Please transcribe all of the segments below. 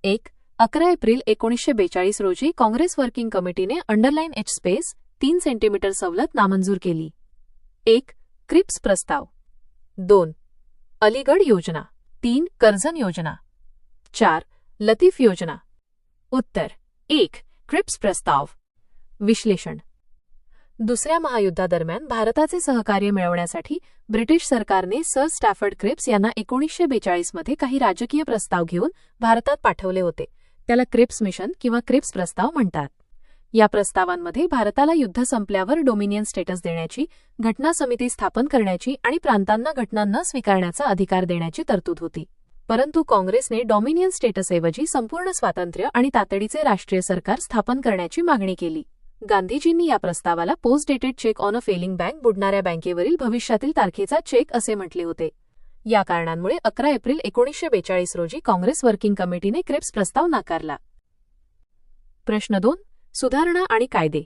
1. 11 April 1942 रोजी Congress working कमिटीने underline H space 3 centimetre सवलत नामंजूर केली. 1. क्रिप्स प्रस्ताव. 2. अलीगढ योजना. 3. कर्जन योजना. 4. लतीफ योजना. उत्तर 1. क्रिप्स प्रस्ताव. विश्लेषण. दुसऱ्या महायुद्धादरम्यान भारताचे सहकार्य मिळवण्यासाठी ब्रिटिश सरकारने सर स्टॅफर्ड क्रिप्स यांना 1942 मध्ये काही राजकीय प्रस्ताव घेऊन भारतात पाठवले होते. त्याला क्रिप्स मिशन किंवा क्रिप्स प्रस्ताव म्हणतात. या प्रस्तावांमध्ये भारताला युद्ध संपल्यावर डोमिनियन स्टेटस देण्याची, घटना समिती स्थापन करण्याची आणि प्रांतांना घटना न स्वीकारण्याचा अधिकार देण्याची तरतूद होती. परंतु काँग्रेसने डॉमिनियन स्टेटसऐवजी संपूर्ण स्वातंत्र्य आणि तातडीचे राष्ट्रीय सरकार स्थापन करण्याची मागणी केली. गांधीजींनी या प्रस्तावाला post dated cheque on a failing bank, बुडणाऱ्या बँकेवरील भविष्यातील तारखेचा चेक असे म्हटले होते. या कारणांमुळे 11 एप्रिल 1942 रोजी काँग्रेस वर्किंग कमिटीने क्रिप्स प्रस्ताव नाकारला. प्रश्न 2. सुधारणा आणि कायदे.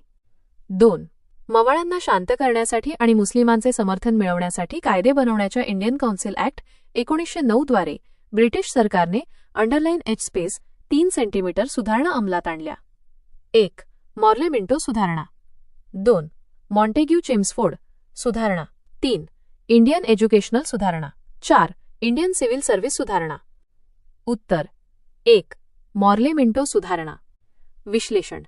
2. मवाळांना शांत करण्यासाठी आणि मुस्लिमांचे समर्थन मिळवण्यासाठी कायदे बनवण्याच्या इंडियन काउन्सिल ॲक्ट 1909 द्वारे ब्रिटिश सरकारने अंडरलाईन एच स्पेस 3 सेंटीमीटर सुधारणा अंमलात आणल्या. 1. मॉर्ले मिंटो सुधारणा. 2. मॉन्टेग्यू चेम्सफोर्ड सुधारणा. 3. इंडियन एज्युकेशनल सुधारणा. 4. इंडियन सिव्हिल सर्व्हिस सुधारणा. उत्तर 1. मॉर्ले मिंटो सुधारणा. विश्लेषण.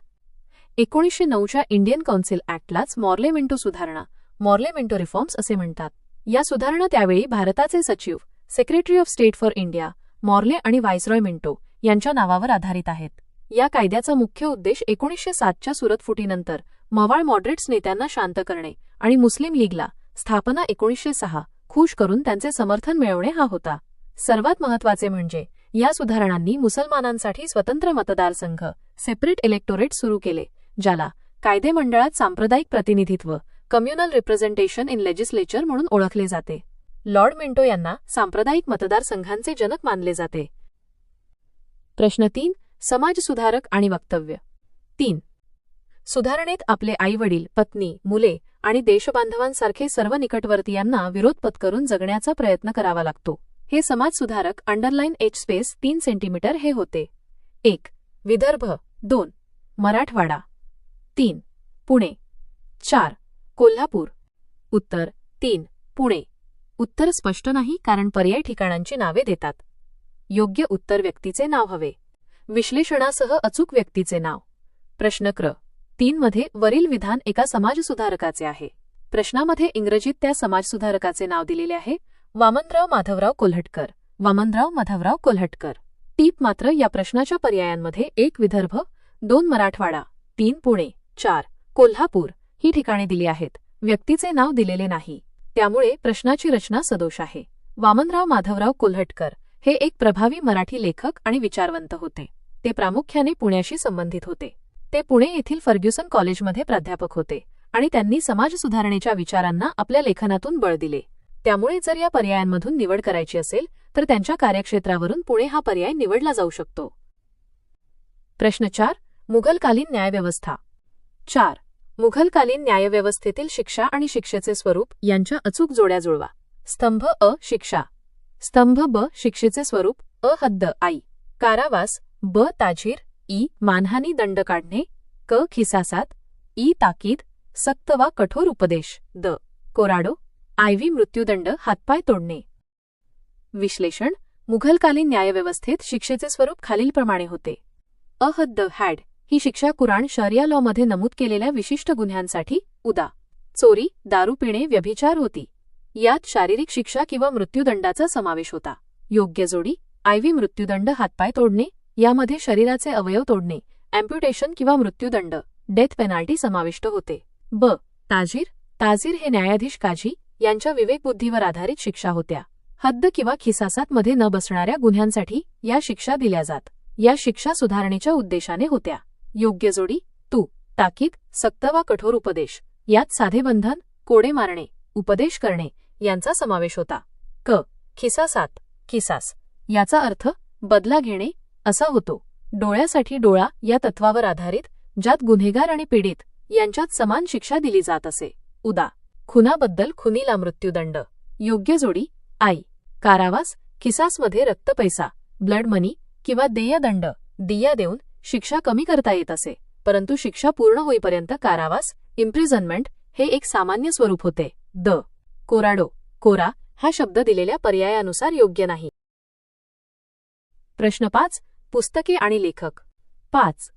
1909च्या इंडियन काउन्सिल ॲक्टलाच मॉर्ले मिंटो सुधारणा, मॉर्ले मिंटो रिफॉर्म्स असे म्हणतात. या सुधारणा त्यावेळी भारताचे सचिव, secretary of state for India, Morley आणि व्हाईसरॉय मिंटो यांच्या नावावर आधारित आहेत. या कायद्याचा मुख्य उद्देश 1907च्या सुरत फुटीनंतर मवाळ मॉडरेट्स नेत्यांना शांत करणे आणि मुस्लिम लीगला स्थापना 1906 खुश करून त्यांचे समर्थन मिळवणे हा होता. सर्वात महत्त्वाचे म्हणजे या सुधारणांनी मुसलमानांसाठी स्वतंत्र मतदारसंघ, सेपरेट इलेक्टोरेट सुरू केले, ज्याला कायदेमंडळात सांप्रदायिक प्रतिनिधित्व, कम्युनल रिप्रेझेंटेशन इन लेजिस्लेचर म्हणून ओळखले जाते. लॉर्ड मिंटो यांना सांप्रदायिक मतदारसंघांचे जनक मानले जाते. प्रश्न 3. समाजसुधारक आणि वक्तव्य. 3. सुधारणेत आपले आई-वडील, पत्नी, मुले आणि देशबांधवांसारखे सर्व निकटवर्तीयांना विरोध पत्करून जगण्याचा प्रयत्न करावा लागतो. हे समाजसुधारक अंडरलाईन एच स्पेस 3 सेंटीमीटर हे होते. 1. विदर्भ. 2. मराठवाडा. 3. पुणे. 4. कोल्हापूर. उत्तर 3. पुणे. उत्तर स्पष्ट नाही कारण पर्याय ठिकाणांची नावे देतात. योग्य उत्तर व्यक्तीचे नाव हवे. विश्लेषणासह अचूक व्यक्तीचे नाव. प्रश्न क्र. 3 मध्ये वरील विधान एका समाजसुधारकाचे आहे. प्रश्नामध्ये इंग्रजीत त्या समाजसुधारकाचे नाव दिलेले आहे. वामनराव माधवराव कोल्हटकर. वामनराव माधवराव कोल्हटकर. टीप मात्र या प्रश्नाच्या पर्यायांमध्ये 1 विदर्भ, 2 मराठवाडा, 3 पुणे, 4 कोल्हापूर ही ठिकाणे दिली आहेत. व्यक्तीचे नाव दिलेले नाही. त्यामुळे प्रश्नाची रचना सदोष आहे. वामनराव माधवराव कोल्हटकर हे एक प्रभावी मराठी लेखक आणि विचारवंत होते. ते प्रामुख्याने पुण्याशी संबंधित होते. ते पुणे येथील फर्ग्युसन कॉलेजमध्ये प्राध्यापक होते आणि त्यांनी समाज सुधारणेच्या विचारांना आपल्या लेखनातून बळ दिले. त्यामुळे जर या पर्यायांमधून निवड करायची असेल तर त्यांच्या कार्यक्षेत्रावरून पुणे हा पर्याय निवडला जाऊ शकतो. प्रश्न 4. मुघलकालीन न्यायव्यवस्था. 4. मुघलकालीन न्यायव्यवस्थेतील शिक्षा आणि शिक्षेचे स्वरूप यांच्या अचूक जोड्या जुळवा. स्तंभ अ. शिक्षा. स्तंभ ब. शिक्षेचे स्वरूप. अ. हद्द आई, कारावास. ब. ताजीर. ई. मानहानी दंड काढणे. क. खिसासात. ई. ताकीद, सक्त वा कठोर उपदेश. द. कोराडो. आयव्ही. मृत्यूदंड, हातपाय तोडणे. विश्लेषण. मुघलकालीन न्यायव्यवस्थेत शिक्षेचे स्वरूप खालीलप्रमाणे होते. अ. हद्द हॅड ही शिक्षा कुराण शरिया लॉ मध्ये नमूद केलेल्या विशिष्ट गुन्ह्यांसाठी उदा. चोरी, दारू पिणे, व्यभिचार होती. यात शारीरिक शिक्षा किंवा मृत्यूदंडाचा समावेश होता. योग्य जोडी. आयव्ही. मृत्यूदंड, हातपाय तोडणे यामध्ये शरीराचे अवयव तोडणे, अँप्युटेशन किंवा मृत्यूदंड, डेथ पेनाल्टी समाविष्ट होते. ब. ताजीर. ताजीर हे न्यायाधीश काझी यांच्या विवेकबुद्धीवर आधारित शिक्षा होत्या. हद्द किंवा खिसासात मध्ये न बसणाऱ्या गुन्ह्यांसाठी या शिक्षा दिल्या जात. या शिक्षा सुधारणेच्या उद्देशाने होत्या. योग्य जोडी. तू. ताकीद, सक्त वा कठोर उपदेश यात साधे बंधन, कोडे मारणे, उपदेश करणे यांचा समावेश होता. क. खिसासात. खिसास याचा अर्थ बदला घेणे असा होतो. डोळ्यासाठी डोळा या तत्वावर आधारित, ज्यात गुन्हेगार आणि पीडित यांच्यात समान शिक्षा दिली जात असे. उदा. खुनाबद्दल खुनीला मृत्यूदंड. योग्य जोडी. आई. कारावास. खिसासमध्ये रक्त पैसा, ब्लड मनी किंवा देयदंड दिया देऊन शिक्षा कमी करता येत असे, परंतु शिक्षा पूर्ण होईपर्यंत कारावास इम्प्रिझनमेंट हे एक सामान्य स्वरूप होते. कोराडो कोरा हा शब्द दिलेल्या पर्यायानुसार योग्य नाही. प्रश्न 5. पुस्तके आणि लेखक. 5.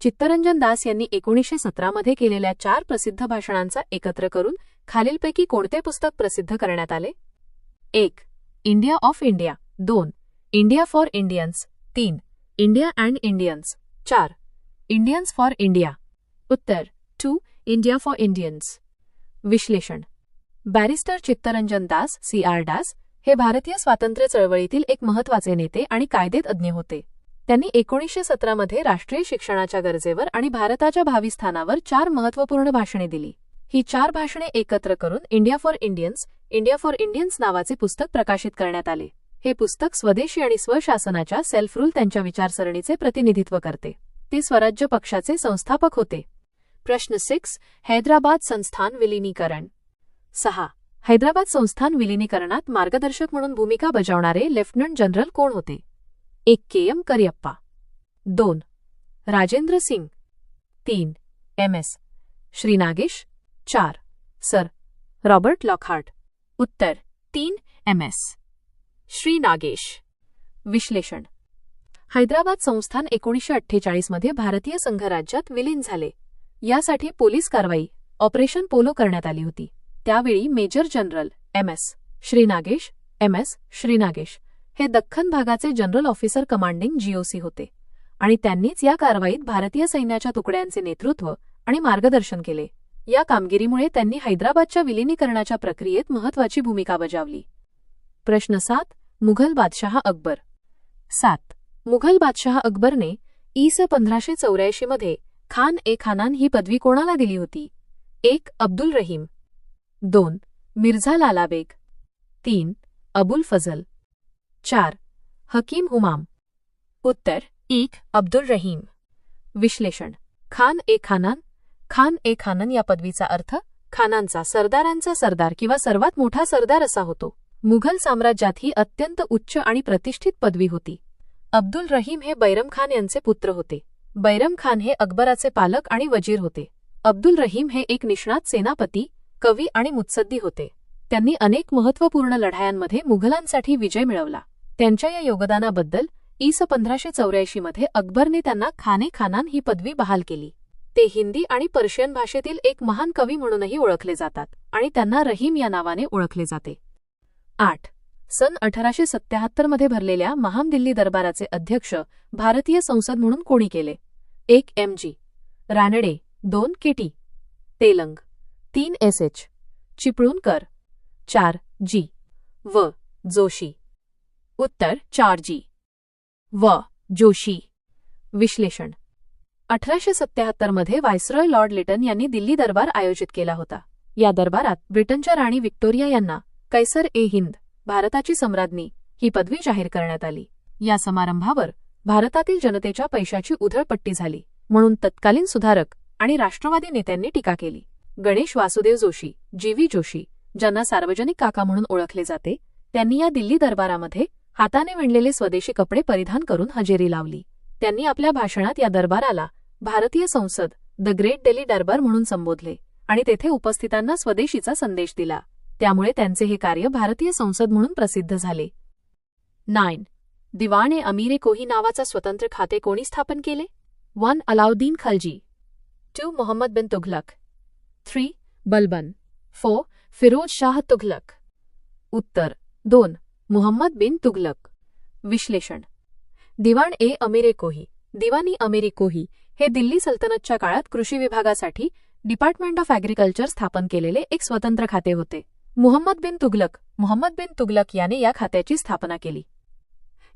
चित्तरंजन दास यांनी 1917 मध्ये केलेल्या 4 प्रसिद्ध भाषणांचा एकत्र करून खालीलपैकी कोणते पुस्तक प्रसिद्ध करण्यात आले? 1. India of India. 2. India for Indians. 3. India and Indians. 4. Indians for India. उत्तर 2. India for Indians. विश्लेषण. बॅरिस्टर चित्तरंजन दास CR दास हे भारतीय स्वातंत्र्य चळवळीतील एक महत्त्वाचे नेते आणि कायदेतज्ञ होते. त्यांनी 1917 मध्ये राष्ट्रीय शिक्षणाच्या गरजेवर आणि भारताच्या भावी स्थानावर 4 महत्त्वपूर्ण भाषणे दिली. ही 4 भाषणे एकत्र करून इंडिया फॉर इंडियन्स नावाचे पुस्तक प्रकाशित करण्यात आले. हे पुस्तक स्वदेशी आणि स्वशासनाच्या सेल्फ रूल त्यांच्या विचारसरणीचे प्रतिनिधित्व करते. ते स्वराज्य पक्षाचे संस्थापक होते. प्रश्न 6. हैदराबाद संस्थान विलिनीकरण. 6. हैदराबाद संस्थान विलिनीकरणात मार्गदर्शक म्हणून भूमिका बजावणारे लेफ्टनंट जनरल कोण होते? 1. KM Cariappa. 2. Rajendra Singh. 3. MS Shri Nagesh. 4. Sir Robert Lockhart. उत्तर 3. MS श्री नागेश. विश्लेषण. हैदराबाद संस्थान 1948 मध्ये भारतीय संघराज्यात विलीन झाले. यासाठी पोलीस कारवाई ऑपरेशन पोलो करण्यात आली होती. त्यावेळी major general MS Shri Nagesh हे दख्खन भागाचे जनरल ऑफिसर कमांडिंग GOC होते आणि त्यांनीच या कारवाईत भारतीय सैन्याच्या तुकड्यांचे नेतृत्व आणि मार्गदर्शन केले. या कामगिरीमुळे त्यांनी हैदराबादच्या विलिनीकरणाच्या प्रक्रियेत महत्त्वाची भूमिका बजावली. प्रश्न 7. मुघल बादशाह अकबर. 7. मुघल बादशाह अकबरने इ. 1584 मध्ये खान-ए-खानान ही पदवी कोणाला दिली होती? 1. अब्दुल रहीम. 2. मिर्झा लाला बेग. 3. अबुल फजल. 4. हकीम हुमाम. उत्तर 1. अब्दुल रहीम. विश्लेषण. खान-ए-खानन या पदवीचा अर्थ खानांचा सरदारांचा सरदार किंवा सर्वात मोठा सरदार असा होतो. मुघल साम्राज्यात ही अत्यंत उच्च आणि प्रतिष्ठित पदवी होती. अब्दुल रहीम हे बैरम खान यांचे पुत्र होते. बैरम खान हे अकबराचे पालक आणि वजीर होते. अब्दुल रहीम हे एक निष्णात सेनापती, कवी आणि मुत्सद्दी होते. त्यांनी अनेक महत्त्वपूर्ण लढायांमध्ये मुघलांसाठी विजय मिळवला. त्यांच्या या योगदानाबद्दल इ. 1584 मध्ये अकबरने त्यांना खान-ए-खानान ही पदवी बहाल केली. ते हिंदी आणि पर्शियन भाषेतील एक महान कवी म्हणूनही ओळखले जातात आणि त्यांना रहीम या नावाने ओळखले जाते. 8. सन 1877 मध्ये भरलेल्या महाम दिल्ली दरबाराचे अध्यक्ष भारतीय संसद म्हणून कोणी केले? 1. MG Ranade. 2. KT Telang. 3. SH Chiplunkar. 4. G व जोशी. उत्तर 4. G व जोशी. विश्लेषण. 1877 मध्ये व्हायसरॉय लॉर्ड लिटन यांनी दिल्ली दरबार आयोजित केला होता. या दरबारात ब्रिटनच्या राणी व्हिक्टोरिया यांना कैसर-ए-हिंद भारताची सम्राज्ञी ही पदवी जाहीर करण्यात आली. या समारंभावर भारतातील जनतेच्या पैशाची उधळपट्टी झाली म्हणून तत्कालीन सुधारक आणि राष्ट्रवादी नेत्यांनी टीका केली. गणेश वासुदेव जोशी GV जोशी, ज्यांना सार्वजनिक काका म्हणून ओळखले जाते, त्यांनी या दिल्ली दरबारामध्ये हाताने विणलेले स्वदेशी कपडे परिधान करून हजेरी लावली. त्यांनी आपल्या भाषणात या दरबाराला भारतीय संसद द ग्रेट दिल्ली दरबार म्हणून संबोधले आणि तेथे उपस्थितांना स्वदेशीचा संदेश दिला. त्यामुळे त्यांचे हे कार्य भारतीय संसद म्हणून प्रसिद्ध झाले. 9. दिवाण-ए-अमीर-ए-कोही नावाचा स्वतंत्र खाते कोणी स्थापन केले? 1. अलाउद्दीन खलजी. 2. मोहम्मद बिन तुघलक. 3. बलबन. 4. फिरोज शाह तुघलक. उत्तर 2. मोहम्मद बिन तुघलक. विश्लेषण. दिवाणी-ए-अमीर-ए-कोही हे दिल्ली सल्तनतच्या काळात कृषी विभागासाठी डिपार्टमेंट ऑफ ॲग्रिकल्चर स्थापन केलेले एक स्वतंत्र खाते होते. मोहम्मद बिन तुघलक याने या खात्याची स्थापना केली.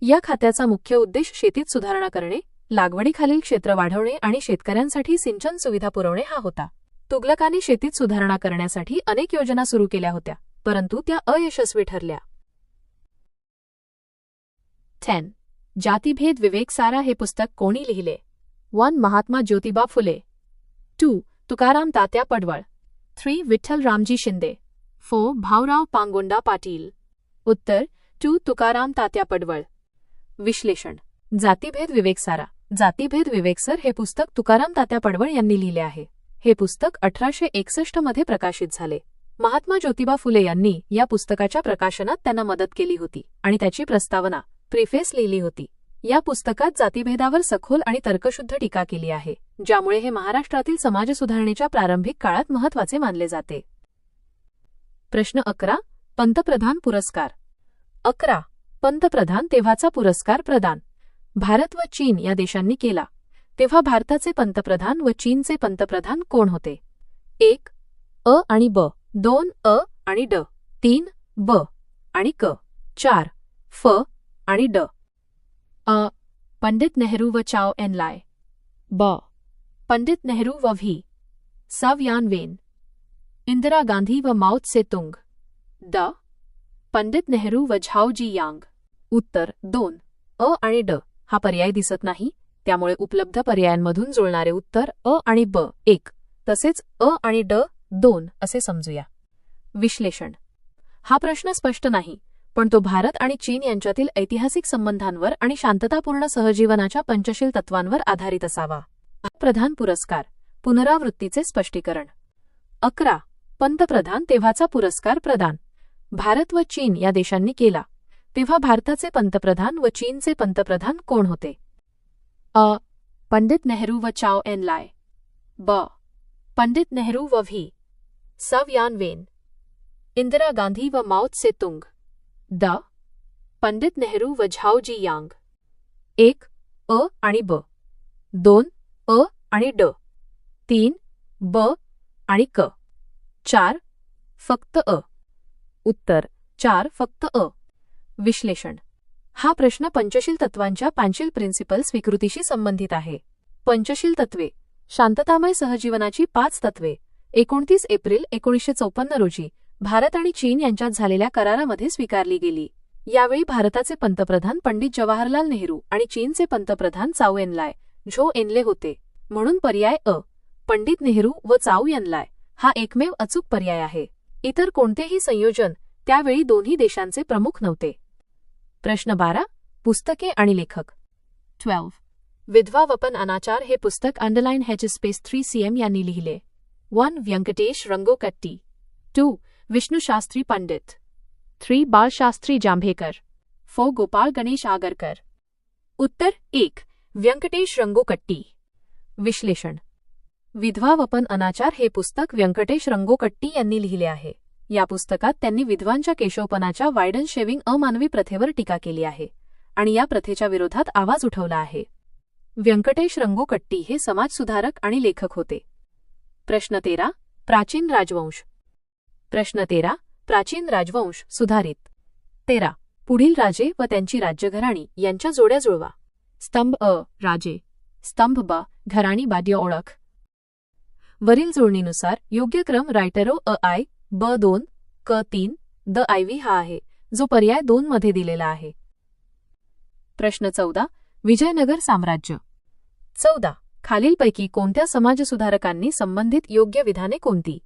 या खात्याचा मुख्य उद्देश शेतीत सुधारणा करणे, लागवडीखालील क्षेत्र वाढवणे आणि शेतकऱ्यांसाठी सिंचन सुविधा पुरवणे हा होता. तुघलकांनी शेतीत सुधारणा करण्यासाठी अनेक योजना सुरू केल्या होत्या, परंतु त्या अयशस्वी ठरल्या. 10. जातिभेद विवेक सारा हे पुस्तक कोणी लिहिले? 1. महात्मा ज्योतिबा फुले. 2. तुकाराम तात्या पडवळ. 3. विठ्ठल रामजी शिंदे. 4. भाऊराव पांगोंडा पाटील. उत्तर 2. तुकाराम तात्या पडवळ. विश्लेषण. जातीभेद विवेकसारा. जातीभेद विवेकसर हे पुस्तक तुकाराम तात्या पडवळ यांनी लिहिले आहे. हे पुस्तक 1861 मध्ये प्रकाशित झाले. महात्मा ज्योतिबा फुले यांनी या पुस्तकाच्या प्रकाशनात त्यांना मदत केली होती आणि त्याची प्रस्तावना प्रिफेस लिहिली होती. या पुस्तकात जातीभेदावर सखोल आणि तर्कशुद्ध टीका केली आहे, ज्यामुळे हे महाराष्ट्रातील समाजसुधारणेच्या प्रारंभिक काळात महत्त्वाचे मानले जाते. प्रश्न 11. पंतप्रधान पुरस्कार. 11. पंतप्रधान तेव्हाचा पुरस्कार प्रदान भारत व चीन या देशांनी केला. तेव्हा भारताचे पंतप्रधान व चीनचे पंतप्रधान कोण होते? 1. अ आणि ब. 2. अ आणि ड. 3. ब आणि क. 4. फ आणि ड. अ. पंडित नेहरू व चाओ एन लाय. ब. पंडित नेहरू व व्ही. साव यान वेन. इंदिरा गांधी व माओ त्से तुंग. ड. पंडित नेहरू व झाओ जी यांग. उत्तर 2. अ आणि ड. हा पर्याय दिसत नाही, त्यामुळे उपलब्ध पर्यायांमधून जुळणारे उत्तर अ आणि ब 1 तसेच अ आणि ड 2 असे समजूया. विश्लेषण. हा प्रश्न स्पष्ट नाही, पण तो भारत आणि चीन यांच्यातील ऐतिहासिक संबंधांवर आणि शांततापूर्ण सहजीवनाच्या पंचशील तत्वांवर आधारित असावा. प्रधान पुरस्कार. पुनरावृत्तीचे स्पष्टीकरण. 11. पंतप्रधान तेव्हाचा पुरस्कार प्रदान भारत व चीन या देशांनी केला. तेव्हा भारताचे पंतप्रधान व चीनचे पंतप्रधान कोण होते? अ. पंडित नेहरू व चाओ एन लाय. ब. पंडित नेहरू व व्ही. साव यान वेन. इंदिरा गांधी व माओ त्से तुंग. ड. पंडित नेहरू व झाओ जी यांग. 1. अ आणि ब. 2. अ आणि ड. 3. ब आणि क. 4. फक्त अ. उत्तर 4 फक्त अ. विश्लेषण. हा प्रश्न पंचशील तत्वांच्या पांचशील प्रिन्सिपल स्वीकृतीशी संबंधित आहे. पंचशील तत्वे. शांततामय सहजीवनाची 5 तत्वे 29 एप्रिल 1954 रोजी भारत आणि चीन यांच्यात झालेल्या करारामध्ये स्वीकारली गेली. यावेळी भारताचे पंतप्रधान पंडित जवाहरलाल नेहरू आणि चीनचे पंतप्रधान चाओ एनलाय झो एनले होते. म्हणून पर्याय अ. पंडित नेहरू व चाओ एनलाय हा एकमेव अचूक पर्याय आहे. इतर कोणतेही संयोजन त्यावेळी दोन्ही देशांचे प्रमुख नव्हते. प्रश्न 12. पुस्तके आणि लेखक. 12. विधवा वपन अनाचार हे पुस्तक अंडरलाइन स्पेस 3 cm यांनी लिहिले. 1. व्यंकटेश रंगोकट्टी. 2. विष्णू शास्त्री पंडित. 3. बालशास्त्री जांभेकर. 4. गोपाळ गणेश आगरकर. उत्तर 1. व्यंकटेश रंगोकट्टी. विश्लेषण. विधवा वपन अनाचार हे पुस्तक व्यंकटेश रंगोकट्टी यांनी लिहिले आहे. या पुस्तकात त्यांनी विधवांच्या केशवपनाच्या वायडन शेविंग अमानवी प्रथेवर टीका केली आहे आणि या प्रथेच्या विरोधात आवाज उठवला आहे. व्यंकटेश रंगोकट्टी हे समाजसुधारक आणि लेखक होते. प्रश्न 13. प्राचीन राजवंश. प्रश्न 13. प्राचीन राजवंश सुधारित. 13. पुढील राजे व त्यांची राज्यघराणी यांच्या जोड्या जुळवा. स्तंभ अ. राजे. स्तंभ ब. घराणी बाद्य ओळख. वरील जुळणीनुसार योग्य क्रम रायटरो अ आय ब 2 क 3 द IV हा आहे, जो पर्याय 2 मध्ये दिलेला आहे. प्रश्न 14. विजयनगर साम्राज्य. 14. खालीलपैकी कोणत्या समाजसुधारकांनी संबंधित योग्य विधाने कोणती?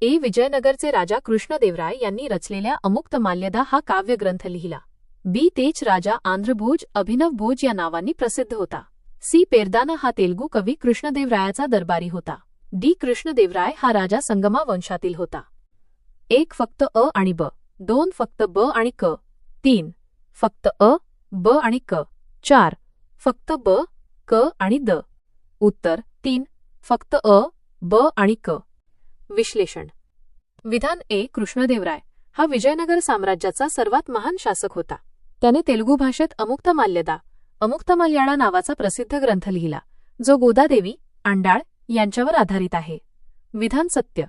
ए. विजयनगरचे राजा कृष्णदेवराय यांनी रचलेल्या अमुक्त माल्यदा हा काव्यग्रंथ लिहिला. बी. तेच राजा आंध्रभोज अभिनव भोज या नावांनी प्रसिद्ध होता. सी. पेरदाना हा तेलुगू कवी कृष्णदेवरायाचा दरबारी होता. डी. कृष्णदेवराय हा राजा संगमा वंशातील होता. 1. फक्त अ आणि ब. 2. फक्त ब आणि क. 3. फक्त अ, ब आणि क. 4. फक्त ब, क आणि द. उत्तर 3. फक्त अ, ब आणि क. विश्लेषण. विधान ए. कृष्णदेवराय हा विजयनगर साम्राज्याचा सर्वात महान शासक होता. त्याने तेलुगू भाषेत अमुक्तमाल्याळा नावाचा प्रसिद्ध ग्रंथ लिहिला, जो गोदादेवी आंडाळ यांच्यावर आधारित आहे. विधान सत्य.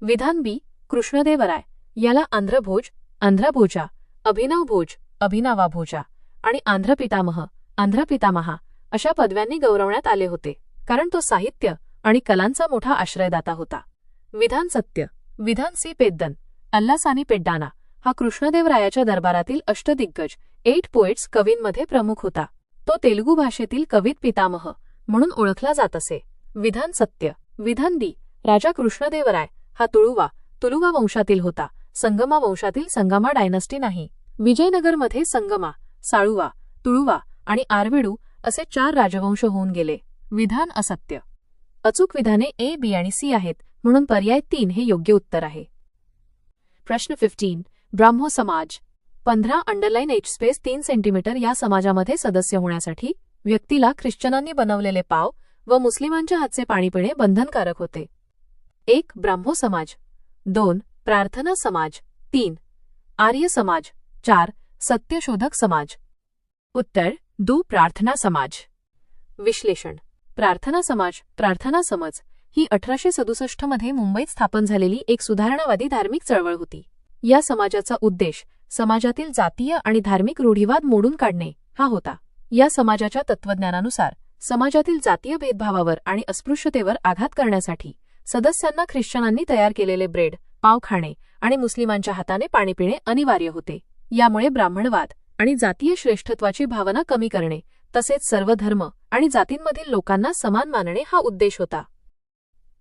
विधान बी. कृष्णदेवराय याला आंध्रभोज, आंध्रभोजा, अभिनव भोज, अभिनावाभोजा आणि आंध्रपितामहा अशा पदव्यांनी गौरवण्यात आले होते, कारण तो साहित्य आणि कलांचा मोठा आश्रयदाता होता. विधान सत्य. विधान सी. पेद्दन अल्लासानी पेड्डाना हा कृष्णदेवरायाच्या दरबारातील अष्टदिग्गज 8 पोएट्स कवींमध्ये प्रमुख होता. तो तेलुगू भाषेतील कवित पितामह म्हणून ओळखला जात असे. विधान सत्य. विधान डी. राजा कृष्णदेवराय हा तुलुवा वंशातील होता, संगमा वंशातील संगमा डायनस्टी नाही. विजयनगरमध्ये संगमा, साळुवा, तुळुवा आणि आरविडू असे 4 राजवंश होऊन गेले. विधान असत्य. अचूक विधाने ए, बी आणि सी आहेत, म्हणून पर्याय 3 हे योग्य उत्तर आहे. प्रश्न 15. ब्राह्मो समाज 15 _H 3 सेंटीमीटर या समाजामध्ये सदस्य होण्यासाठी व्यक्तीला ख्रिश्चनांनी बनवलेले पाव व मुस्लिमांच्या हातचे पाणी पिणे बंधनकारक होते. 1. ब्राह्मो समाज 2. प्रार्थना समाज 3. आर्य समाज 4. सत्यशोधक समाज. उत्तर 2. प्रार्थना समाज. विश्लेषण. प्रार्थना समज ही 1867 मध्ये मुंबईत स्थापन झालेली एक सुधारणावादी धार्मिक चळवळ होती. या समाजाचा उद्देश समाजातील जातीय आणि धार्मिक रूढिवाद मोडून काढणे हा होता. या समाजाच्या तत्त्वज्ञानानुसार समाजातील जातीय भेदभावावर आणि अस्पृश्यतेवर आघात करण्यासाठी सदस्यांना ख्रिश्चनांनी तयार केलेले ब्रेड, पाव खाणे आणि मुस्लिमांच्या हाताने पाणी पिणे अनिवार्य होते. यामुळे ब्राह्मणवाद आणि जातीय श्रेष्ठत्वाची भावना कमी करणे तसेच सर्व धर्म आणि जातींमधील लोकांना समान मानणे हा उद्देश होता.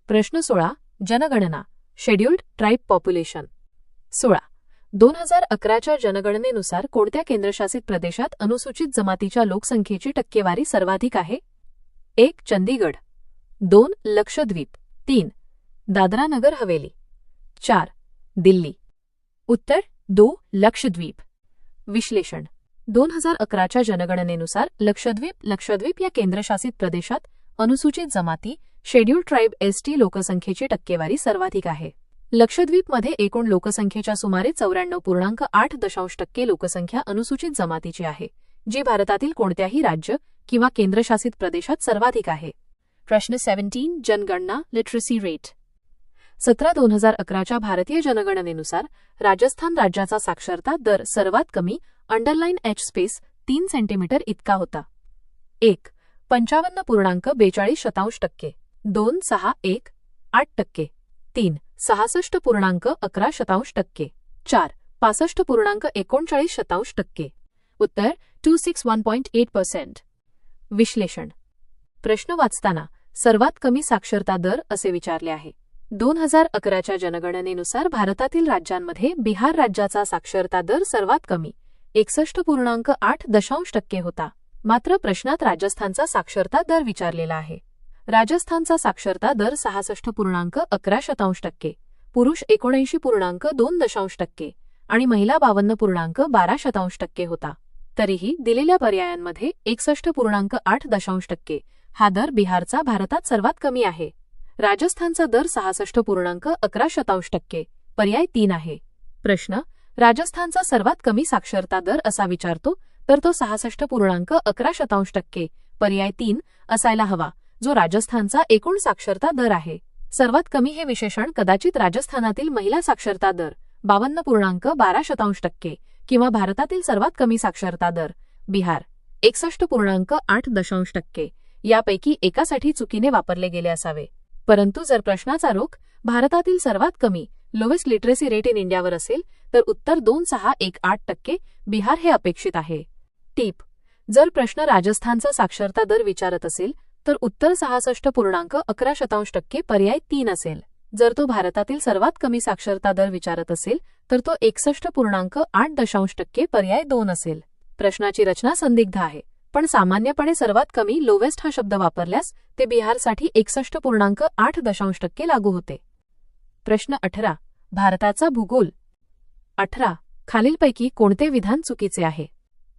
प्रश्न 16. जनगणना शेड्यूल्ड ट्राइब पॉप्युलेशन. 16. 2011च्या जनगणनेनुसार कोणत्या केंद्रशासित प्रदेशात अनुसूचित जमातीच्या लोकसंख्येची टक्केवारी सर्वाधिक आहे? 1. चंदीगड 2. लक्षद्वीप 3. दादरा नगर हवेली 4. दिल्ली. उत्तर 2. लक्षद्वीप. विश्लेषण. 2011च्या जनगणनेनुसार लक्षद्वीप या केंद्रशासित प्रदेशात अनुसूचित जमाती शेड्यूल्ड ट्राइब ST लोकसंख्येची टक्केवारी सर्वाधिक आहे. लक्षद्वीपमध्ये एकूण लोकसंख्येच्या सुमारे 94.8% लोकसंख्या अनुसूचित जमातीची आहे, जी भारतातील कोणत्याही राज्य किंवा केंद्रशासित प्रदेशात सर्वाधिक आहे. प्रश्न 17. जनगणना लिटरसी रेट. 17/2011च्या भारतीय जनगणनेनुसार राजस्थान राज्याचा साक्षरता दर सर्वात कमी _H 3 सेंटीमीटर इतका होता. 1. 55.42%, 2. 6.18%, 3. 66.11%, 4. 65.39%. उत्तर 261.8%. विश्लेषण. प्रश्न वाचताना सर्वात कमी साक्षरता दर असे विचारले आहे. 2011च्या जनगणनेनुसार भारतातील राज्यांमध्ये बिहार राज्याचा साक्षरता दर सर्वात कमी 61.8% होता. मात्र प्रश्नात राजस्थानचा साक्षरता दर विचारलेला आहे. राजस्थानचा साक्षरता दर 66.11%, पुरुष 79.2% आणि महिला 52.12% होता. तरीही दिलेल्या पर्यायांमध्ये 61.8% हा दर बिहारचा भारतात सर्वात कमी आहे. राजस्थानचा दर 66.11%, पर्याय 3 आहे. प्रश्न राजस्थानचा सर्वात कमी साक्षरता दर असा विचारतो, तर तो 66.11%, पर्याय 3 असायला हवा, जो राजस्थानचा एकूण साक्षरता दर आहे. सर्वात कमी हे विशेषण कदाचित राजस्थानातील महिला साक्षरता दर 52.12% किंवा भारतातील सर्वात कमी साक्षरता दर बिहार 61.8% यापैकी एकासाठी चुकीने वापरले गेले असावे. परंतु जर प्रश्नाचा रोख भारतातील सर्वात कमी लोवेस्ट लिटरसी रेट इन इंडियावर असेल तर उत्तर 2.618% बिहार हे अपेक्षित आहे. टीप. जर प्रश्न राजस्थानचा साक्षरता दर विचारत असेल तर उत्तर 66.11% पर्याय 3 असेल. जर तो भारतातील सर्वात कमी साक्षरता दर विचारत असेल तर तो 61.8% पर्याय 2 असेल. प्रश्नाची रचना संदिग्ध आहे, पण सामान्यपणे सर्वात कमी लोवेस्ट हा शब्द वापरल्यास ते बिहारसाठी 61.8% लागू होते. प्रश्न 18. भारताचा भूगोल. 18. खालीलपैकी कोणते विधान चुकीचे आहे?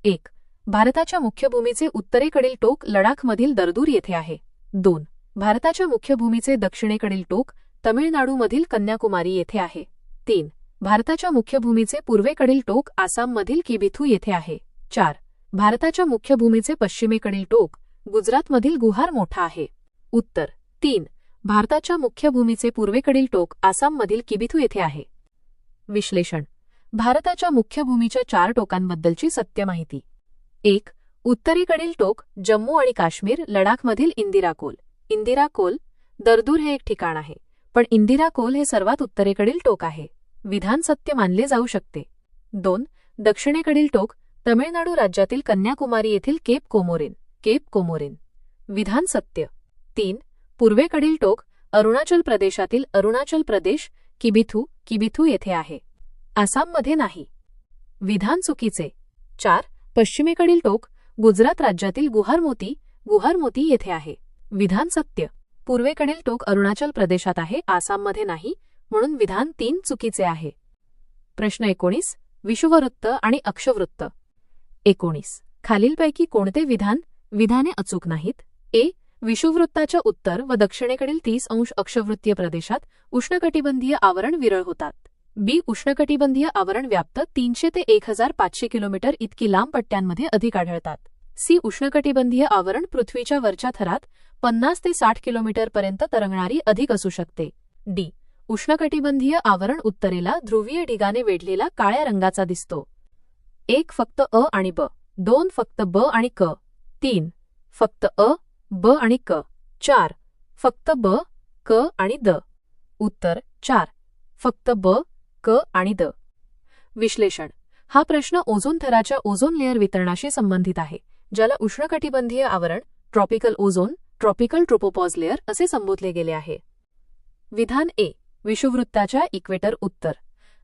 1. भारताच्या मुख्य भूमीचे उत्तरेकडील टोक लडाखमधील दरदूर येथे आहे. 2. भारताच्या मुख्य भूमीचे दक्षिणेकडील टोक तमिळनाडूमधील कन्याकुमारी येथे आहे. 3. भारताच्या मुख्य भूमीचे पूर्वेकडील टोक आसाममधील किबिथू येथे आहे. 4. भारताच्या मुख्य भूमीचे पश्चिमेकडील टोक गुजरातमधील गुहार मोठा आहे. उत्तर 3. भारताच्या मुख्य भूमीचे पूर्वेकडील टोक आसाममधील किबिथू येथे आहे. विश्लेषण. भारताच्या मुख्य भूमीच्या 4 टोकांबद्दलची सत्य माहिती. 1. उत्तरेकडील टोक जम्मू आणि काश्मीर लडाखमधील इंदिरा कोल. दरदूर हे एक ठिकाण आहे, पण इंदिरा कोल हे सर्वात उत्तरेकडील टोक आहे. विधान सत्य मानले जाऊ शकते. 2. दक्षिणेकडील टोक तमिळनाडू राज्यातील कन्याकुमारी येथील केप कोमोरिन. विधान सत्य. 3. पूर्वेकडील टोक अरुणाचल प्रदेशातील अरुणाचल प्रदेश किबिथू येथे आहे. आसाममध्ये नाही. विधान चुकीचे. 4. पश्चिमेकडील टोक गुजरात राज्यातील गुहारमोती येथे आहे. विधान सत्य. पूर्वेकडील टोक अरुणाचल प्रदेशात आहे, आसाममध्ये नाही, म्हणून विधान 3 चुकीचे आहे. प्रश्न 19. विषुववृत्त आणि अक्षवृत्त. 19. खालीलपैकी कोणते विधाने अचूक नाहीत? ए. विषुववृत्ताच्या उत्तर व दक्षिणेकडील 30 अंश अक्षवृत्तीय प्रदेशात उष्णकटिबंधीय आवरण विरळ होतात. बी. उष्णकटिबंधीय आवरण व्याप्त 300 ते 1500 किलोमीटर इतकी लांब पट्ट्यांमध्ये अधिक आढळतात. सी. उष्णकटिबंधीय आवरण पृथ्वीच्या वरच्या थरात 50 ते 60 किलोमीटरपर्यंत तरंगणारी अधिक असू शकते. डी. उष्णकटिबंधीय आवरण उत्तरेला ध्रुवीय ढिगाने वेढलेला काळ्या रंगाचा दिसतो. 1. फक्त अ आणि ब. 2. फक्त ब आणि क. 3. फक्त अ, ब आणि क. 4. फक्त ब, क आणि द. उत्तर 4. फक्त ब, क आणि द. विश्लेषण. हा प्रश्न ओझोन थराच्या ओझोन लेयर वितरणाशी संबंधित आहे, ज्याला उष्णकटिबंधीय आवरण tropical ozone, tropical tropopause layer असे संबोधले गेले आहे. विधान ए. विषुववृत्ताच्या इक्वेटर उत्तर.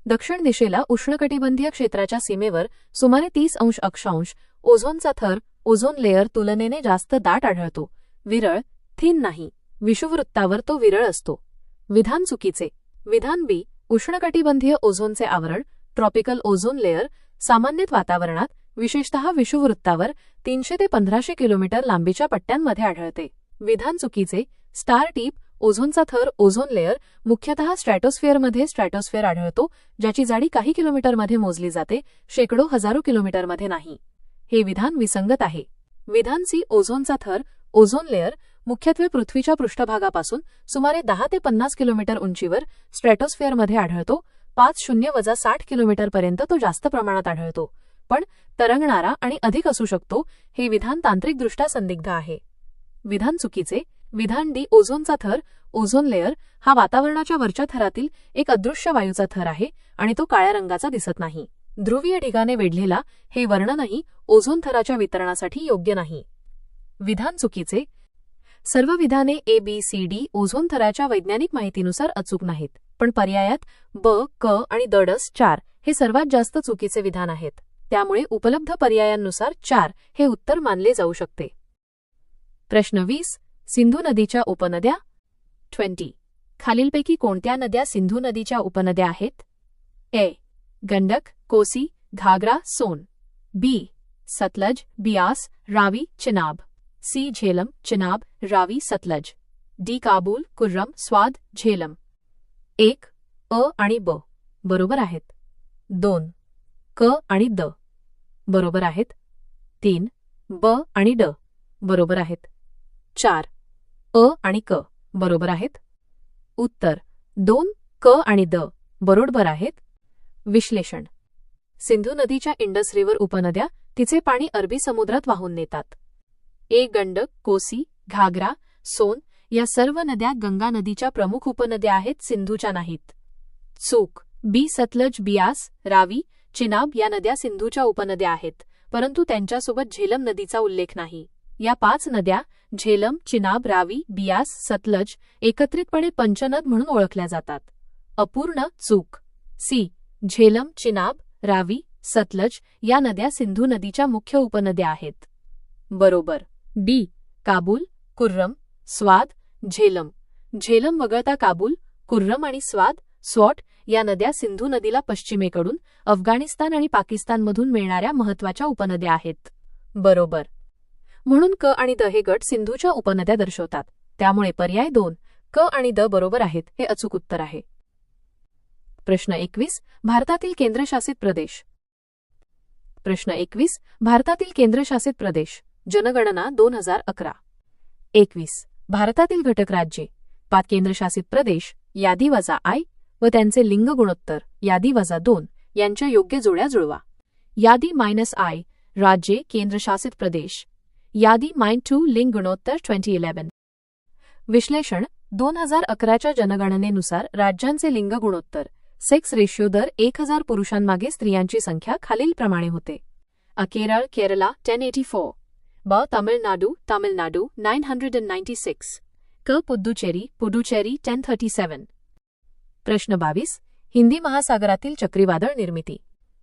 दक्षिण दिशेला उष्णकटिबंधीय क्षेत्राच्या सीमेवर सुमारे 30 अंश अक्षांश ओझोनचा थर, ओझोन लेयर तुलनेने जास्त दाट आढळतो. विरळ, थिन नाही. विषुववृत्तावर तो विरळ असतो. विधान चुकीचे. विधान बी. उष्णकटिबंधीय ओझोनचे आवरण, ट्रॉपिकल ओझोन लेयर, सामान्यत वातावरणात, विशेषतः विषुववृत्तावर 300 ते 1500 किलोमीटर लांबीच्या पट्ट्यांमध्ये आढळते. विधान चुकीचे. स्टार टीप ओझोनचा थर, ओझोन लेयर मुख्यतः स्ट्रॅटोस्फिअर आढळतो, ज्याची जाडी काही किलोमीटरमध्ये मोजली जाते, शेकडो हजारो किलोमीटरमध्ये नाही. हे विधान विसंगत आहे. विधान सी. ओझोनचा थर, ओझोन लेयर मुख्यत्वे पृथ्वीच्या पृष्ठभागापासून सुमारे 10 ते 50 किलोमीटर उंचीवर स्ट्रॅटोस्फिअरमध्ये आढळतो. 50-60 किलोमीटरपर्यंत तो जास्त प्रमाणात आढळतो, पण तरंगणारा आणि अधिक असू शकतो. हे विधान तांत्रिकदृष्ट्या संदिग्ध आहे. विधान चुकीचे. विधान डी. ओझोनचा थर, ओझोन लेयर हा वातावरणाच्या वरच्या थरातील एक अदृश्य वायूचा थर आहे आणि तो काळ्या रंगाचा दिसत नाही. ध्रुवीय ढिगाने वेढलेला हे वर्णनही ओझोन थराच्या वितरणासाठी योग्य नाही. विधान चुकीचे. सर्व विधाने ए, बी, सी, डी ओझोन थराच्या वैज्ञानिक माहितीनुसार अचूक नाहीत, पण पर्यायात ब, क आणि द 4 हे सर्वात जास्त चुकीचे विधान आहेत. त्यामुळे उपलब्ध पर्यायांनुसार 4 हे उत्तर मानले जाऊ शकते. प्रश्न 20. सिंधू नदीच्या उपनद्या. 20. खालीलपैकी कोणत्या नद्या सिंधू नदीच्या उपनद्या आहेत? ए. गंडक, कोसी, घागरा, सोन. बी. सतलज, बियास, रावी, चिनाब. सी. झेलम, चिनाब, रावी, सतलज. डी. काबूल, कुर्रम, स्वाद, झेलम. 1. अ आणि ब बरोबर आहेत. 2. क आणि द बरोबर आहेत. 3. ब आणि ड बरोबर आहेत. 4. अ आणि क बरोबर आहेत. उत्तर 2, क आणि द बरोबर आहेत. विश्लेषण. सिंधू नदीच्या इंडस रिव्हर उपनद्या तिचे पाणी अरबी समुद्रात वाहून नेतात. ए. गंडक, कोसी, घागरा, सोन या सर्व नद्या गंगा नदीच्या प्रमुख उपनद्या आहेत, सिंधूच्या नाहीत. चूक. बी. सतलज, बियास, रावी, चिनाब या नद्या सिंधूच्या उपनद्या आहेत, परंतु त्यांच्यासोबत झेलम नदीचा उल्लेख नाही. या 5 नद्या झेलम, चिनाब, रावी, बियास, सतलज एकत्रितपणे पंचनद म्हणून ओळखल्या जातात. अपूर्ण. चूक. सी. झेलम, चिनाब, रावी, सतलज या नद्या सिंधू नदीच्या मुख्य उपनद्या आहेत. बरोबर. डी. काबूल, कुर्रम, स्वाद, झेलम. झेलम वगळता काबूल, कुर्रम आणि स्वॉट या नद्या सिंधू नदीला पश्चिमेकडून अफगाणिस्तान आणि पाकिस्तानमधून मिळणाऱ्या महत्त्वाच्या उपनद्या आहेत. बरोबर. म्हणून क आणि द हे गट सिंधूच्या उपनद्या दर्शवतात. त्यामुळे पर्याय 2, क आणि द बरोबर आहेत, हे अचूक उत्तर आहे. प्रश्न 21. भारतातील केंद्रशासित प्रदेश. प्रश्न 21. भारतातील केंद्रशासित प्रदेश. जनगणना 2011. 21. भारतातील घटक राज्ये. 5 केंद्रशासित प्रदेश यादी वजा आय व त्यांचे लिंग गुणोत्तर यादी वजा 2 यांच्या योग्य जोड्या जुळवा. यादी -I राज्ये, केंद्रशासित प्रदेश. यादी -2 लिंग गुणोत्तर 2011. विश्लेषण. 2011च्या जनगणनेनुसार राज्यांचे लिंग गुणोत्तर सेक्स रेशिओ दर 1000 पुरुषांमागे स्त्रियांची संख्या खालीलप्रमाणे होते. अ. केरला 1084. ब. तामिळनाडू 996. क. पुद्दुचेरी 1037. प्रश्न 22. हिंदी महासागरातील चक्रीवादळ निर्मिती.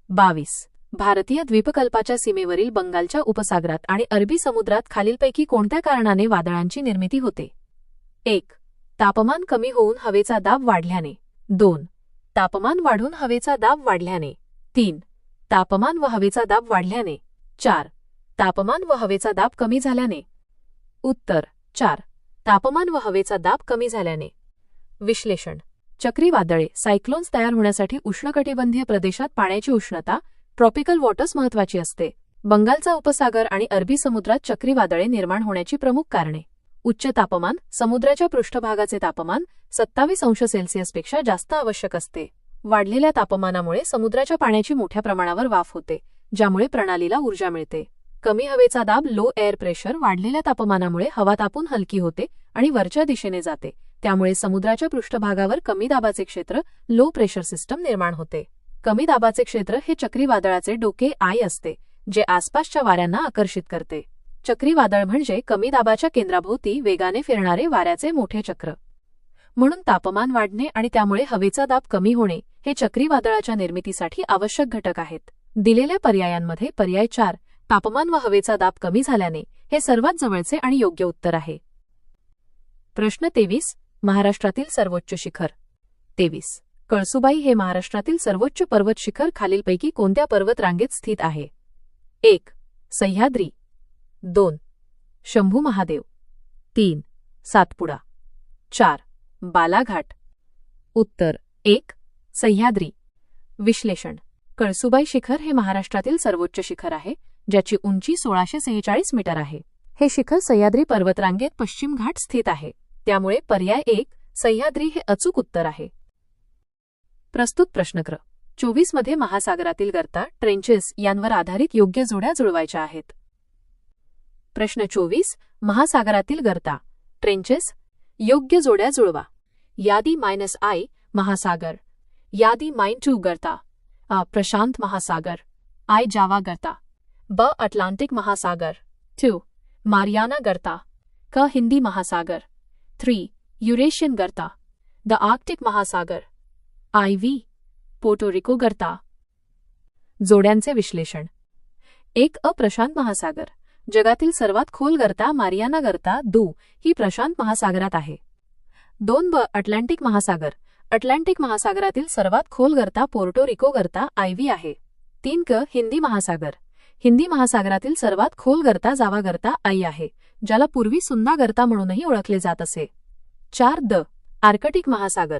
22. भारतीय द्वीपकल्पाच्या सीमेवरील बंगालच्या उपसागरात आणि अरबी समुद्रात खालीलपैकी कोणत्या कारणाने वादळांची निर्मिती होते? 1. तापमान कमी होऊन हवेचा दाब वाढल्याने. 2. तापमान वाढून हवेचा दाब वाढल्याने. 3. तापमान व हवेचा दाब वाढल्याने. 4. तापमान व हवेचा दाब कमी झाल्याने. उत्तर 4. तापमान व हवेचा दाब कमी झाल्याने. विश्लेषण. चक्रीवादळे सायक्लोन्स तयार होण्यासाठी उष्णकटिबंधीय प्रदेशात पाण्याची उष्णता ट्रॉपिकल वॉटर्स महत्वाची असते. बंगालचा उपसागर आणि अरबी समुद्रात चक्रीवादळे निर्माण होण्याची प्रमुख कारणे. उच्च तापमान, समुद्राच्या पृष्ठभागाचे तापमान 27 अंश सेल्सिअसपेक्षा जास्त आवश्यक असते. वाढलेल्या तापमानामुळे समुद्राच्या पाण्याची मोठ्या प्रमाणावर वाफ होते, ज्यामुळे प्रणालीला ऊर्जा मिळते. कमी हवेचा दाब लो एअर प्रेशर वाढलेल्या तापमानामुळे हवा तापून हलकी होते आणि वरच्या दिशेने जाते, त्यामुळे समुद्राच्या पृष्ठभागावर कमी दाबाचे क्षेत्र लो प्रेशर सिस्टम निर्माण होते. कमी दाबाचे क्षेत्र हे चक्रीवादळाचे डोके आय असते, जे आसपासच्या वाऱ्यांना आकर्षित करते. चक्रीवादळ म्हणजे कमी दाबाच्या केंद्राभोवती वेगाने फिरणारे वाऱ्याचे मोठे चक्र. म्हणून तापमान वाढणे आणि त्यामुळे हवेचा दाब कमी होणे हे चक्रीवादळाच्या निर्मितीसाठी आवश्यक घटक आहेत. दिलेल्या पर्यायांमध्ये पर्याय 4 तापमान व हवेचा दाब कमी झाल्याने हे सर्वात जवळचे आणि योग्य उत्तर आहे. प्रश्न 23. महाराष्ट्रातील सर्वोच्च शिखर. 23. कळसुबाई हे महाराष्ट्रातील सर्वोच्च पर्वत शिखर खालीलपैकी कोणत्या पर्वत रांगेत स्थित आहे? 1. सह्याद्री. 2. शंभू महादेव. 3. सातपुडा. 4. बालाघाट. उत्तर 1. सह्याद्री. विश्लेषण. कळसुबाई शिखर हे महाराष्ट्रातील सर्वोच्च शिखर आहे, ज्याची उंची 1646 मीटर आहे. हे शिखर सह्याद्री पर्वतरांगेत पश्चिम घाट स्थित आहे, त्यामुळे पर्याय 1 सह्याद्री हे अचूक उत्तर आहे. प्रस्तुत प्रश्न क्र. 24 मध्ये महासागरातील गर्ता, ट्रेंचेस यांवर आधारित योग्य जोड्या जुळवायच्या आहेत. प्रश्न 24. महासागरातील गर्ता, ट्रेंचेस योग्य जोड्या जुळवा. यादी -I महासागर. यादी -2 गर्ता. अ. प्रशांत महासागर. I. जावा गर्ता. ब. अटलांटिक महासागर. 2. मारियाना गर्ता. क. हिंदी महासागर. 3. युरेशियन गर्ता. द आर्क्टिक महासागर. IV. पोर्टोरिको गर्ता. जोड्यांचे विश्लेषण. 1. प्रशांत महासागर. जगातील सर्वात खोल गर्ता मारियाना गर्ता 2 ही प्रशांत महासागरात आहे. 2. अटलांटिक महासागर. अटलांटिक महासागरातील सर्वात खोल गर्ता पोर्टोरिको गर्ता IV आहे. 3. हिंदी महासागर. हिंदी महासागरातील सर्वात खोल गर्ता जावा गर्ता I आहे, ज्याला पूर्वी सुंदा गर्ता म्हणूनही ओळखले जात असे. 4. आर्कटिक महासागर.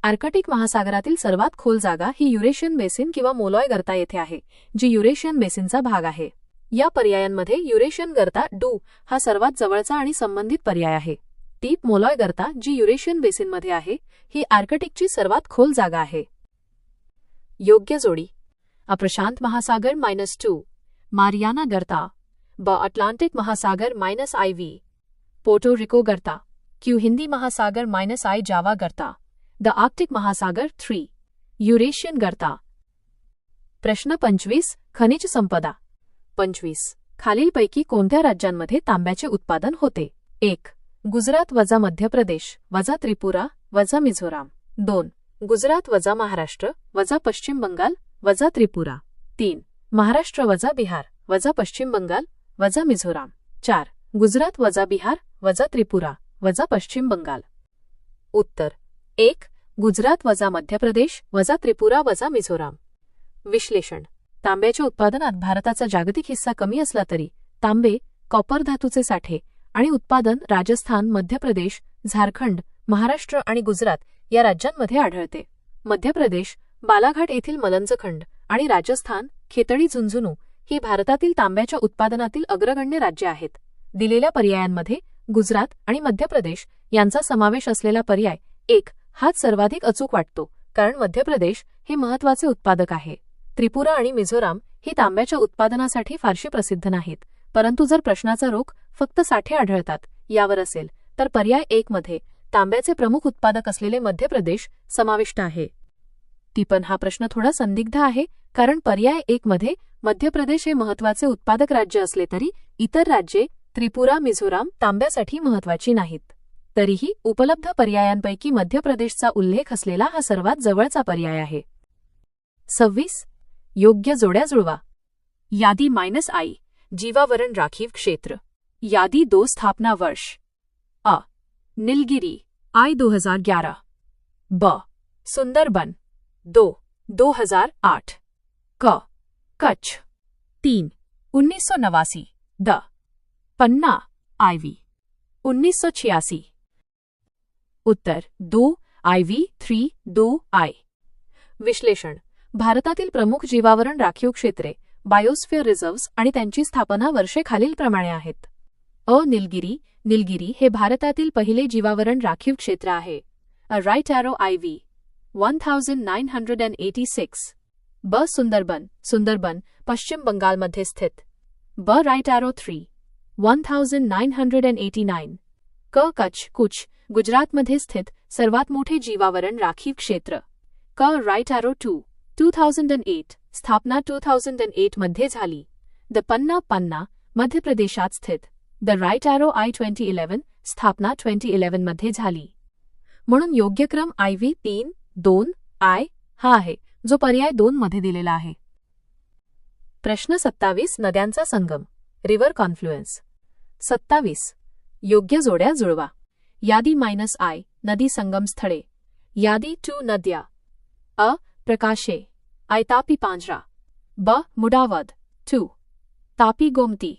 आर्कटिक महासागरातील सर्वात खोल जागा ही युरेशियन बेसिन किंवा मोलॉय गर्ता येथे आहे, जी युरेशियन बेसिनचा भाग आहे. या पर्यायांमध्ये युरेशियन गर्ता डू हा सर्वात जवळचा आणि संबंधित पर्याय आहे. टीप मोलॉय गर्ता, जी युरेशियन बेसिनमध्ये आहे, ही आर्कटिकची सर्वात खोल जागा आहे. योग्य जोडी. अ. प्रशांत महासागर -2. मारियाना गर्ता. ब. अटलांटिक महासागर -IV. पोर्टोरिको गर्ता. क्यू. हिंदी महासागर -I. जावा गर्ता. द आर्क्टिक महासागर. 3. युरेशियन गर्ता. प्रश्न 25. खनिज संपदा. 25. खालीलपैकी कोणत्या राज्यांमध्ये तांब्याचे उत्पादन होते? 1. गुजरात वजा मध्य प्रदेश वजा त्रिपुरा वजा मिझोराम. 2. गुजरात वजा महाराष्ट्र वजा पश्चिम बंगाल वजा त्रिपुरा. 3. महाराष्ट्र वजा बिहार वजा पश्चिम बंगाल वजा मिझोराम. 4. गुजरात वजा बिहार वजा त्रिपुरा वजा पश्चिम बंगाल. उत्तर 1. गुजरात वजा मध्य प्रदेश वजा त्रिपुरा वजा मिझोराम. विश्लेषण. तांब्याच्या उत्पादनात भारताचा जागतिक हिस्सा कमी असला तरी तांबे, कॉपर धातूचे साठे आणि उत्पादन राजस्थान, मध्य प्रदेश, झारखंड, महाराष्ट्र आणि गुजरात या राज्यांमध्ये आढळते. मध्य प्रदेश, बालाघाट येथील मलंजखंड आणि राजस्थान, खेतडी झुंझुनू ही भारतातील तांब्याच्या उत्पादनातील अग्रगण्य राज्ये आहेत. दिलेल्या पर्यायांमध्ये गुजरात आणि मध्य प्रदेश यांचा समावेश असलेला पर्याय 1 हाच सर्वाधिक अचूक वाटतो, कारण मध्य प्रदेश हे महत्त्वाचे उत्पादक आहे. त्रिपुरा आणि मिझोराम ही तांब्याच्या उत्पादनासाठी फारशी प्रसिद्ध नाहीत, परंतु जर प्रश्नाचा रोख फक्त साठे आढळतात यावर असेल तर पर्याय 1 मध्ये तांब्याचे प्रमुख उत्पादक असलेले मध्य प्रदेश समाविष्ट आहे. पण हा प्रश्न थोडा संदिग्ध आहे, कारण पर्याय 1 मध्ये मध्य प्रदेश हे महत्त्वाचे उत्पादक राज्य असले तरी इतर राज्ये त्रिपुरा, मिझोराम तांब्यासाठी महत्त्वाची नाहीत. तरीही उपलब्ध पर्यायांपैकी मध्य प्रदेशचा उल्लेख असलेला हा सर्वात जवळचा पर्याय आहे. 26. योग्य जोड्या जुळवा. यादी -I जीवावरण राखीव क्षेत्र। यादी 2 स्थापना वर्ष। अ नीलगिरी I 2011। ब सुंदरबन 2008। क कच्छ 3 1989। The Panna IV 1986। उत्तर 2 IV 3 2 I। विश्लेषण। भारतातील प्रमुख जीवावरण राखीव क्षेत्रे बायोस्फिअर रिझर्व्हज आणि त्यांची स्थापना वर्षे खालीलप्रमाणे आहेत। अ नीलगिरी नीलगिरी हे भारतातील पहिले जीवावरण राखीव क्षेत्र आहे। अ राईट ॲरो IV 1986। ब सुंदरबन सुंदरबन पश्चिम बंगालमध्ये स्थित। ब राईट ॲरो 3 1989। क कच्छ कुछ गुजरातमध्ये स्थित सर्वात मोठे जीवावरण राखीव क्षेत्र। क राईट ॲरो 2 2008 स्थापना 2008 मध्ये झाली। द पन्ना पन्ना मध्य प्रदेशात स्थित। द राईट ॲरो I 2011 स्थापना 2011 मध्ये झाली। म्हणून योग्य क्रम IV 3 2 I हा आहे, जो पर्याय 2 मध्ये दिलेला आहे। प्रश्न 27 नद्यांचा संगम रिव्हर कॉन्फ्लुएन्स। 27 योग्य जोड्या जुळवा। यादी -I नदी संगम स्थळे। यादी 2 नद्या। अ प्रकाशे I तापी पांझरा। ब मुडावद 2 तापी गोमती।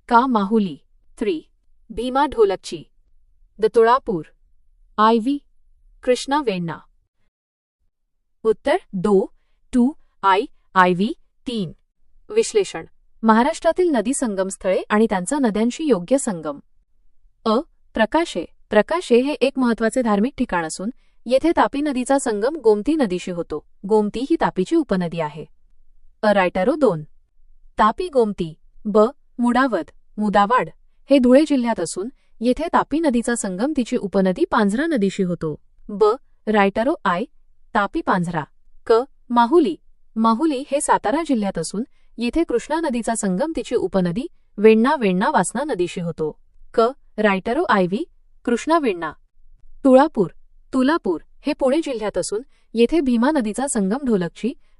का माहुली 3 भीमा ढोलकची। द तुळापूर IV कृष्णा वेण्णा। उत्तर 2 I IV 3। विश्लेषण। महाराष्ट्रातील नदी संगम स्थळे आणि त्यांचा नद्यांशी योग्य संगम। अ प्रकाशे प्रकाशे हे एक महत्त्वाचे धार्मिक ठिकाण असून येथे तापी नदीचा संगम गोमती नदीशी होतो। गोमती ही तापीची उपनदी आहे। अ राईट ॲरो 2 तापी गोमती। ब मुडावद मुदावाड हे धुळे जिल्ह्यात असून येथे तापी नदीचा संगम तिची उपनदी पांझरा नदीशी होतो। ब right arrow I Tapi Panzara. क माहुली माहुली हे सातारा जिल्ह्यात असून येथे कृष्णा नदीचा संगम तिची उपनदी वेण्णा वेण्णा वासना नदीशी होतो। क right arrow IV Krishna Venna. Tulapur Tulapur हे पुणे जिल्ह्यात असून येथे भीमा नदीचा संगम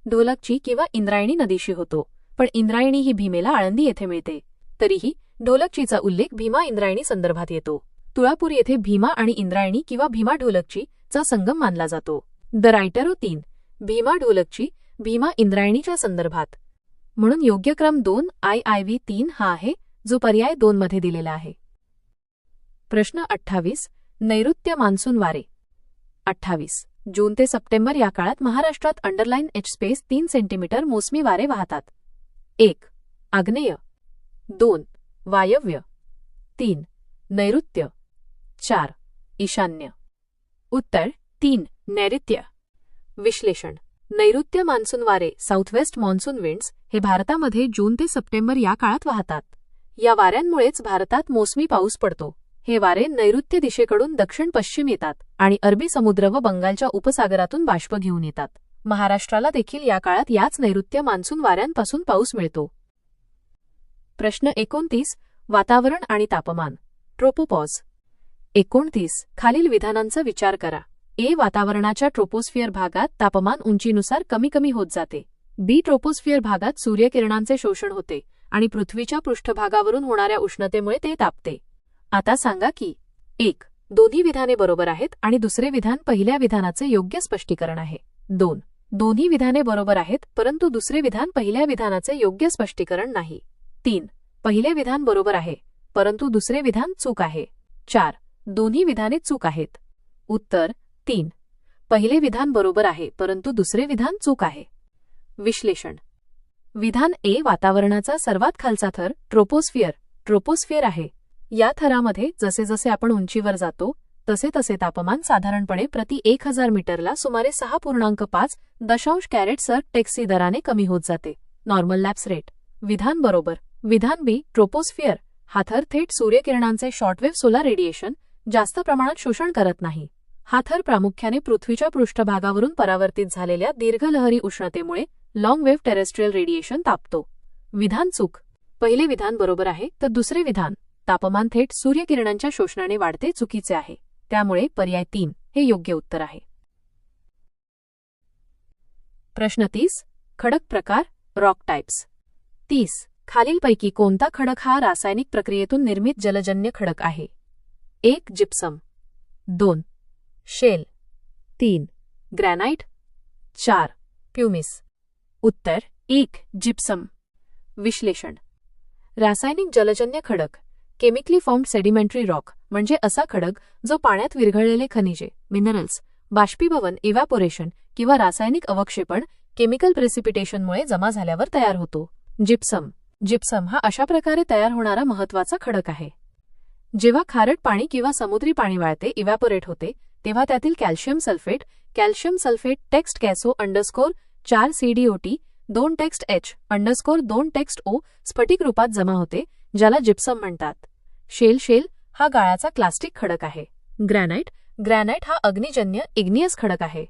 ढोलकची किंवा इंद्रायणी नदीशी होतो, पण इंद्रायणी ही भीमेला आळंदी येथे मिळते। तरीही ढोलकचीचा उल्लेख भीमा इंद्रायणी संदर्भात येतो। तुळापूर येथे भीमा आणि इंद्रायणी किंवा भीमा ढोलकचीचा संगम मानला जातो। द राईट ॲरो 3 भीमा ढोलकची भीमा इंद्रायणीच्या संदर्भात। म्हणून योग्य क्रम 2 I IV 3 हा आहे, जो पर्याय 2 मध्ये दिलेला आहे। प्रश्न 28 नैऋत्य मान्सून वारे। 28 जून ते सप्टेंबर या काळात महाराष्ट्रात अंडरलाईन H 3 सेंटीमीटर मोसमी वारे वाहतात। 1 आग्नेय 2 वायव्य 3 नैऋत्य 4 ईशान्य। उत्तर 3 नैऋत्य। विश्लेषण। नैऋत्य मान्सून वारे साऊथवेस्ट मॉन्सून विंड्स हे भारतामध्ये जून ते सप्टेंबर या काळात वाहतात। या वाऱ्यांमुळेच भारतात मोसमी पाऊस पडतो। हे वारे नैऋत्य दिशेकडून दक्षिण पश्चिम येतात आणि अरबी समुद्र व बंगालच्या उपसागरातून बाष्प घेऊन येतात। महाराष्ट्राला देखील या काळात याच नैऋत्य मान्सून वाऱ्यांपासून पाऊस मिळतो। प्रश्न 29 वातावरण आणि तापमान ट्रोपोपॉज। 29 खालील विधानांचा विचार करा। ए वातावरणाच्या ट्रोपोस्फिअर भागात तापमान उंचीनुसार कमी कमी होत जाते। बी ट्रोपोस्फिअर भागात सूर्यकिरणांचे शोषण होते आणि पृथ्वीच्या पृष्ठभागावरून होणाऱ्या उष्णतेमुळे ते तापते। आता सांगा की 1 दोन्ही विधाने बरोबर आहेत आणि दुसरे विधान पहिल्या विधानाचे योग्य स्पष्टीकरण आहे। 2 दोन्ही विधाने बरोबर आहेत परंतु दुसरे विधान पहिल्या विधानाचे योग्य स्पष्टीकरण नाही। 3 पहिले विधान बरोबर आहे परंतु दुसरे विधान चूक आहे। 4 दोन्ही विधाने चूक आहेत। उत्तर 3 पहिले विधान बरोबर आहे परंतु दुसरे विधान चूक आहे। विश्लेषण। विधान ए वातावरणाचा सर्वात खालचा थर ट्रोपोस्फिअर आहे। या थरामध्ये जसे जसे आपण उंचीवर जातो तसे तसे तापमान साधारणपणे प्रति 1000 मीटरला सुमारे 6.5 कॅरेट सर टेक्सी दराने कमी होत जाते। Normal lapse rate. विधान बरोबर। विधान बी ट्रोपोस्फिअर हा थर थेट सूर्यकिरणांचे शॉर्टवेव्ह सोलार रेडिएशन जास्त प्रमाणात शोषण करत नाही। हा थर प्रामुख्याने पृथ्वीच्या पृष्ठभागावरून परावर्तित झालेल्या दीर्घलहरी उष्णतेमुळे लॉंग वेव्ह टेरेस्ट्रियल रेडिएशन तापतो। विधान चूक। पहिले विधान बरोबर आहे तर दुसरे विधान तापमान थेट सूर्यकिरणांच्या शोषणाने वाढते चुकीचे आहे। त्यामुळे पर्याय 3 हे योग्य उत्तर आहे। प्रश्न 30 खडक प्रकार रॉक टाइप्स। 30. खालीलपैकी कोणता खडक हा रासायनिक प्रक्रियेतून निर्मित जलजन्य खडक आहे? 1. जिप्सम, 2. शेल, 3. ग्रॅनाइट, 4. प्युमिस. उत्तर 1. जिप्सम. विश्लेषण. रासायनिक जलजन्य खडक केमिकली फॉर्म्ड सेडिमेंटरी रॉक म्हणजे असा खडक जो पाण्यात विरघळलेले खनिजे मिनरल्स बाष्पीभवन इव्हॅपोरेशन किंवा रासायनिक अवक्षेपण केमिकल प्रेसिपिटेशनमुळे जमा झाल्यावर तयार होतो. जिप्सम हा अशा प्रकारे तयार होणारा महत्त्वाचा खडक आहे. जेव्हा खारट पाणी किंवा समुद्री पाणी वाळते इव्हॅपोरेट होते तेव्हा त्यातील कॅल्शियम सल्फेट टेक्स्ट कॅसो underscore 4 CdOT 2 text H_2 text O स्फटिक रूपात जमा होते ज्याला जिप्सम म्हणतात. शेल हा गाळाचा क्लास्टिक खडक आहे. ग्रॅनाइट हा अग्निजन्य इग्नियस खडक आहे.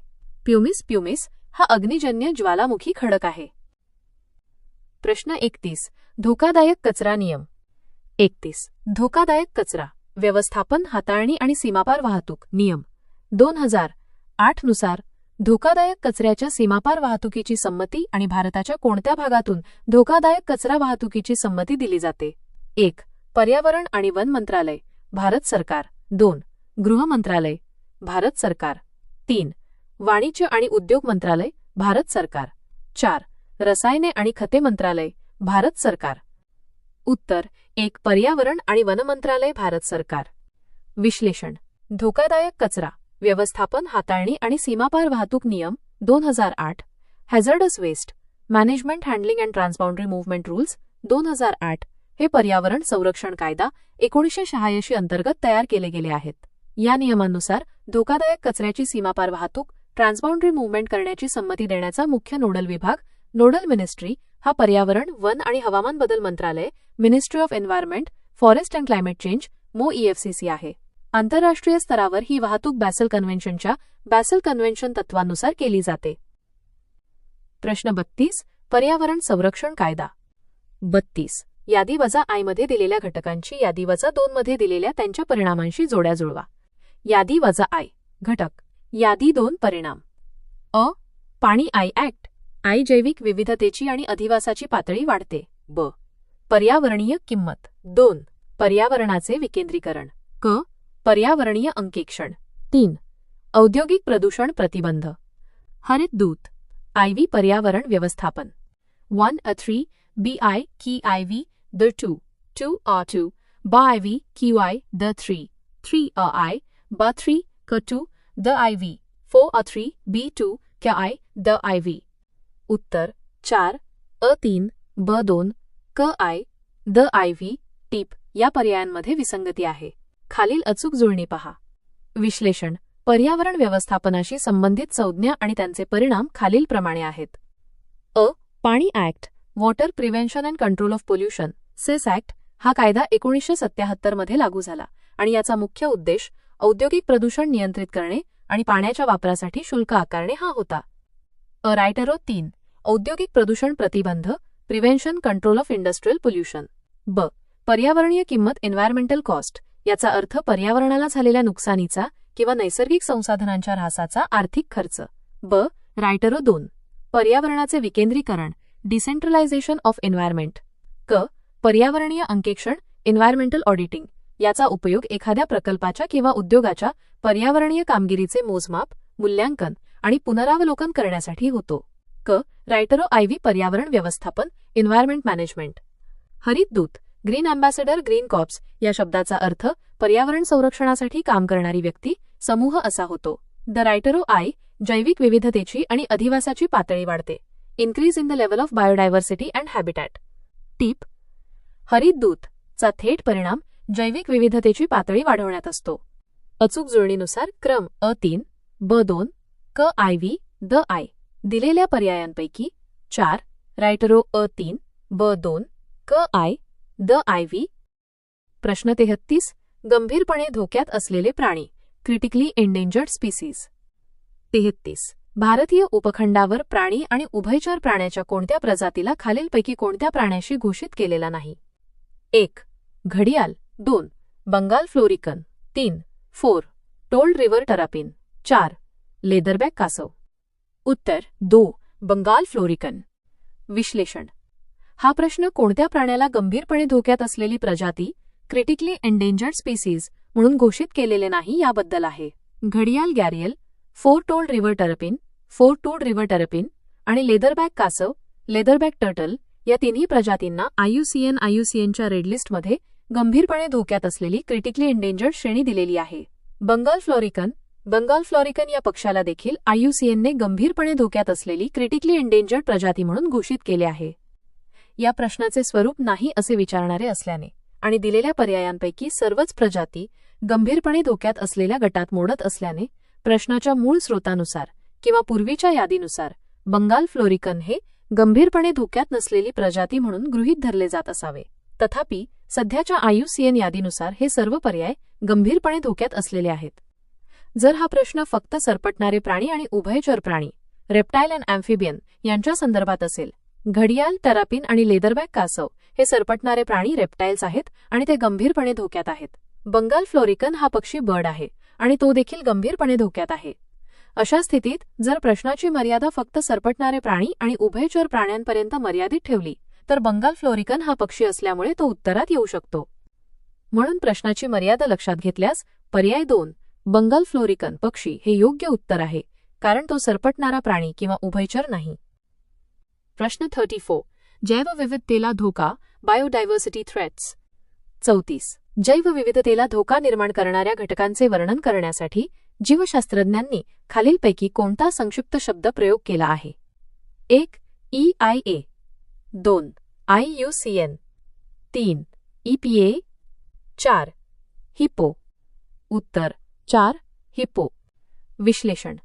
प्युमिस हा अग्निजन्य ज्वालामुखी खडक आहे. प्रश्न 31. धोकादायक कचरा नियम. 31. धोकादायक कचरा व्यवस्थापन हाताळणी आणि सीमापार वाहतूक नियम 2008 नुसार धोकादायक कचऱ्याच्या सीमापार वाहतुकीची संमती आणि भारताच्या कोणत्या भागातून धोकादायक कचरा वाहतुकीची संमती दिली जाते? 1. पर्यावरण आणि वन मंत्रालय, भारत सरकार. 2. गृह मंत्रालय, भारत सरकार. 3. वाणिज्य आणि उद्योग मंत्रालय, भारत सरकार. 4. रसायने आणि खते मंत्रालय, भारत सरकार. उत्तर 1. पर्यावरण आणि वन मंत्रालय, भारत सरकार. विश्लेषण. धोकादायक कचरा व्यवस्थापन हाताळणी आणि सीमापार वाहतूक नियम 2008, hazardous waste management handling and transboundary movement rules 2008 हे पर्यावरण संरक्षण कायदा 1986 अंतर्गत तयार केले गेले आहेत. या नियमांनुसार धोकादायक कचऱ्याची सीमापार वाहतूक ट्रान्सबाउंडरी मूव्हमेंट करण्याची संमती देण्याचा मुख्य नोडल मिनिस्ट्री हा पर्यावरण वन आणि हवामान बदल मंत्रालय ministry of environment forest and climate change EFCC आहे. आंतरराष्ट्रीय स्तरावर ही वाहतूक बॅसल कन्व्हेन्शन तत्वांनुसार केली जाते. प्रश्न 32. पर्यावरण संरक्षण कायदा. 32. यादी वजा I मध्ये दिलेल्या घटकांची यादी वजा 2 मध्ये दिलेल्या त्यांच्या परिणामांशी जोड्या जुळवा. यादी वजा I घटक. यादी 2 परिणाम. अ. पाणी I ॲक्ट. I जैविक विविधतेची आणि अधिवासाची पातळी वाढते. ब. पर्यावरणीय किंमत. 2. पर्यावरणाचे विकेंद्रीकरण. क. पर्यावरणीय अंकेक्षण. 3. औद्योगिक प्रदूषण प्रतिबंध. हरित दूत. IV पर्यावरण व्यवस्थापन. 1 A 3 BI की IV the 2 2 A 2 ba IV QI the 3 3 A I ba 3 K 2 the IV 4 A 3 B2 KI the IV. उत्तर 4 A 3 B 2 KI the IV. Tip. या पर्यायांमध्ये विसंगती आहे. खालील अचूक जुळणी पहा. विश्लेषण. पर्यावरण व्यवस्थापनाशी संबंधित संज्ञा आणि त्यांचे परिणाम खालीलप्रमाणे आहेत. अ. पाणी act water prevention and control of pollution cess act हा कायदा 1977 मध्ये लागू झाला आणि याचा मुख्य उद्देश औद्योगिक प्रदूषण नियंत्रित करणे आणि पाण्याच्या वापरासाठी शुल्क आकारणे हा होता. अ. रायटरो 3 औद्योगिक प्रदूषण प्रतिबंध prevention control of industrial pollution. ब. पर्यावरणीय किंमत एन्व्हायरमेंटल कॉस्ट याचा अर्थ पर्यावरणाला झालेल्या नुकसानीचा किंवा नैसर्गिक संसाधनांच्या ऱ्हासाचा आर्थिक खर्च. ब. रायटरो 2 पर्यावरणाचे विकेंद्रीकरण डिसेंट्रलायझेशन ऑफ एन्व्हायरमेंट. क. पर्यावरणीय अंकेक्षण एन्व्हायरमेंटल ऑडिटिंग याचा उपयोग एखाद्या प्रकल्पाच्या किंवा उद्योगाच्या पर्यावरणीय कामगिरीचे मोजमाप मूल्यांकन आणि पुनरावलोकन करण्यासाठी होतो. क. रायटरो IV पर्यावरण व्यवस्थापन एन्व्हायरमेंट मॅनेजमेंट. हरित दूत ग्रीन अँबॅसेडर ग्रीन कॉर्प्स या शब्दाचा अर्थ पर्यावरण संरक्षणासाठी काम करणारी व्यक्ती समूह असा होतो. द रायटरो I जैविक विविधतेची आणि अधिवासाची पातळी वाढते. Increase in the level of biodiversity and habitat. Tip. हरित दूत चा थेट परिणाम जैविक विविधतेची पातळी वाढवण्यात असतो. अचूक जुळणीनुसार क्रम अ 3 ब 2 क IV द I दिलेल्या पर्यायांपैकी 4 रायटरो अ 3 ब 2 क I द IV. प्रश्न 33. गंभीरपणे धोक्यात असलेले प्राणी क्रिटिकली एंडेंजर्ड स्पीसीज. 33. भारतीय उपखंडावर प्राणी आणि उभयचर प्राण्याच्या कोणत्या प्रजातीला खालीलपैकी कोणत्या प्राण्याशी घोषित केलेला नाही? 1. घडियाल. 2. Bengal florican. 3. 4. Told river terrapin. 4. Leatherback कासव. उत्तर 2. बंगाल फ्लोरिकन. विश्लेषण. हा प्रश्न कोणत्या प्राण्याला गंभीरपणे धोक्यात असलेली प्रजाती, क्रिटिकली एंडेंजर्ड स्पीसीज म्हणून घोषित केलेले नाही याबद्दल आहे. घडियाल gharial, four told river terrapin, four toed river terrapin आणि लेदरबॅक कासव, लेदरबॅक टर्टल या तिन्ही प्रजातींना IUCNच्या रेड लिस्टमध्ये गंभीरपणे धोक्यात असलेली क्रिटिकली एंडेंजर्ड श्रेणी दिलेली आहे. बंगाल फ्लॉरिकन या पक्षाला देखील IUCNने गंभीरपणे धोक्यात असलेली क्रिटिकली एंडेंजर्ड प्रजाती म्हणून घोषित केले आहे. या प्रश्नाचे स्वरूप नाही असे विचारणारे असल्याने आणि दिलेल्या पर्यायांपैकी सर्वच प्रजाती गंभीरपणे धोक्यात असलेल्या गटात मोडत असल्याने प्रश्नाच्या मूळ स्रोतानुसार किंवा पूर्वीच्या यादीनुसार बंगाल फ्लोरिकन हे गंभीरपणे धोक्यात नसलेली प्रजाती म्हणून गृहीत धरले जात असावे. तथापि सध्याच्या IUCN यादीनुसार हे सर्व पर्याय गंभीरपणे धोक्यात असलेले आहेत. जर हा प्रश्न फक्त सरपटणारे प्राणी आणि उभयचर प्राणी, रेप्टाईल अँड ॲम्फिबियन यांच्या संदर्भात असेल, घडियाल, टरापिन आणि लेदरबॅक कासव हे सरपटणारे प्राणी रेप्टाईल्स आहेत आणि ते गंभीरपणे धोक्यात आहेत. बंगाल फ्लोरिकन हा पक्षी बर्ड आहे आणि तो देखील गंभीरपणे धोक्यात आहे. अशा स्थितीत जर प्रश्नाची मर्यादा फक्त सरपटणारे प्राणी आणि उभयचर प्राण्यांपर्यंत मर्यादित ठेवली तर बंगाल फ्लोरिकन हा पक्षी असल्यामुळे तो उत्तरात येऊ शकतो. म्हणून प्रश्नाची मर्यादा लक्षात घेतल्यास पर्याय 2 बंगाल फ्लोरिकन पक्षी हे योग्य उत्तर आहे, कारण तो सरपटणारा प्राणी किंवा उभयचर नाही. प्रश्न 34. जैवविविधतेला धोका, बायोडायव्हर्सिटी थ्रेट्स. 34. जैवविविधतेला धोका निर्माण करणाऱ्या घटकांचे वर्णन करण्यासाठी जीवशास्त्रज्ञांनी खालीलपैकी कोणता संक्षिप्त शब्द प्रयोग केला आहे? 1. EIA, 2. IUCN, 3. EPA, 4. हिप्पो. उत्तर 4. हिप्पो. विश्लेषण.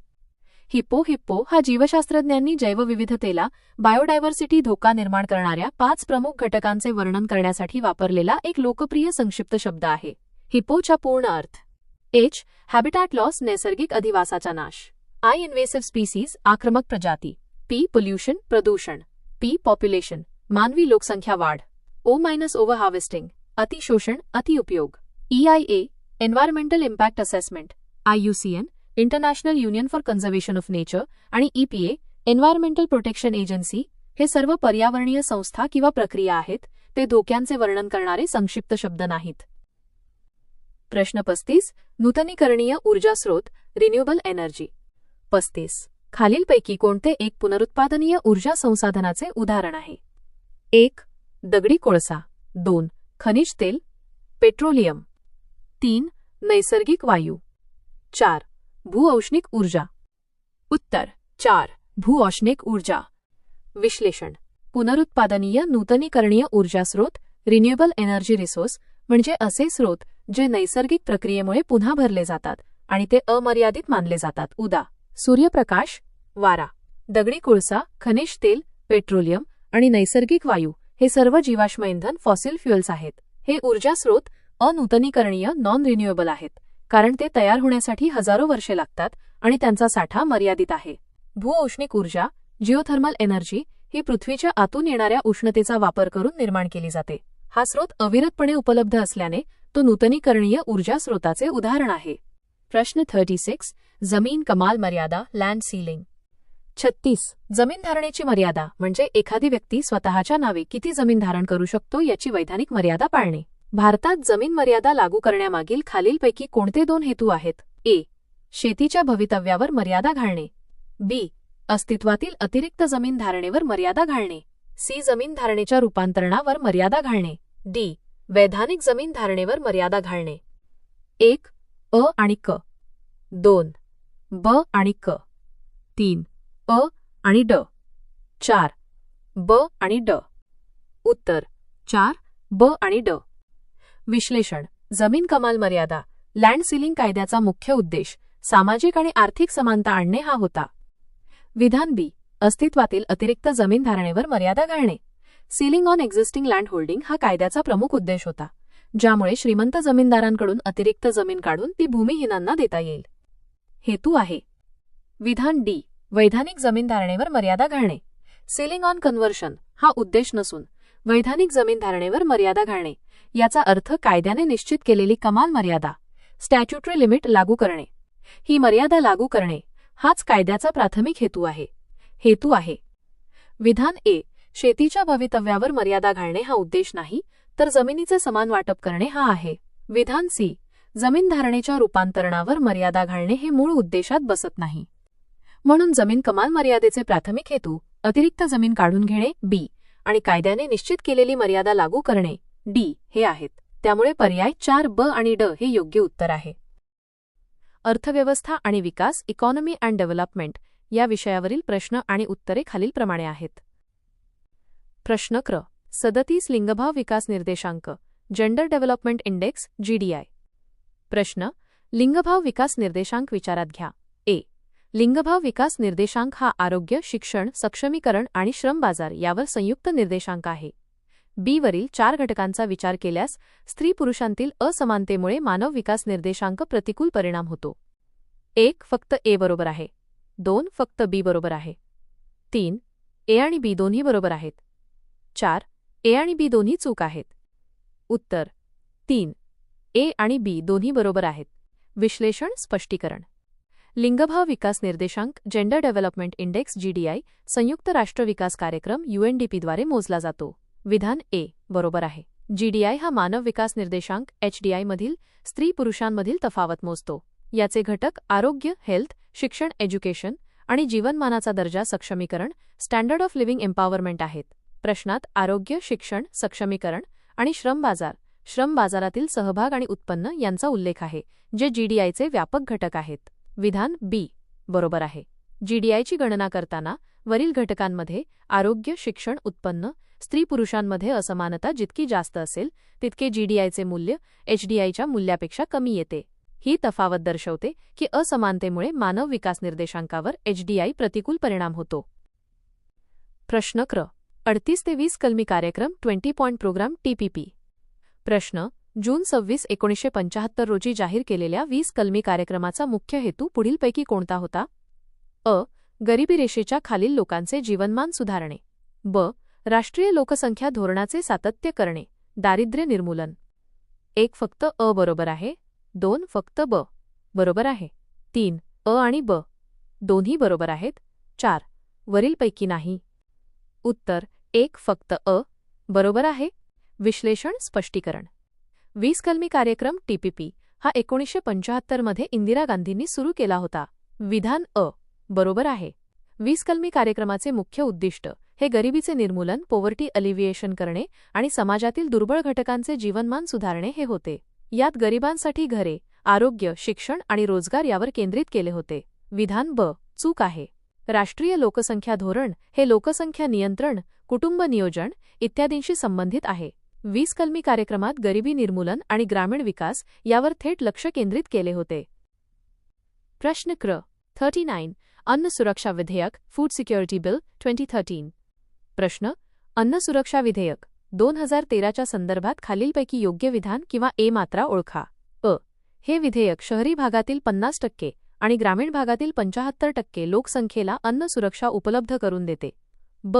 हिप्पो हा जीवशास्त्रज्ञांनी जैवविविधतेला बायोडायव्हर्सिटी धोका निर्माण करणाऱ्या 5 प्रमुख घटकांचे वर्णन करण्यासाठी वापरलेला एक लोकप्रिय संक्षिप्त शब्द आहे. हिप्पोचा पूर्ण अर्थ: H. हॅबिटॅट लॉस, नैसर्गिक अधिवासाचा नाश. I. इन्वेसिव्ह स्पीसीज, आक्रमक प्रजाती. P. पोल्युशन, प्रदूषण. P. पॉप्युलेशन, मानवी लोकसंख्या वाढ. O- ओव्हर हार्वेस्टिंग, अतिशोषण, अतिउपयोग. EIA. Environmental impact assessment. IUCN. International union for conservation of nature आणि EPA. एन्व्हायरमेंटल प्रोटेक्शन एजन्सी हे सर्व पर्यावरणीय संस्था किंवा प्रक्रिया आहेत. ते धोक्यांचे वर्णन करणारे संक्षिप्त शब्द नाहीत. प्रश्न 35. नूतनीकरणीय ऊर्जा स्रोत, रिन्युएबल एनर्जी. 35. खालीलपैकी कोणते एक पुनरुत्पादनीय ऊर्जा संसाधनाचे उदाहरण आहे? 1. दगडी कोळसा. 2. खनिज तेल, पेट्रोलियम. 3. नैसर्गिक वायू. 4. भूऔष्णिक ऊर्जा. उत्तर 4. भूऔष्णिक ऊर्जा. विश्लेषण. पुनरुत्पादनीय नूतनीकरणीय ऊर्जा स्रोत, रिन्युएबल एनर्जी रिसोर्स म्हणजे असे स्रोत जे नैसर्गिक प्रक्रियेमुळे पुन्हा भरले जातात आणि ते अमर्यादित मानले जातात. उदा. सूर्यप्रकाश, वारा. दगडी कोळसा, खनिज तेल, पेट्रोलियम आणि नैसर्गिक वायू हे सर्व जीवाश्म इंधन फॉसिल फ्युएल्स आहेत. हे ऊर्जा स्रोत अनूतनीकरणीय, नॉन रिन्युएबल आहेत, कारण ते तयार होण्यासाठी हजारो वर्षे लागतात आणि त्यांचा साठा मर्यादित आहे. भूऔष्णिक ऊर्जा, जिओथर्मल एनर्जी ही पृथ्वीच्या आतून येणाऱ्या उष्णतेचा वापर करून निर्माण केली जाते. हा स्रोत अविरतपणे उपलब्ध असल्याने तो नूतनीकरणीय ऊर्जा स्रोताचे उदाहरण आहे. प्रश्न 36. जमीन कमाल मर्यादा, लँड सीलिंग. 36. जमीन धारणेची मर्यादा म्हणजे एखादी व्यक्ती स्वतःच्या नावे किती जमीन धारण करू शकतो याची वैधानिक मर्यादा पाळणे. भारतात जमीन मर्यादा लागू करण्यामागील खालीलपैकी कोणते 2 हेतू आहेत? A. शेतीच्या भवितव्यावर मर्यादा घालणे. B. अस्तित्वातील अतिरिक्त जमीन धारणेवर मर्यादा घालणे. C. जमीन धारणेच्या रूपांतरणावर मर्यादा घालणे. D. वैधानिक जमीन धारणेवर मर्यादा घालणे. 1. अ आणि क. 2. ब आणि क. 3. अ आणि ड. 4. ब आणि ड. उत्तर 4. ब आणि ड. विश्लेषण. जमीन कमाल मर्यादा, लँड सीलिंग कायद्याचा मुख्य उद्देश सामाजिक आणि आर्थिक समानता आणणे हा होता. विधान बी. अस्तित्वातील अतिरिक्त जमीन धारणेवर मर्यादा घालणे. Ceiling on existing land holding हा कायद्याचा प्रमुख उद्देश होता, ज्यामुळे श्रीमंत जमीनदारांकडून अतिरिक्त जमीन काढून ती भूमिहीनांना देता येईल. हेतू आहे. विधान डी. वैधानिक जमीन धारणेवर मर्यादा घालणे. सीलिंग ऑन कन्व्हर्शन हा उद्देश नसून वैधानिक जमीन धारणेवर मर्यादा घालणे याचा अर्थ कायद्याने निश्चित केलेली कमाल मर्यादा, स्टॅच्युटरी लिमिट लागू करणे. ही मर्यादा लागू करणे हाच कायद्याचा प्राथमिक हेतू आहे. विधान ए. शेतीच्या भवितव्यावर मर्यादा घालणे हा उद्देश नाही, तर जमिनीचे समान वाटप करणे हा आहे. विधान सी. जमीन धारणेच्या रूपांतरणावर मर्यादा घालणे हे मूळ उद्देशात बसत नाही. म्हणून जमीन कमाल मर्यादेचे प्राथमिक हेतू अतिरिक्त जमीन काढून घेणे बी आणि कायद्याने निश्चित केलेली मर्यादा लागू करणे डी हे आहेत. त्यामुळे पर्याय 4 ब आणि ड हे योग्य उत्तर आहे. अर्थव्यवस्था आणि विकास इकॉनॉमी अँड डेव्हलपमेंट या विषयावरील प्रश्न आणि उत्तरे खालीलप्रमाणे आहेत. प्रश्न क्र. 37 लिंगभाव विकास निर्देशांक जेंडर डेव्हलपमेंट इंडेक्स GDI. प्रश्न. लिंगभाव विकास निर्देशांक विचारात घ्या. ए. लिंगभाव विकास निर्देशांक हा आरोग्य, शिक्षण, सक्षमीकरण आणि श्रम बाजार यावर संयुक्त निर्देशांक आहे. बी. वरील 4 घटकांचा विचार केल्यास स्त्री पुरुषांतील असमानतेमुळे मानव विकास निर्देशांक प्रतिकूल परिणाम होतो. 1. फक्त ए बरोबर आहे. 2. फक्त बी बरोबर आहे. 3. ए आणि बी दोन्ही बरोबर आहेत. 4. ए आणि बी दोन्ही चूक आहेत. उत्तर 3. ए आणि बी दोन्ही बरोबर आहेत. विश्लेषण स्पष्टीकरण. लिंगभाव विकास निर्देशांक जेंडर डेव्हलपमेंट इंडेक्स GDI संयुक्त राष्ट्र विकास कार्यक्रम UNDP द्वारे मोजला जातो. विधान ए बरोबर आहे. GDI हा मानव विकास निर्देशांक HDI मधील स्त्री पुरुषांमधील तफावत मोजतो. याचे घटक आरोग्य, हेल्थ, शिक्षण, एज्युकेशन आणि जीवनमानाचा दर्जा सक्षमीकरण स्टँडर्ड ऑफ लिव्हिंग एम्पॉवरमेंट आहेत. प्रश्नात आरोग्य, शिक्षण, सक्षमीकरण आणि श्रम बाजारातील सहभाग आणि उत्पन्न यांचा उल्लेख आहे, जे GDIचे व्यापक घटक आहेत. विधान बी बरोबर आहे. GDIची गणना करताना वरील घटकांमध्ये आरोग्य, शिक्षण, उत्पन्न, स्त्री पुरुषांमध्ये असमानता जितकी जास्त असेल तितके GDIचे मूल्य HDIच्या मूल्यापेक्षा कमी येते. ही तफावत दर्शवते की असमानतेमुळे मानव विकास निर्देशांकावर HDI प्रतिकूल परिणाम होतो. प्रश्न क्र. 38 ते 20 कलमी कार्यक्रम 20 पॉइंट प्रोग्राम TPP. प्रश्न. जून 26, 1975 रोजी जाहीर केलेल्या 20 कलमी कार्यक्रमाचा मुख्य हेतू पुढीलपैकी कोणता होता? अ. गरिबी रेषेच्या खालील लोकांचे जीवनमान सुधारणे. ब. राष्ट्रीय लोकसंख्या धोरणाचे सातत्य करणे, दारिद्र्य निर्मूलन. 1 फक्त अ बरोबर आहे. 2 फक्त ब बरोबर आहे. 3 अ आणि ब दोन्ही बरोबर आहेत. 4 वरीलपैकी नाही. उत्तर 1 फक्त अ बरोबर आहे. विश्लेषण स्पष्टीकरण. 20 कलमी कार्यक्रम TPP हा 1975 मध्ये इंदिरा गांधींनी सुरू केला होता. विधान अ बरोबर आहे. 20 कलमी कार्यक्रमाचे मुख्य उद्दिष्ट हे गरिबीचे निर्मूलन, पॉवर्टी अलिव्हिएशन करणे आणि समाजातील दुर्बळ घटकांचे जीवनमान सुधारणे हे होते. यात गरिबांसाठी घरे, आरोग्य, शिक्षण आणि रोजगार यावर केंद्रित केले होते. विधान ब चूक आहे. राष्ट्रीय लोकसंख्या धोरण हे लोकसंख्या नियंत्रण, कुटुंब नियोजन इत्यादींशी संबंधित आहे. 20 कलमी कार्यक्रमात गरिबी निर्मूलन आणि ग्रामीण विकास यावर थेट लक्ष केंद्रित केले होते. प्रश्न क्र. 39 अन्न सुरक्षा विधेयक फूड सिक्युरिटी बिल 2013. प्रश्न. अन्न सुरक्षा विधेयक 2013च्या संदर्भात खालीलपैकी योग्य विधान किंवा ए मात्रा ओळखा. अ. हे विधेयक शहरी भागातील 50% आणि ग्रामीण भागातील 75% लोकसंख्येला अन्न सुरक्षा उपलब्ध करून देते. ब.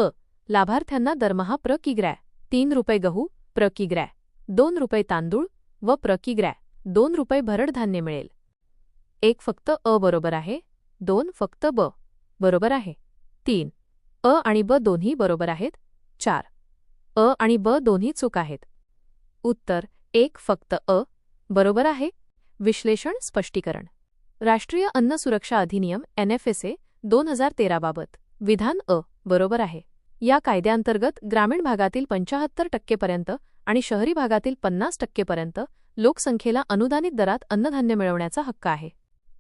लाभार्थ्यांना दरमहा प्र किग्रॅ 3 रुपये गहू प्र किग्रॅ 2 रुपये तांदूळ व प्र किग्रॅ 2 रुपये भरड धान्य मिळेल. 1 फक्त अ बरोबर आहे. 2 फक्त ब बरोबर आहे. 3 अ आणि ब दोन्ही बरोबर आहेत. 4 अ आणि ब दोन्ही चूक आहेत. उत्तर 1 फक्त अ बरोबर आहे. विश्लेषण स्पष्टीकरण. राष्ट्रीय अन्न सुरक्षा अधिनियम NFSA 2013 बाबत. विधान अ बरोबर आहे. या कायद्याअंतर्गत ग्रामीण भागातील 75% पर्यंत आणि शहरी भागातील 50% पर्यंत लोकसंख्येला अनुदानित दरात अन्नधान्य मिळवण्याचा हक्क आहे.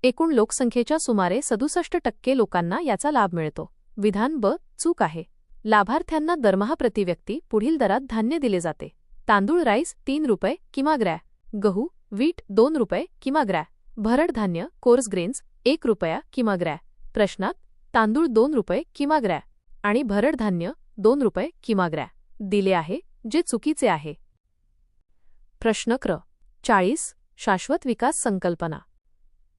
एकूण लोकसंख्येच्या सुमारे 67% लोकांना याचा लाभ मिळतो. विधान ब चूक आहे. लाभार्थ्यांना दरमहा प्रति व्यक्ती पुढील दरात धान्य दिले जाते. तांदूळ राईस 3 रुपये किलोग्रॅम, गहू वीट 2 रुपये किलोग्रॅम, भरड धान्य कोर्स ग्रेन्स 1 रुपया किलोग्रॅम. प्रश्नात तांदूळ 2 रुपये किलोग्रॅम आणि भरड धान्य 2 रुपये किलोग्रॅम दिले आहे, जे चुकीचे आहे. प्रश्न क्र. 40 शाश्वत विकास संकल्पना.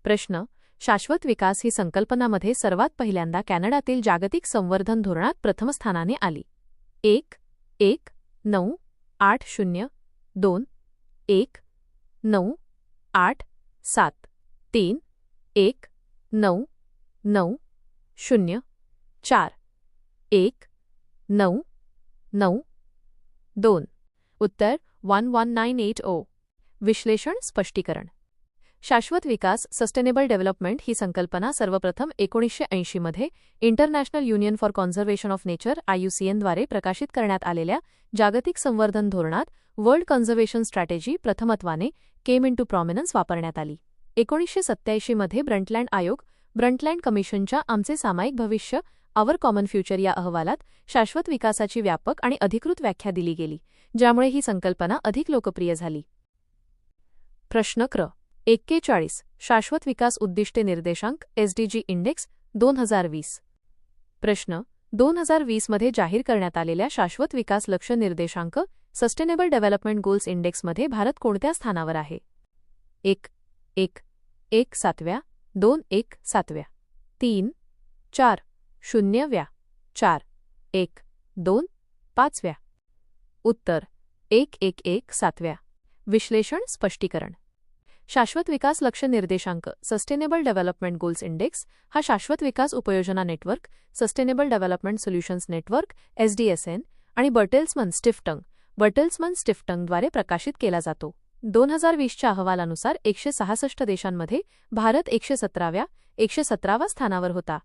प्रश्न. शाश्वत विकास ही संकल्पनामध्ये सर्वात पहिल्यांदा कॅनडातील जागतिक संवर्धन धोरणात प्रथम स्थानाने आली. 1-9-8-0-2-1-9-8-7-3-1-9-9-0-4 1-9 9 2 उत्तर 11980 विश्लेषण स्पष्टीकरण शाश्वत विकास सस्टेनेबल डेव्हलपमेंट ही संकल्पना सर्वप्रथम 1980 मध्ये international union for conservation of nature IUCN द्वारे प्रकाशित करण्यात आलेल्या जागतिक संवर्धन धोरणात वर्ल्ड कन्झर्वेशन स्ट्रॅटेजी प्रथमत्वाने केम इनटू प्रॉमिनन्स वापरण्यात आली. 1987 मध्ये ब्रंटलँड आयोग ब्रंटलँड कमिशनच्या आमचे सामायिक भविष्य आवर कॉमन फ्युचर या अहवालात शाश्वत विकासाची व्यापक आणि अधिकृत व्याख्या दिली गेली, ज्यामुळे ही संकल्पना अधिक लोकप्रिय झाली. प्रश्न क्र. 41 शाश्वत विकास उद्दिष्टे निर्देशांक SDG इंडेक्स 2020. प्रश्न 2020 मध्ये जाहीर करण्यात आलेल्या शाश्वत विकास लक्ष्य निर्देशांक सस्टेनेबल डेव्हलपमेंट गोल्स इंडेक्समध्ये भारत कोणत्या स्थानावर आहे? 1 1 1 7व्या 2 1 7व्या 3 4 0व्या 4 1 2 5व्या उत्तर 1 1 1 7व्या विश्लेषण स्पष्टीकरण शाश्वत विकास लक्ष्य निर्देशांक सस्टेनेबल डेव्हलपमेंट गोल्स इंडेक्स हा शाश्वत विकास उपयोजना network sustainable development solutions network SDSN आणि बर्टेल्समन स्टिफ्टंगद्वारे प्रकाशित केला जातो. 2020च्या अहवालानुसार 166 देशांमध्ये भारत 117व्या स्थानावर होता.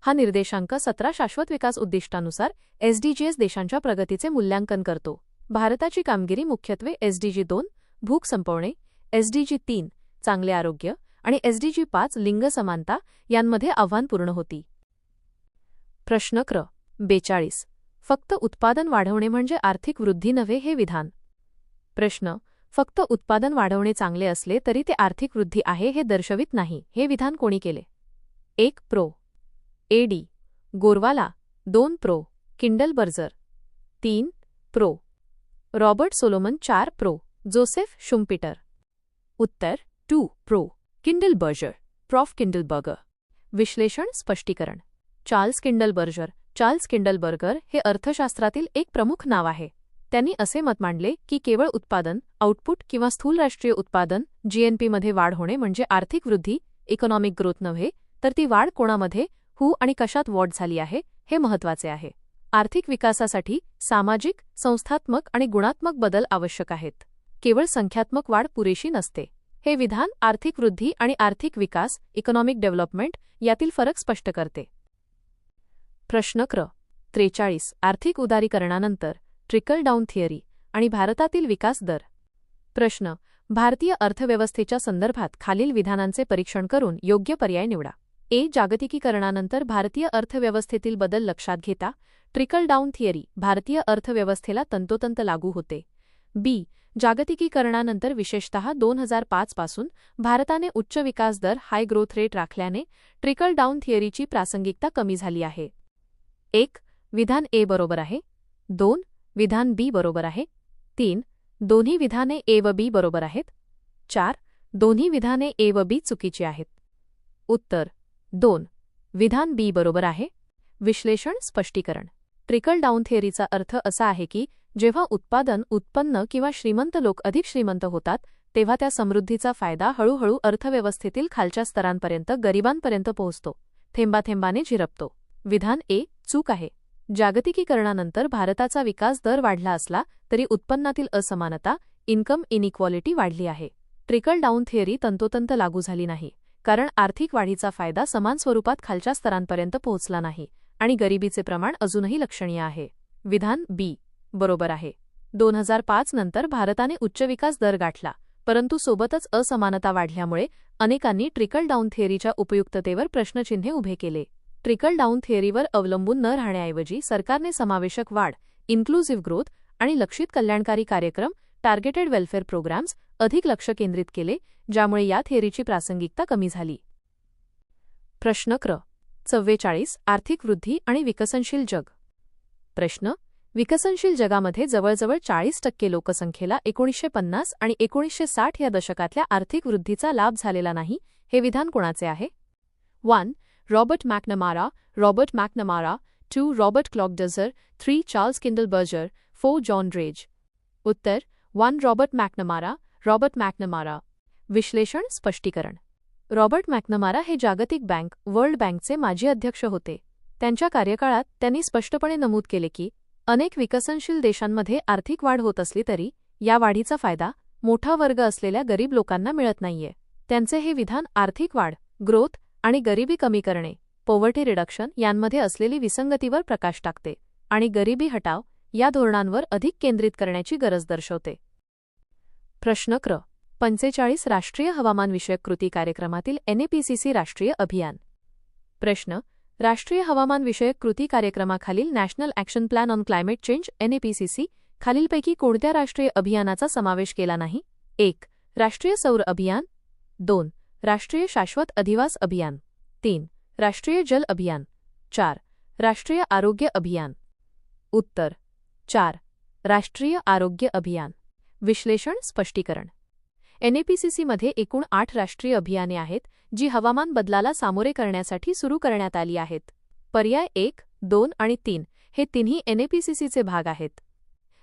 हा निर्देशांक 17 शाश्वत विकास उद्दिष्टानुसार SDGs देशांच्या प्रगतीचे मूल्यांकन करतो. भारताची कामगिरी मुख्यत्वे SDG 2 भूक संपवणे, SDG 3 चांगले आरोग्य आणि SDG 5 लिंग समानता यांमध्ये आव्हानपूर्ण होती. प्रश्न क्र. 42 फक्त उत्पादन वाढवणे म्हणजे आर्थिक वृद्धी नव्हे हे विधान. प्रश्न फक्त उत्पादन वाढवणे चांगले असले तरी ते आर्थिक वृद्धी आहे हे दर्शवित नाही हे विधान कोणी केले? 1 prof. AD Gorwala 2 prof. Kindleberger 3 prof. Robert Solomon 4 prof. Joseph Schumpeter उत्तर 2 प्रो. किंडलबर्जर प्रॉफ किंडलबर्गर विश्लेषण स्पष्टीकरण चार्ल्स किंडलबर्गर हे अर्थशास्त्रातील एक प्रमुख नाव आहे. त्यांनी असे मत मांडले की केवळ उत्पादन आउटपुट किंवा स्थूल राष्ट्रीय उत्पादन GNP मध्ये वाढ होणे म्हणजे आर्थिक वृद्धी इकॉनॉमिक ग्रोथ नव्हे, तर ती वाढ कोणामध्ये आणि कशात वॉट झाली आहे हे महत्त्वाचे आहे. आर्थिक विकासासाठी सामाजिक संस्थात्मक आणि गुणात्मक बदल आवश्यक आहेत. केवळ संख्यात्मक वाढ पुरेशी नसते. हे विधान आर्थिक वृद्धी आणि आर्थिक विकास इकॉनॉमिक डेव्हलपमेंट यातील फरक स्पष्ट करते. प्रश्न क्र. 43 आर्थिक उदारीकरणानंतर ट्रिकल डाऊन थिअरी आणि भारतातील विकास दर. प्रश्न भारतीय अर्थव्यवस्थेच्या संदर्भात खालील विधानांचे परीक्षण करून योग्य पर्याय निवडा. A जागतिकीकरणानंतर भारतीय अर्थव्यवस्थेतील बदल लक्षात घेता ट्रिकल डाऊन थिअरी भारतीय अर्थव्यवस्थेला तंतोतंत लागू होते. B जागतिकीकरणानंतर विशेषतः 2005 पासून भारताने उच्च विकास दर हाय ग्रोथ रेट राखल्याने ट्रिकल डाऊन थिअरीची प्रासंगिकता कमी झाली आहे. 1 विधान A बरोबर आहे. 2 विधान B बरोबर आहे. 3 दोन्ही विधाने A व B बरोबर आहेत. 4 दोन्ही विधाने A व B चुकीची आहेत. उत्तर 2 विधान B बरोबर आहे. विश्लेषण स्पष्टीकरण ट्रिकल डाऊन थिअरीचा अर्थ असा आहे की जेव्हा उत्पन्न किंवा श्रीमंत लोक अधिक श्रीमंत होतात तेव्हा त्या समृद्धीचा फायदा हळूहळू अर्थव्यवस्थेतील खालच्या स्तरांपर्यंत गरिबांपर्यंत पोहोचतो, थेंबाथेंबाने झिरपतो. विधान A चूक आहे. जागतिकीकरणानंतर भारताचा विकास दर वाढला असला तरी उत्पन्नातील असमानता इन्कम इनइक्वॉलिटी वाढली आहे. ट्रिकल डाऊन थिअरी तंतोतंत लागू झाली नाही, कारण आर्थिक वाढीचा फायदा समान स्वरूपात खालच्या स्तरांपर्यंत पोहोचला नाही आणि गरिबीचे प्रमाण अजूनही लक्षणीय आहे. विधान B बरोबर आहे. 2005 नंतर भारताने उच्च विकास दर गाठला, परंतु सोबतच असमानता वाढल्यामुळे अनेकांनी ट्रिकल डाऊन थिअरीच्या उपयुक्ततेवर प्रश्नचिन्हे उभे केले. ट्रिकल डाऊन थिअरीवर अवलंबून न राहण्याऐवजी सरकारने समावेशक वाढ इन्क्लुझिव्ह ग्रोथ आणि लक्षित कल्याणकारी कार्यक्रम टार्गेटेड वेल्फेअर प्रोग्राम्स अधिक लक्ष केंद्रित केले, ज्यामुळे या थिअरीची प्रासंगिकता कमी झाली. प्रश्न क्र. 44 आर्थिक वृद्धी आणि विकसनशील जग. प्रश्न विकसनशील जगामध्ये जवळजवळ 40% लोकसंख्येला 1950 आणि 1960 या दशकातल्या आर्थिक वृद्धीचा लाभ झालेला नाही हे विधान कोणाचे आहे? 1 रॉबर्ट मॅकनमारा 2 रॉबर्ट क्लॉकडझर 3 चार्ल्स किंडलबर्जर 4 जॉन ड्रेज उत्तर 1 रॉबर्ट मॅकनमारा विश्लेषण स्पष्टीकरण रॉबर्ट मॅकनमारा हे जागतिक बँक वर्ल्ड बँकचे माजी अध्यक्ष होते. त्यांच्या कार्यकाळात त्यांनी स्पष्टपणे नमूद केले की अनेक विकसनशील देशांमध्ये आर्थिक वाढ होत असली तरी या वाढीचा फायदा मोठा वर्ग असलेल्या गरीब लोकांना मिळत नाहीये. त्यांचे हे विधान आर्थिक वाढ, ग्रोथ आणि गरिबी कमी करणे, पॉवर्टी रिडक्शन यांमध्ये असलेली विसंगतीवर प्रकाश टाकते आणि गरिबी हटाव या धोरणांवर अधिक केंद्रित करण्याची गरज दर्शवते. प्रश्न क्र. 45 राष्ट्रीय हवामानविषयक कृती कार्यक्रमातील NAPCC राष्ट्रीय अभियान. प्रश्न. राष्ट्रीय हवामानविषयक कृती कार्यक्रमाखालील National Action Plan on Climate Change NAPCC खालीलपैकी कोणत्या राष्ट्रीय अभियानाचा समावेश केला नाही? 1. राष्ट्रीय सौर अभियान. 2. राष्ट्रीय शाश्वत अधिवास अभियान. 3. राष्ट्रीय जल अभियान. 4. राष्ट्रीय आरोग्य अभियान. उत्तर. 4. राष्ट्रीय आरोग्य अभियान. विश्लेषण स्पष्टीकरण. NAPCC मध्ये एकूण 8 राष्ट्रीय अभियाने आहेत जी हवामान बदलाला सामोरे करण्यासाठी सुरू करण्यात आली आहेत. पर्याय 1, 2 आणि 3 हे तिन्ही NAPCCचे भाग आहेत.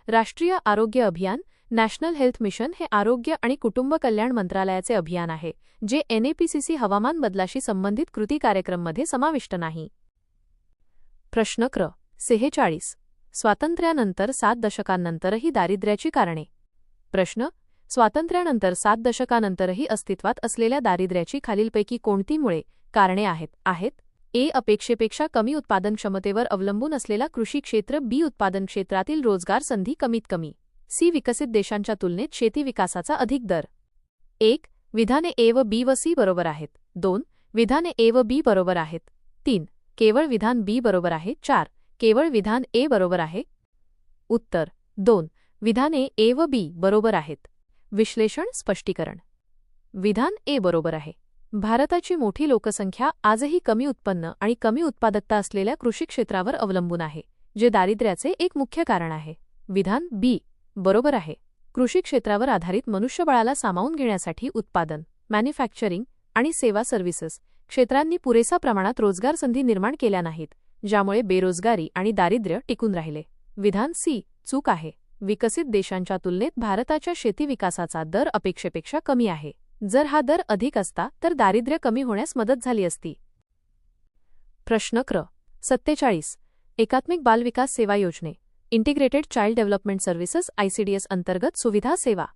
राष्ट्रीय आरोग्य अभियान नॅशनल हेल्थ मिशन हे आरोग्य आणि कुटुंब कल्याण मंत्रालयाचे अभियान आहे जे NAPCC हवामान बदलाशी संबंधित कृती कार्यक्रममध्ये समाविष्ट नाही. प्रश्न क्र. 46 स्वातंत्र्यानंतर 7 दशकांनंतरही दारिद्र्याची कारणे. प्रश्न. स्वातंत्र्यानंतर 7 दशकांनंतरही अस्तित्वात असलेल्या दारिद्र्याची खालीलपैकी कोणती मुळे कारणे आहेत? ए. अपेक्षेपेक्षा कमी उत्पादन क्षमतेवर अवलंबून असलेला कृषी क्षेत्र. बी. उत्पादन क्षेत्रातील रोजगार संधी कमीत कमी. सी. विकसित देशांच्या तुलनेत शेती विकासाचा अधिक दर. 1. विधाने ए व बी व सी बरोबर आहेत. 2. विधाने ए व बी बरोबर आहेत. 3. केवळ विधान बी बरोबर आहे. 4. केवळ विधान ए बरोबर आहे. उत्तर. 2. विधाने ए व बी बरोबर आहेत. विश्लेषण स्पष्टीकरण. विधान ए बरोबर आहे. भारताची मोठी लोकसंख्या आजही कमी उत्पन्न आणि कमी उत्पादकता असलेल्या कृषी क्षेत्रावर अवलंबून आहे, जे दारिद्र्याचे एक मुख्य कारण आहे. विधान बी बरोबर आहे. कृषी क्षेत्रावर आधारित मनुष्यबळाला सामावून घेण्यासाठी उत्पादन, मॅन्युफॅक्चरिंग आणि सेवा सर्व्हिसेस क्षेत्रांनी पुरेसा प्रमाणात रोजगार संधी निर्माण केल्या नाहीत, ज्यामुळे बेरोजगारी आणि दारिद्र्य टिकून राहिले. विधान सी चूक आहे. विकसित देशांच्या तुलनेत भारताच्या शेती विकासाचा दर अपेक्षेपेक्षा कमी आहे. जर हा दर अधिक असता तर दारिद्र्य कमी होण्यास मदत झाली असती. प्रश्न क्र. 47 एकात्मिक बाल विकास सेवा योजने integrated child development services ICDS अंतर्गत सुविधा सेवा.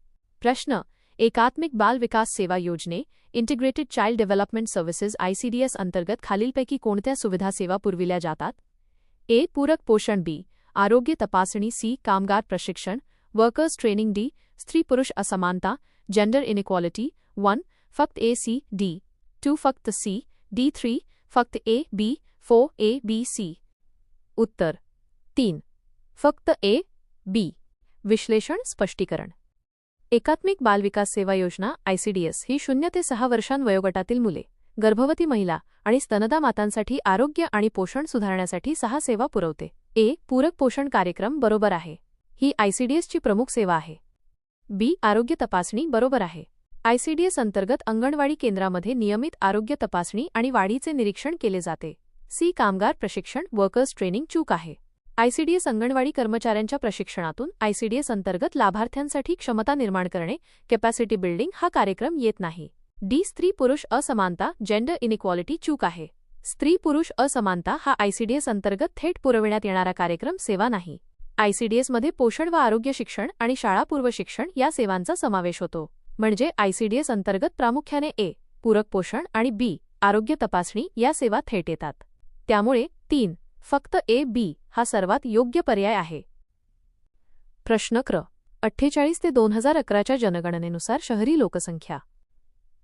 प्रश्न. एकात्मिक बाल विकास सेवा योजने integrated child development services ICDS अंतर्गत खालीलपैकी कोणत्या सुविधा सेवा पुरविल्या जातात? ए. पूरक पोषण. बी. आरोग्य तपासणी. सी. कामगार प्रशिक्षण, वर्कर्स ट्रेनिंग. डी. स्त्री पुरुष असमानता, जेंडर इनइक्वालिटी. 1. फक्त ए. सी. डी. 2. फक्त सी. डी. 3. फक्त ए. बी. 4. ए. बी. सी. उत्तर. 3. फक्त ए. बी. विश्लेषण स्पष्टीकरण. एकात्मिक बाल विकास सेवा योजना ICDS ही 0 ते 6 वर्षां वयोगटातील मुले, गर्भवती महिला आणि स्तनदा मातांसाठी आरोग्य आणि पोषण सुधारण्यासाठी 6 सेवा पुरवते. ए. पूरक पोषण कार्यक्रम बरोबर आहे. ही ICDS ची प्रमुख सेवा आहे. बी. आरोग्य तपासणी बरोबर आहे. ICDS अंतर्गत अंगणवाडी केंद्रामध्ये नियमित आरोग्य तपासणी आणि वाढीचे निरीक्षण केले जाते. सी. कामगार प्रशिक्षण, वर्कर्स ट्रेनिंग चूक आहे. ICDS अंगणवाडी कर्मचाऱ्यांच्या प्रशिक्षणातून ICDS अंतर्गत लाभार्थ्यांसाठी क्षमता निर्माण करणे, कॅपॅसिटी बिल्डिंग हा कार्यक्रम येत नाही. डी. स्त्री पुरुष असमानता, जेंडर इनइक्वालिटी चूक आहे. स्त्री पुरुष असमानता हा ICDS अंतर्गत थेट पुरविण्यात येणारा कार्यक्रम सेवा नाही. ICDS मध्ये पोषण व आरोग्य शिक्षण आणि शाळापूर्व शिक्षण या सेवांचा समावेश होतो. म्हणजे ICDS अंतर्गत प्रामुख्याने ए. पूरक पोषण आणि बी. आरोग्य तपासणी या सेवा थेट येतात. त्यामुळे 3. फक्त ए. बी. हा सर्वात योग्य पर्याय आहे. प्रश्न क्र. 48 ते 2011च्या जनगणनेनुसार शहरी लोकसंख्या.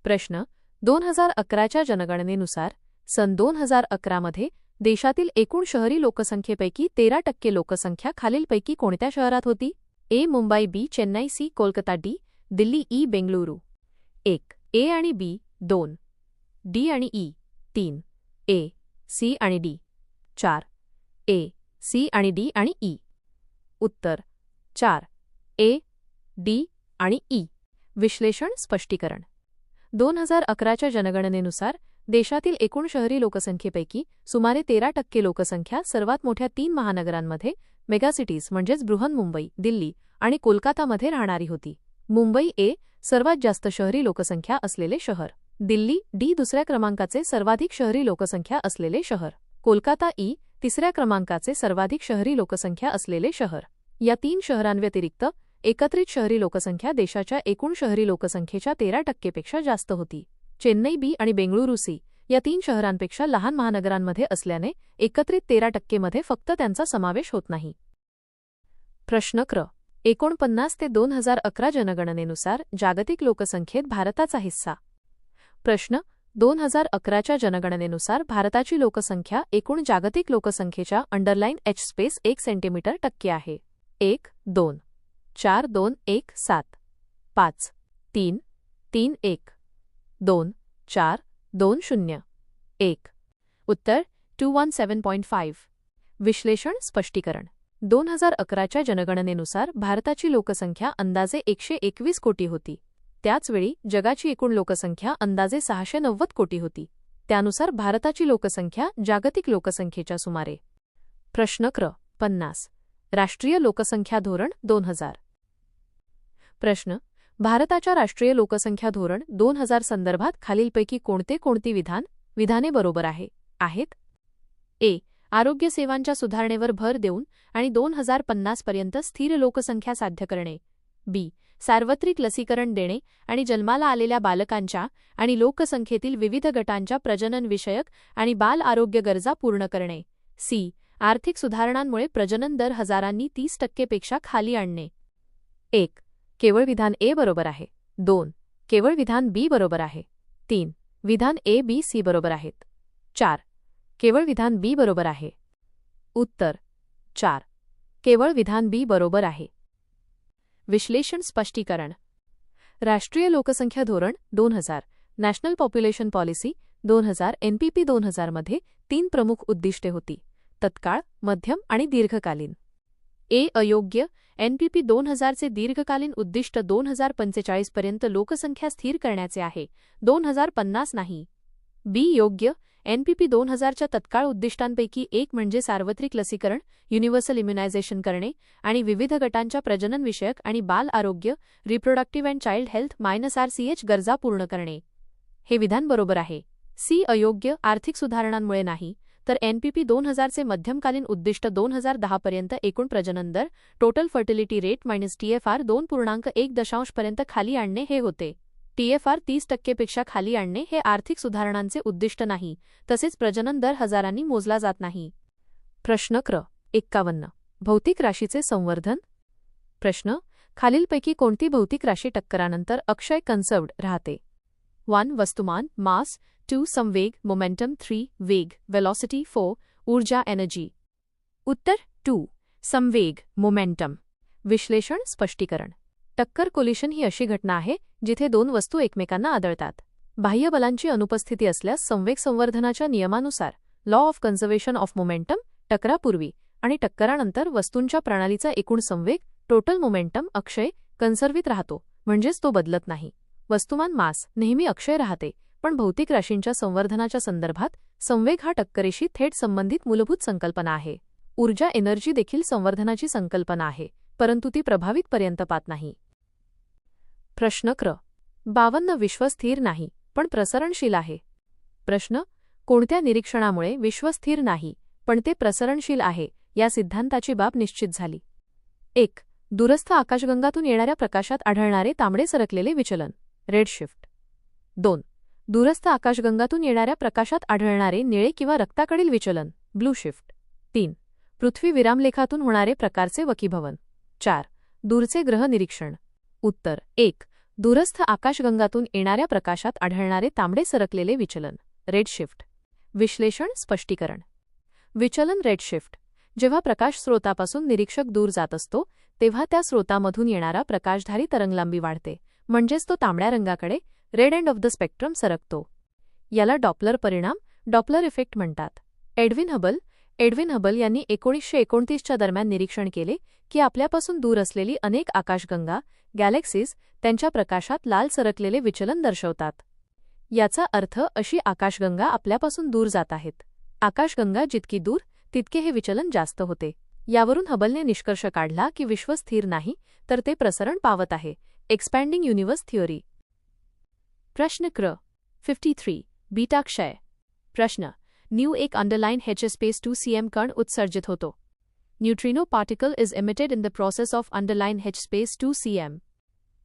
प्रश्न. 2011च्या जनगणनेनुसार सन 2011 मध्ये देशातील एकूण शहरी लोकसंख्येपैकी 13% लोकसंख्या खालीलपैकी कोणत्या शहरात होती? A. Mumbai. B. Chennai. C. Kolkata. D. Delhi. E. Bengaluru. 1. A आणि बी. 2. डी आणि ई. 3. ए. सी आणि डी. 4. ए. सी आणि डी आणि ई. उत्तर. 4. ए. डी आणि ई. विश्लेषण स्पष्टीकरण. 2011च्या जनगणनेनुसार देशातील एकूण शहरी लोकसंख्येपैकी सुमारे 13% लोकसंख्या सर्वात मोठ्या 3 महानगरांमध्ये मेगासिटीज म्हणजेच बृहन्मुंबई, दिल्ली आणि कोलकातामध्ये राहणारी होती. मुंबई ए. सर्वात जास्त शहरी लोकसंख्या असलेले शहर. दिल्ली डी. दुसऱ्या क्रमांकाचे सर्वाधिक शहरी लोकसंख्या असलेले शहर. कोलकाता तिसऱ्या क्रमांकाचे सर्वाधिक शहरी लोकसंख्या असलेले शहर. या 3 शहरांव्यतिरिक्त एकत्रित शहरी लोकसंख्या देशाच्या एकूण शहरी लोकसंख्येच्या 13% जास्त होती. चेन्नई आणि बेंगळुरू या 3 शहरांपेक्षा लहान महानगरांमध्ये असल्याने एकत्रित 13% मध्ये फक्त त्यांचा समावेश होत नाही. प्रश्न क्र. 49 ते 2011 जनगणनेनुसार जागतिक लोकसंख्येत भारताचा हिस्सा. प्रश्न. 2011च्या जनगणनेनुसार भारताची लोकसंख्या एकूण जागतिक लोकसंख्येच्या _H 1 सेंटीमीटर टक्के आहे. 1, 2, 4, 2, 1, 7, 5, 3, 3, 1, 2, 4, 2, 0, 1. उत्तर 217.5. विश्लेषण स्पष्टीकरण. 2011च्या जनगणनेनुसार भारताची लोकसंख्या अंदाजे 121 कोटी होती. त्याचवेळी जगाची एकूण लोकसंख्या अंदाजे 690 कोटी होती. त्यानुसार भारताची लोकसंख्या जागतिक लोकसंख्येच्या सुमारे. प्रश्न क्र. 50. राष्ट्रीय लोकसंख्या धोरण 2000. प्रश्न. भारताच्या राष्ट्रीय लोकसंख्या धोरण 2000 संदर्भात खालीलपैकी कोणती विधाने बरोबर आहेत? ए. आरोग्य सेवांच्या सुधारणेवर भर देऊन आणि 2050 पर्यंत स्थिर लोकसंख्या साध्य करणे. बी. सार्वत्रिक लसीकरण देणे आणि जन्माला आलेल्या बालकांच्या आणि लोकसंख्येतील विविध गटांच्या प्रजननविषयक आणि बाल आरोग्य गरजा पूर्ण करणे. सी. आर्थिक सुधारणांमुळे प्रजनन दर हजारांनी 30% पेक्षा खाली आणणे. 1. केवळ विधान ए बरोबर आहे. 2. केवळ विधान बी बरोबर आहे. 3. विधान ए बी सी बरोबर आहेत. 4. केवळ विधान बी बरोबर आहे. उत्तर 4. केवळ विधान बी बरोबर आहे. विश्लेषण स्पष्टीकरण. राष्ट्रीय लोकसंख्या धोरण 2000 नॅशनल पॉप्युलेशन पॉलिसी 2000 NPP 2000 मध्ये 3 प्रमुख उद्दिष्टे होती: तत्काळ, मध्यम आणि दीर्घकालीन. ए. अयोग्य. NPP 2000 चे दीर्घकालीन उद्दिष्ट 2045 पर्यंत लोकसंख्या स्थिर करण्याचे आहे, 2050 नाही. बी. योग्य. NPP 2000 च्या तत्काळ उद्दिष्टांपैकी एक म्हणजे सार्वत्रिक लसीकरण युनिव्हर्सल इम्युनायझेशन करणे आणि विविध गटांच्या प्रजननविषयक आणि बाल आरोग्य reproductive and child health -RCH गरजा पूर्ण करणे. हे विधान बरोबर आहे. सी. अयोग्य. आर्थिक सुधारणांमुळे नाही, तर NPP 2000 चे मध्यमकालीन उद्दिष्ट 2010 पर्यंत एकूण प्रजनन दर टोटल फर्टिलिटी रेट TFR 2.1 पर्यंत खाली आणणे हे होते. TFR 30% पेक्षा खाली आणणे हे आर्थिक सुधारणांचे उद्दिष्ट नाही, तसेच प्रजनन दर हजारांनी मोजला जात नाही. प्रश्न क्र. 51. भौतिक राशीचे संवर्धन. प्रश्न. खालीलपैकी कोणती भौतिक राशी टक्करानंतर अक्षय कन्सर्व्ड राहते? 1. वस्तुमान मास. 2. संवेग मोमेंटम. 3. वेग वेलॉसिटी. 4. ऊर्जा एनर्जी. उत्तर 2. संवेग मोमेंटम. विश्लेषण स्पष्टीकरण. टक्कर कोलिशन ही अशी घटना आहे जिथे 2 वस्तू एकमेकांना आदळतात. बाह्य बलांची अनुपस्थिती असल्यास संवेग संवर्धनाच्या नियमानुसार law of conservation of momentum टक्करापूर्वी आणि टक्करानंतर वस्तूंच्या प्रणालीचा एकूण संवेग टोटल मोमेंटम अक्षय कन्सर्वित राहतो, म्हणजेच तो बदलत नाही. वस्तुमान मास नेहमी अक्षय राहते, पण भौतिक राशींच्या संवर्धनाच्या संदर्भात संवेग हा टक्करेशी थेट संबंधित मूलभूत संकल्पना आहे. ऊर्जा एनर्जी देखील संवर्धनाची संकल्पना आहे, परंतु ती प्रभावितपर्यंत पाहत नाही. प्रश्न क्र. 52. विश्व स्थिर नाही पण प्रसरणशील आहे. प्रश्न. कोणत्या निरीक्षणामुळे विश्व स्थिर नाही पण ते प्रसरणशील आहे या सिद्धांताची बाब निश्चित झाली? 1. दूरस्थ आकाशगंगातून येणाऱ्या प्रकाशात आढळणारे तांबडे सरकलेले विचलन रेडशिफ्ट. 2. दूरस्थ आकाशगंगातून येणाऱ्या प्रकाशात आढळणारे निळे किंवा रक्ताकडील विचलन ब्लू शिफ्ट. 3. पृथ्वी विरामलेखातून होणारे प्रकारचे वकीभवन. 4. दूरचे ग्रह निरीक्षण. उत्तर 1. दूरस्थ आकाशगंगातून येणाऱ्या प्रकाशात आढळणारे तांबडे सरकलेले विचलन रेडशिफ्ट. विश्लेषण स्पष्टीकरण. विचलन रेडशिफ्ट. जेव्हा प्रकाश स्रोतापासून निरीक्षक दूर जात असतो तेव्हा त्या स्रोतामधून येणारा प्रकाशधारी तरंगलांबी वाढते, म्हणजेच तो तांबड्या रंगाकडे red end of the spectrum सरकतो. याला डॉपलर परिणाम डॉपलर इफेक्ट म्हणतात. एडविन हबल यांनी 1929 च्या दरम्यान निरीक्षण केले की आपल्यापासून दूर असलेली अनेक आकाशगंगा गॅलेक्सीज त्यांच्या प्रकाशात लाल सरकलेले विचलन दर्शवतात. याचा अर्थ अशी आकाशगंगा आपल्यापासून दूर जात आहेत. आकाशगंगा जितकी दूर तितके हे विचलन जास्त होते. यावरून हबलने निष्कर्ष काढला की विश्व स्थिर नाही तर ते प्रसरण पावत आहे. एक्सपॅन्डिंग युनिव्हर्स थिअरी. प्रश्न क्र. 53. बीटा क्षय. प्रश्न. न्यू एक अंडरलाइन h स्पेस 2 cm कण उत्सर्जित होतो. Neutrino particle is emitted in the process of underline h space 2 cm.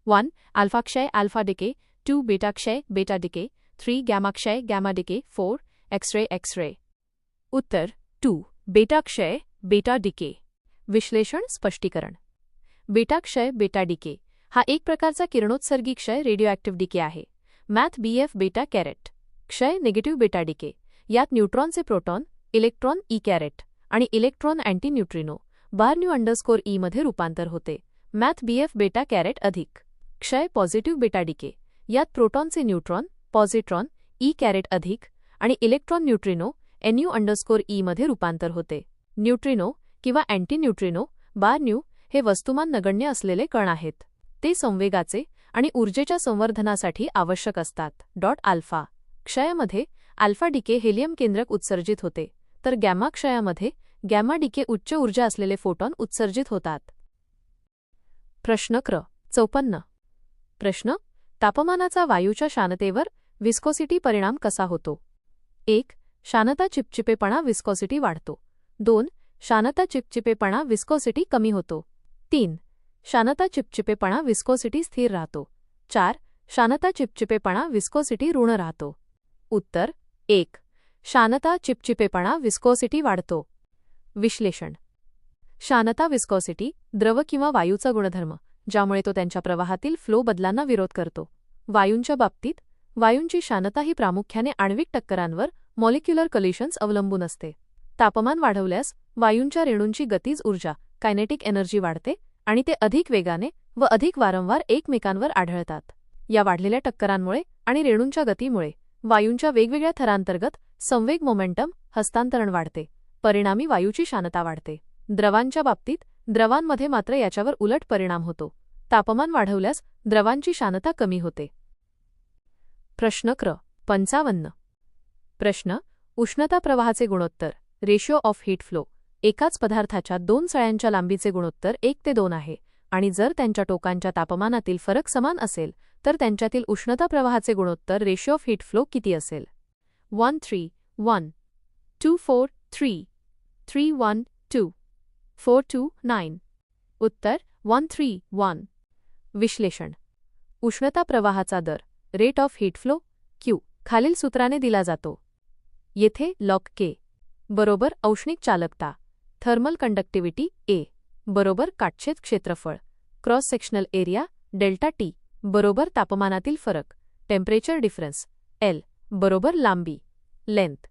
1. Alpha क्षय अल्फा डिके. 2. बीटा क्षय बीटा डिके. 3. गॅमा क्षय गॅमा डिके. 4. एक्स-रे. उत्तर 2. बीटा क्षय बीटा डिके. विश्लेषण स्पष्टीकरण. बीटा क्षय बीटा डिके हा एक प्रकारचा किरणोत्सर्गी क्षय रेडिओॲक्टिव्ह डिके आहे. Math BF beta caret. क्षय निगेटिव्ह बीटा डिके. यात न्यूट्रॉनचे प्रोटॉन, इलेक्ट्रॉन ई कॅरेट आणि इलेक्ट्रॉन अँटी न्यूट्रिनो (बार-न्यू_ई) मध्ये रूपांतर होते. मॅथ BF बीटा कॅरेट अधिक. क्षय पॉझिटिव्ह बीटा डिके. यात प्रोटॉनचे न्यूट्रॉन, पॉझिट्रॉन, ई कॅरेट अधिक आणि इलेक्ट्रॉन न्यूट्रिनो NU_E मध्ये रूपांतर होते. न्यूट्रिनो किंवा अँटी न्यूट्रिनो (बार-न्यू) हे वस्तुमान नगण्य असलेले कण आहेत. ते संवेगाचे आणि ऊर्जेच्या संवर्धनासाठी आवश्यक असतात. अल्फा क्षयामध्ये अल्फा डिके हेलियम केंद्रक उत्सर्जित होते, तर गॅमा क्षयामध्ये गॅमा डिके उच्च ऊर्जा असलेले फोटॉन उत्सर्जित होतात. प्रश्न क्र. 54. प्रश्न. तापमानाचा वायूच्या शानतेवर विस्कोसिटी परिणाम कसा होतो? 1. शानता चिपचिपेपणा विस्कोसिटी वाढतो. 2. शानता चिपचिपेपणा विस्कोसिटी कमी होतो. 3. शानता चिपचिपेपणा विस्कोसिटी स्थिर राहतो. 4. शानता चिपचिपेपणा विस्कोसिटी ऋण राहतो. उत्तर 1. शानता चिपचिपेपणा विस्कोसिटी वाढतो. विश्लेषण. शानता विस्कोसिटी द्रव किंवा वायूचा गुणधर्म, ज्यामुळे तो त्यांच्या प्रवाहातील फ्लो बदलांना विरोध करतो. वायूंच्या बाबतीत वायूंची शानता ही प्रामुख्याने आण्विक टक्करांवर मॉलिक्युलर कलिशन्स अवलंबून असते. तापमान वाढवल्यास वायूंच्या रेणूंची गतीज ऊर्जा कायनेटिक एनर्जी वाढते आणि ते अधिक वेगाने व अधिक वारंवार एकमेकांवर आढळतात. या वाढलेल्या टक्करांमुळे आणि रेणूंच्या गतीमुळे वायूंच्या वेगवेगळ्या थरांतर्गत संवेग मोमेंटम हस्तांतरण वाढते. परिणामी वायूची शानता वाढते. द्रवांच्या बाबतीत द्रवांमध्ये मात्र याच्यावर उलट परिणाम होतो. तापमान वाढवल्यास द्रवांची शानता कमी होते. प्रश्न क्र. 55. प्रश्न. उष्णता प्रवाहाचे गुणोत्तर रेशिओ ऑफ हीट फ्लो एकाच पदार्थाच्या दोन सळ्यांच्या लांबीचे गुणोत्तर 1 ते 2 आहे आणि जर त्यांच्या टोकांच्या तापमानातील फरक समान असेल तर त्यांच्यातील उष्णता प्रवाहाचे गुणोत्तर रेशिओ ऑफ हीट फ्लो किती असेल? 1:3:1 2:4:3 3:1:2 4:2:9. उत्तर 1:3:1. विश्लेषण. उष्णता प्रवाहाचा दर rate of heat flow Q खालील सूत्राने दिला जातो. येथे लॉग K बरोबर औष्णिक चालकता, थर्मल कंडक्टिव्हिटी A बरोबर काटछेद क्षेत्रफळ, cross sectional area delta T बरोबर तापमानातील फरक, टेम्परेचर डिफरन्स L बरोबर लांबी लेंथ.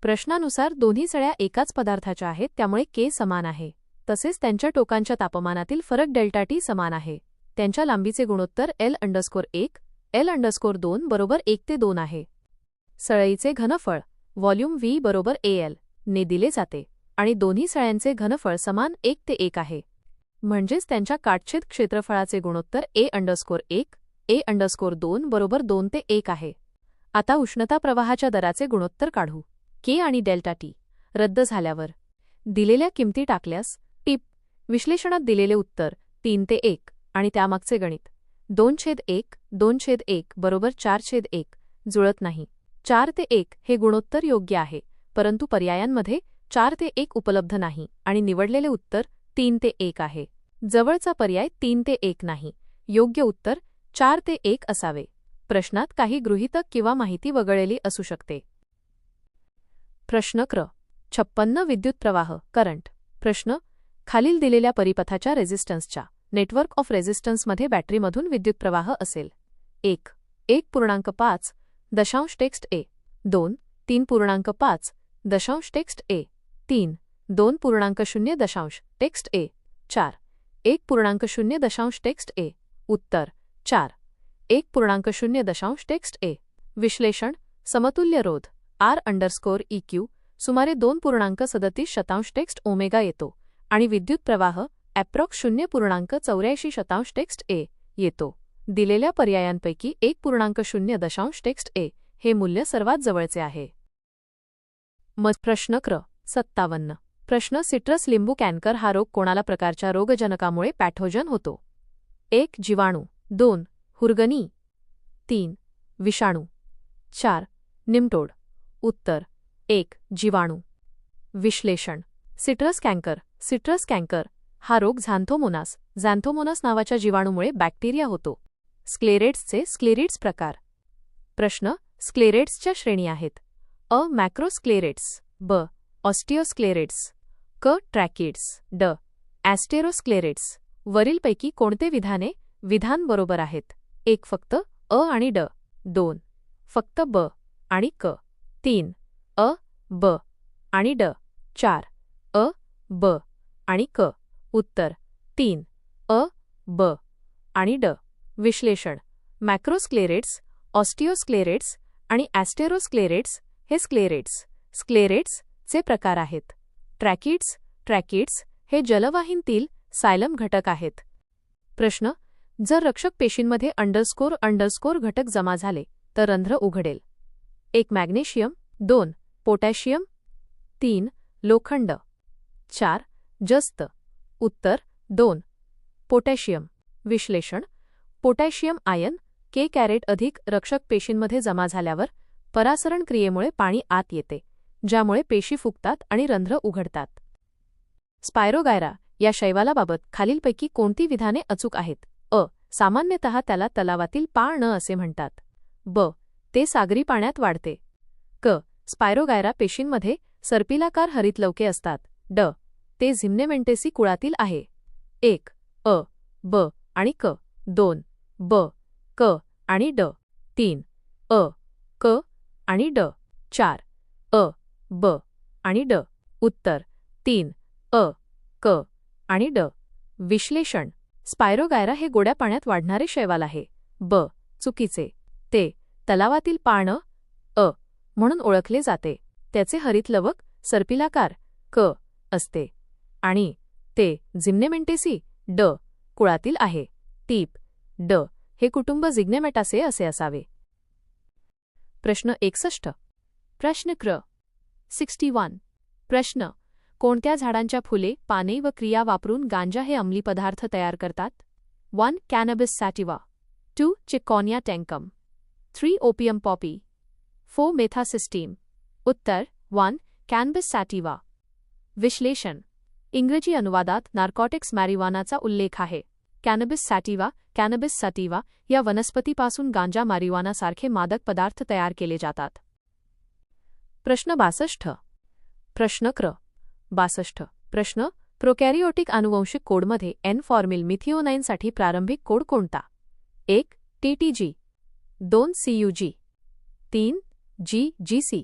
प्रश्नानुसार दोन्ही सळ्या एकाच पदार्थाच्या आहेत, त्यामुळे K समान आहे. तसेच त्यांच्या टोकांच्या तापमानातील फरक डेल्टा T समान आहे. त्यांच्या लांबीचे गुणोत्तर L_1 L_2 बरोबर 1 ते 2 आहे. सळईचे घनफळ व्हॉल्यूम V बरोबर AL ने दिले जाते आणि दोन्ही सळ्यांचे घनफळ समान 1 ते 1 आहे. म्हणजेच त्यांच्या काटछेद क्षेत्रफळाचे गुणोत्तर A_1 A_2 बरोबर 2 ते 1 आहे. आता उष्णता प्रवाहाच्या दराचे गुणोत्तर काढू. K आणि डेल्टा T रद्द झाल्यावर दिलेल्या किमती टाकल्यास टिप. विश्लेषणात दिलेले उत्तर 3 ते 1 आणि त्यामागचे गणित 2:1 बरोबर 4:1 जुळत नाही. 4 ते 1 हे गुणोत्तर योग्य आहे, परंतु पर्यायांमध्ये 4 ते 1 उपलब्ध नाही आणि निवडलेले उत्तर 3 ते 1 आहे. जवळचा पर्याय 3 ते 1 नाही. योग्य उत्तर 4 ते 1 असावे. प्रश्नात काही गृहीतक किंवा माहिती वगळलेली असू शकते. प्रश्न क्र. 56 विद्युत प्रवाह करंट. प्रश्न. खालील दिलेल्या परिपथाच्या रेझिस्टन्सच्या नेटवर्क ऑफ रेझिस्टन्समध्ये बॅटरीमधून विद्युत प्रवाह असेल. 1. 1.5 दशांश टेक्स्ट A 2. 3.5 दशांश टेक्स्ट A 3. 2.0 दशांश टेक्स्ट A 4. 1.0 दशांश टेक्स्ट A. उत्तर 4. 1.0 दशांश टेक्स्ट A. विश्लेषण. समतुल्य रोध R_EQ सुमारे 2.37 टेक्स्ट ओमेगा येतो आणि विद्युत प्रवाह ॲप्रॉक्स 0.84 टेक्स्ट A येतो. दिलेल्या पर्यायांपैकी 1.0 टेक्स्ट A हे मूल्य सर्वात जवळचे आहे. प्रश्न क्र. 57. प्रश्न. सिट्रस लिंबू कॅन्कर हा रोग कोणाला प्रकारच्या रोगजनकामुळे पॅथोजन होतो? 1. जीवाणू 2. हुरगणी 3. विषाणू 4. निमटोड. उत्तर 1. जीवाणू. विश्लेषण. सिट्रस कॅन्कर हा रोग झॅन्थोमोनास नावाच्या जीवाणूमुळे बॅक्टेरिया होतो. स्क्लेरेट्सचे स्क्लेरिड्स प्रकार. प्रश्न. स्क्लेरेट्सच्या श्रेणी आहेत. अ. मॅक्रोस्क्लेरेट्स. ब. ऑस्टिओस्क्लेरेट्स. क. ट्रॅकिड्स. ड. ॲस्टेरोस्क्लेरेट्स. वरीलपैकी कोणते विधान बरोबर आहेत? 1. फक्त अ आणि ड. 2. फक्त ब आणि क. 3. अ, ब आणि ड. 4. अ, ब आणि क. उत्तर. 3. अ, ब आणि ड. विश्लेषण. मॅक्रोस्क्लेरेट्स, ऑस्टिओस्क्लेरेट्स आणि ॲस्टेरोस्क्लेरेट्स हे स्क्लेरेट्सचे प्रकार आहेत. ट्रॅकिड्स हे जलवाहिनीतील सायलम घटक आहेत. प्रश्न. जर रक्षक पेशींमध्ये अंडरस्कोर घटक जमा झाले तर रंध्र उघडेल. 1. मॅग्नेशियम. 2. पोटॅशियम. 3. लोखंड. 4. जस्त. उत्तर. 2. पोटॅशियम. विश्लेषण. पोटॅशियम आयन K अधिक रक्षक पेशींमध्ये जमा झाल्यावर परासरण क्रियेमुळे पाणी आत येते, ज्यामुळे पेशी फुगतात आणि रंध्र उघडतात. स्पायरोगायरा या शैवालाबाबत खालीलपैकी कोणती विधाने अचूक आहेत? अ. सामान्यतः त्याला तलावातील पाळ असे म्हणतात. ब. ते सागरी पाण्यात वाढते. क. स्पायरोगायरा पेशींमध्ये सर्पिलाकार हरितलवके असतात. ड. ते झिम्नेमेंटेसी कुळातील आहे. 1. अ, ब आणि क. 2. ब, क आणि ड. 3. अ, क आणि ड. 4. अ, ब आणि ड. उत्तर. 3. अ, क आणि ड. विश्लेषण. स्पायरोगायरा हे गोड्या पाण्यात वाढणारे शैवाल आहे. ब. चुकीचे. ते तलावातील पाळ म्हणून ओळखले जाते. त्याचे हरितलवक सर्पिलाकार क असते आणि ते झिम्नेमेंटेसी ड कुळातील आहे. टीप. ड हे कुटुंब झिग्नेमॅटासे असे असावे. प्रश्न 61. प्रश्न क्र. 61. प्रश्न. कोणत्या झाडांच्या फुले, पाने व क्रिया वापरून गांजा हे अंमली पदार्थ तयार करतात? 1. Cannabis sativa. 2. चिकोनिया टँकम. 3. Opium Poppy. 4. मेथासिस्टीम. उत्तर. 1. Cannabis sativa. विश्लेषण. इंग्रजी अनुवादात नार्कोटिक्स मॅरिवानाचा उल्लेख आहे. कॅनॅबिस सॅटिवा या वनस्पतीपासून गांजा मारिवानासारखे मादक पदार्थ तयार केले जातात. प्रश्न 62. प्रश्न क्र. 62. प्रश्न. प्रोकॅरियोटिक आनुवंशिक कोडमध्ये N-फॉर्मिल मिथिओनाइनसाठी प्रारंभिक कोड कोणता? 1. TTG. 2. CUG. 3. GGC.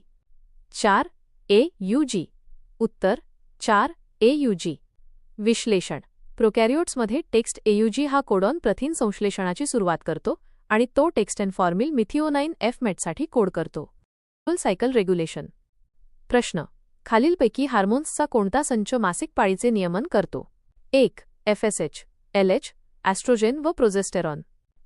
4. AUG. उत्तर. 4. AUG. विश्लेषण. प्रोकॅरियोट्समध्ये टेक्स्ट AUG हा कोडॉन प्रथिन संश्लेषणाची सुरुवात करतो आणि तो टेक्स्ट N-फॉर्मिल मिथिओनाइन F-मेटसाठी कोड करतो. Cycle regulation. प्रश्न. खालीलपैकी हार्मोन्सचा कोणता संच मासिक पाळीचे नियमन करतो? 1. FSH, LH, ॲस्ट्रोजेन व प्रोजेस्टेरॉन.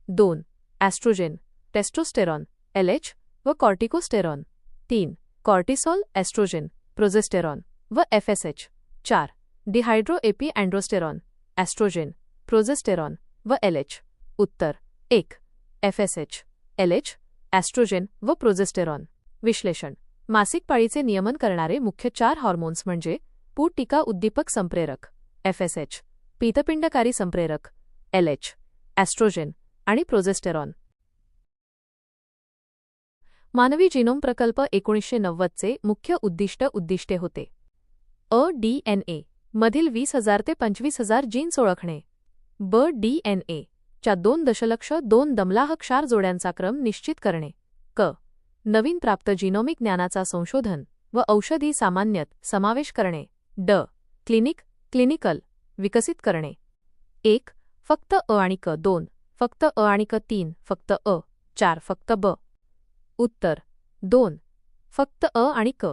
2. ॲस्ट्रोजेन, टेस्टोस्टेरॉन, LH व कॉर्टिकोस्टेरॉन. 3. कॉर्टिसॉल, ॲस्ट्रोजेन, प्रोजेस्टेरॉन व FSH. 4. डिहायड्रोएपी अँड्रोस्टेरॉन, ॲस्ट्रोजेन, प्रोजेस्टेरॉन व LH. उत्तर. 1. FSH, LH, ॲस्ट्रोजेन व प्रोजेस्टेरॉन. विश्लेषण. मासिक पाळीचे नियमन करणारे मुख्य 4 हॉर्मोन्स म्हणजे पूट टीका उद्दीपक संप्रेरक FSH, पीतपिंडकारी संप्रेरक LH, ॲस्ट्रोजेन आणि प्रोजेस्टेरॉन. मानवी जीनोम प्रकल्प 1990चे मुख्य उद्दिष्टे होते. अ. DNA मधील 20,000 ते 25,000 जीन्स ओळखणे. ब. DNA च्या 2.2 दमलाह क्षार जोड्यांचा क्रम निश्चित करणे. क. नवीन प्राप्त जीनोमिक ज्ञानाचा संशोधन व औषधी सामान्यत समावेश करणे. ड. क्लिनिकल विकसित करणे. 1. फक्त अ आणि क. 2. फक्त अ आणि क. 3. फक्त अ. 4. फक्त ब. उत्तर. 2. फक्त अ आणि क.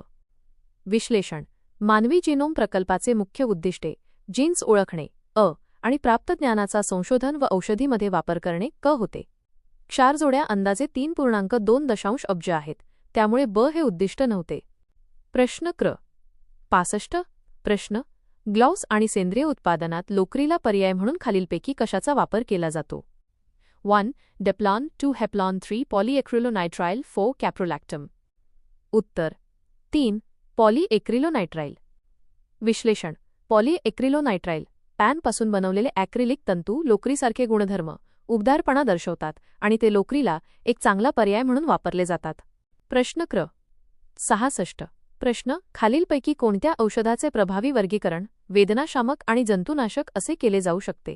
विश्लेषण. मानवी जीनोम प्रकल्पाचे मुख्य उद्दिष्टे जीन्स ओळखणे अ आणि प्राप्त ज्ञानाचा संशोधन व औषधीमध्ये वापर करणे क होते. क्षारजोड्या अंदाजे 3.2 अब्ज आहेत, त्यामुळे ब हे उद्दिष्ट नव्हते. प्रश्न क्र. 65. प्रश्न. ग्लॉव्स आणि सेंद्रिय उत्पादनात लोकरीला पर्याय म्हणून खालीलपैकी कशाचा वापर केला जातो? 1. डेप्लॉन. 2. हेप्लॉन. 3. पॉलीएक्रिलोनायट्राइल. 4. कॅप्रोलॅक्टम. उत्तर. 3. पॉलीएक्रिलोनायट्राइल. विश्लेषण. पॉलीएक्रिलोनायट्राइल पॅनपासून बनवलेले ॲक्रिलिक तंतू लोकरीसारखे गुणधर्म, उबदारपणा दर्शवतात आणि ते लोकरीला एक चांगला पर्याय म्हणून वापरले जातात. प्रश्न क्र. 66. प्रश्न. खालीलपैकी कोणत्या औषधाचे प्रभावी वर्गीकरण वेदनाशामक आणि जंतुनाशक असे केले जाऊ शकते?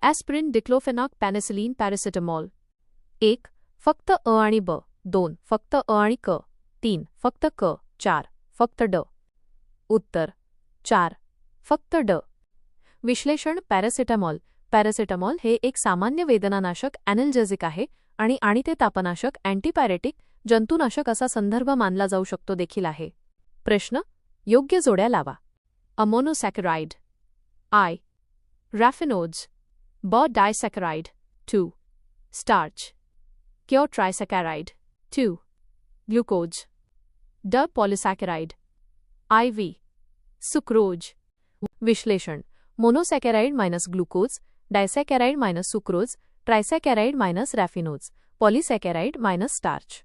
Aspirin, diclofenac, penicillin, paracetamol. 1. फक्त अ आणि ब. 2. फक्त अ आणि क. 3. फक्त क. 4. फक्त ड. उत्तर. 4. फक्त ड. विश्लेषण. पॅरासिटामॉल. पॅरासिटामॉल हे एक सामान्य वेदनानाशक ॲनल्जेसिक आहे आणि ते तापनाशक, अँटीपॅरेटिक, जंतुनाशक असा संदर्भ मानला जाऊ शकतो देखील आहे. प्रश्न. योग्य जोड्या लावा. अमोनोसॅकराइड. आय. रॅफिनोड्स. ब. डायसॅकराइड. 2. स्टार्च. क्यॉ. ट्रायसॅकराइड. 2. ग्लुकोज. ड. पॉलिसॅकराइड. आय. व्ही. सुक्रोज. विश्लेषण. Monosaccharide minus glucose, disaccharide minus sucrose, trisaccharide minus raffinose, polysaccharide minus starch.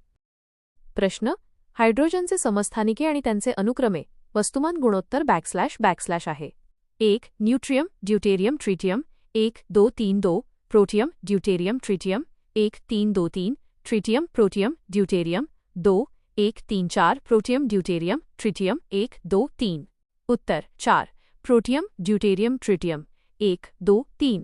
प्रश्न. हायड्रोजनचे समस्थानिके आणि त्यांचे अनुक्रमे वस्तुमान गुणोत्तर __ आहे. 1. न्यूट्रियम, deuterium, tritium. 1, 2, 3, 2. Protium, deuterium, tritium. 1, 3, 2, 3. Tritium, protium, deuterium. 2, 1, 3, 4. Protium, deuterium, tritium. 1, 2, 3. उत्तर. 4. Protium, deuterium, tritium. 1, 2, 3.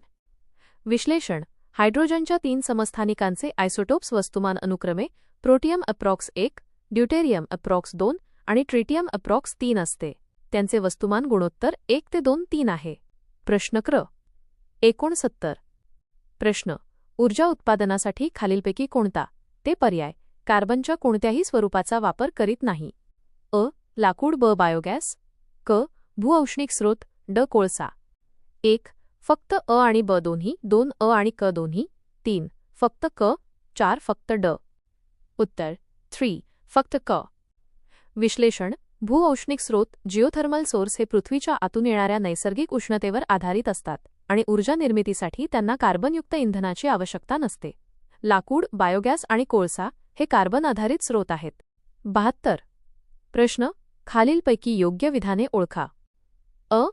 विश्लेषण. हायड्रोजनच्या 3 समस्थानिकांचे आयसोटोप्स वस्तुमान अनुक्रमे प्रोटियम अप्रॉक्स 1, ड्यूटेरियम अप्रॉक्स 2 आणि ट्रिटियम अप्रॉक्स 3 असते. त्यांचे वस्तुमान गुणोत्तर 1 ते 2, 3 आहे. प्रश्न क्र. 69. प्रश्न. ऊर्जा उत्पादनासाठी खालीलपैकी कोणता ते पर्याय कार्बनच्या कोणत्याही स्वरूपाचा वापर करीत नाही? अ. लाकूड. ब. बायोगॅस. क. भूऔष्णिक स्रोत. ड. कोळसा. 1. फक्त अ आणि ब दोन्ही. 2. अ आणि क दोन्ही. 3. फक्त क. 4. फक्त ड. उत्तर. 3. फक्त क. विश्लेषण. भूऔष्णिक स्रोत जिओथर्मल सोर्स हे पृथ्वीच्या आतून येणाऱ्या नैसर्गिक उष्णतेवर आधारित असतात आणि ऊर्जा निर्मितीसाठी त्यांना कार्बनयुक्त इंधनाची आवश्यकता नसते. लाकूड, बायोगॅस आणि कोळसा हे कार्बन आधारित स्रोत आहेत. 72. प्रश्न. खालीलपैकी योग्य विधाने ओळखा. अ.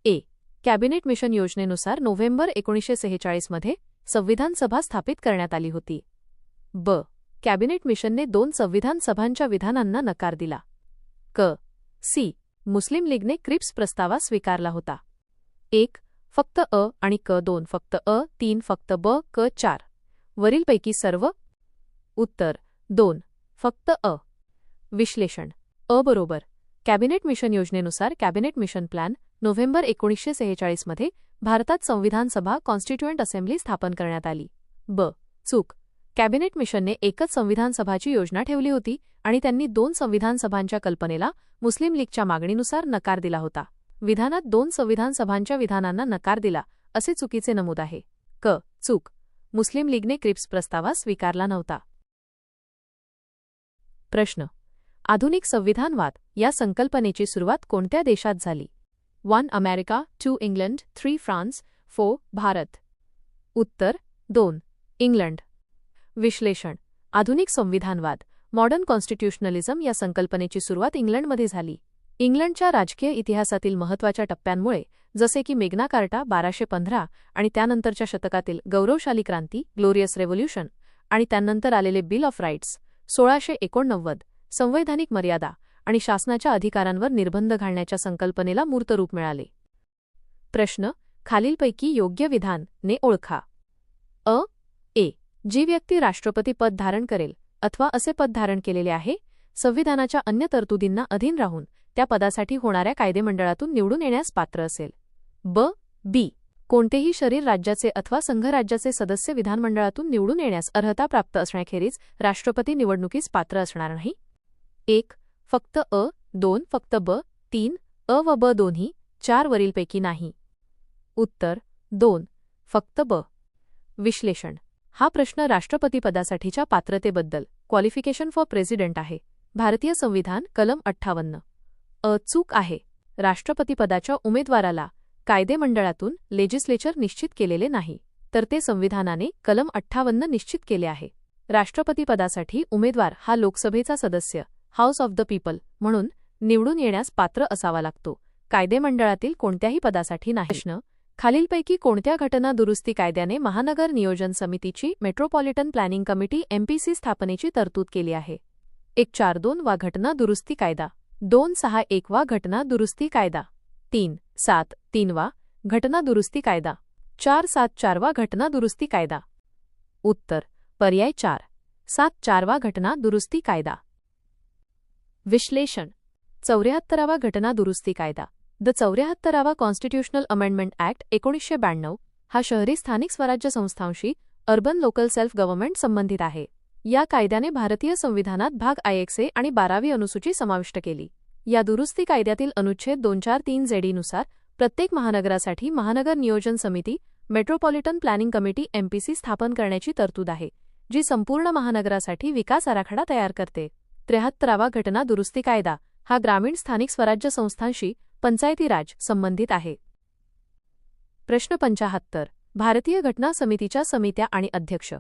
ए. कॅबिनेट मिशन योजनेनुसार नोव्हेंबर 1946 मध्ये संविधान सभा स्थापित करण्यात आली होती. ब. कॅबिनेट मिशनने 2 संविधान सभांच्या विधानांना नकार दिला. क. सी. मुस्लिम लीगने क्रिप्स प्रस्तावा स्वीकारला होता. 1. फक्त अ आणि क. 2. फक्त अ. 3. फक्त ब. क. 4. वरीलपैकी सर्व. उत्तर. 2. फक्त अ. विश्लेषण. अ बरोबर. कॅबिनेट मिशन योजनेनुसार कॅबिनेट मिशन प्लॅन नोव्हेंबर 1946 मध्ये भारतात संविधान सभा कॉन्स्टिट्युएंट असेंब्ली स्थापन करण्यात आली. ब. चूक. कॅबिनेट मिशनने एकच संविधान सभाची योजना ठेवली होती आणि त्यांनी 2 संविधान सभांच्या कल्पनेला मुस्लिम लीगच्या मागणीनुसार नकार दिला होता. विधानात 2 संविधान सभांच्या विधानांना नकार दिला असे चुकीचे नमूद आहे. क. चूक. मुस्लिम लीगने क्रिप्स प्रस्तावा स्वीकारला नव्हता. प्रश्न. आधुनिक संविधानवाद या संकल्पनेची सुरुवात कोणत्या देशात झाली? 1. अमेरिका. 2. इंग्लंड. 3. फ्रान्स. 4. भारत. उत्तर. 2. इंग्लंड. विश्लेषण. आधुनिक संविधानवाद मॉडर्न कॉन्स्टिट्युशनलिझम या संकल्पनेची सुरुवात इंग्लंडमध्ये झाली. इंग्लंडच्या राजकीय इतिहासातील महत्त्वाच्या टप्प्यांमुळे जसे की मेग्ना कार्टा 1215 आणि त्यानंतरच्या शतकातील गौरवशाली क्रांती ग्लोरियस रेव्होल्यूशन आणि त्यानंतर आलेले बिल ऑफ राईट्स 1689, संवैधानिक मर्यादा आणि शासनाच्या अधिकारांवर निर्बंध घालण्याच्या संकल्पनेला मूर्त रूप मिळाले. प्रश्न. खालीलपैकी योग्य विधान ने ओळखा. अ. ए. जी व्यक्ती राष्ट्रपती पद धारण करेल अथवा असे पद धारण केलेले आहे, संविधानाच्या अन्य तरतुदींना अधीन राहून त्या पदासाठी होणाऱ्या कायदेमंडळातून निवडून येण्यास पात्र असेल. ब. बी. कोणतेही शरीर राज्याचे अथवा संघराज्याचे सदस्य विधानमंडळातून निवडून येण्यास अर्हता प्राप्त असण्याखेरीज राष्ट्रपती निवडणुकीस पात्र असणार नाही. 1. फक्त अ. 2. फक्त ब. 3. अ व ब दोन्ही. 4 वरीलपैकी नाही. उत्तर. 2. फक्त ब. विश्लेषण. हा प्रश्न राष्ट्रपतीपदासाठीच्या पात्रतेबद्दल क्वालिफिकेशन फॉर प्रेसिडेंट आहे. भारतीय संविधान कलम 58. अ. चूक आहे. राष्ट्रपतीपदाच्या उमेदवाराला कायदेमंडळातून लेजिस्लेचर निश्चित केलेले नाही, तर ते संविधानाने कलम 58 निश्चित केले आहे. राष्ट्रपतीपदासाठी उमेदवार हा लोकसभेचा सदस्य हाऊस ऑफ द पीपल म्हणून निवडून येण्यास पात्र असावा लागतो. कायदेमंडळातील कोणत्याही पदासाठी नाही. प्रश्न: खालीलपैकी कोणत्या घटना दुरुस्ती कायद्याने महानगर नियोजन समितीची मेट्रोपॉलिटन प्लॅनिंग कमिटी MPC स्थापनेची तरतूद केली आहे? 142 वा घटना दुरुस्ती कायदा, 261 वा घटना दुरुस्ती कायदा, 373 वा घटना दुरुस्ती कायदा, 474 वा घटना दुरुस्ती कायदा. उत्तर: पर्याय 4, 74 वा घटना दुरुस्ती कायदा. विश्लेषण: 74 वा घटना दुरुस्ती कायदा, द 74वा कॉन्स्टिट्यूशनल अमेंडमेंट ॲक्ट 1992 हा शहरी स्थानिक स्वराज्य संस्थांशी अर्बन लोकल सेल्फ गव्हर्नमेंट संबंधित आहे. या कायद्याने भारतीय संविधानात भाग IXA आणि 12वी अनुसूची समाविष्ट केली. या दुरुस्ती कायद्यातील अनुच्छेद 243 ZE नुसार प्रत्येक महानगरासाठी महानगर नियोजन समिती मेट्रोपॉलिटन प्लॅनिंग कमिटी MPC स्थापन करण्याची तरतूद आहे, जी संपूर्ण महानगरासाठी विकास आराखडा तयार करते. 73वा घटना दुरुस्ती कायदा हा ग्रामीण स्थानिक स्वराज्य संस्थांशी पंचायती राज संबंधित आहे. प्रश्न 75. भारतीय घटना समितीच्या समित्या आणि अध्यक्ष.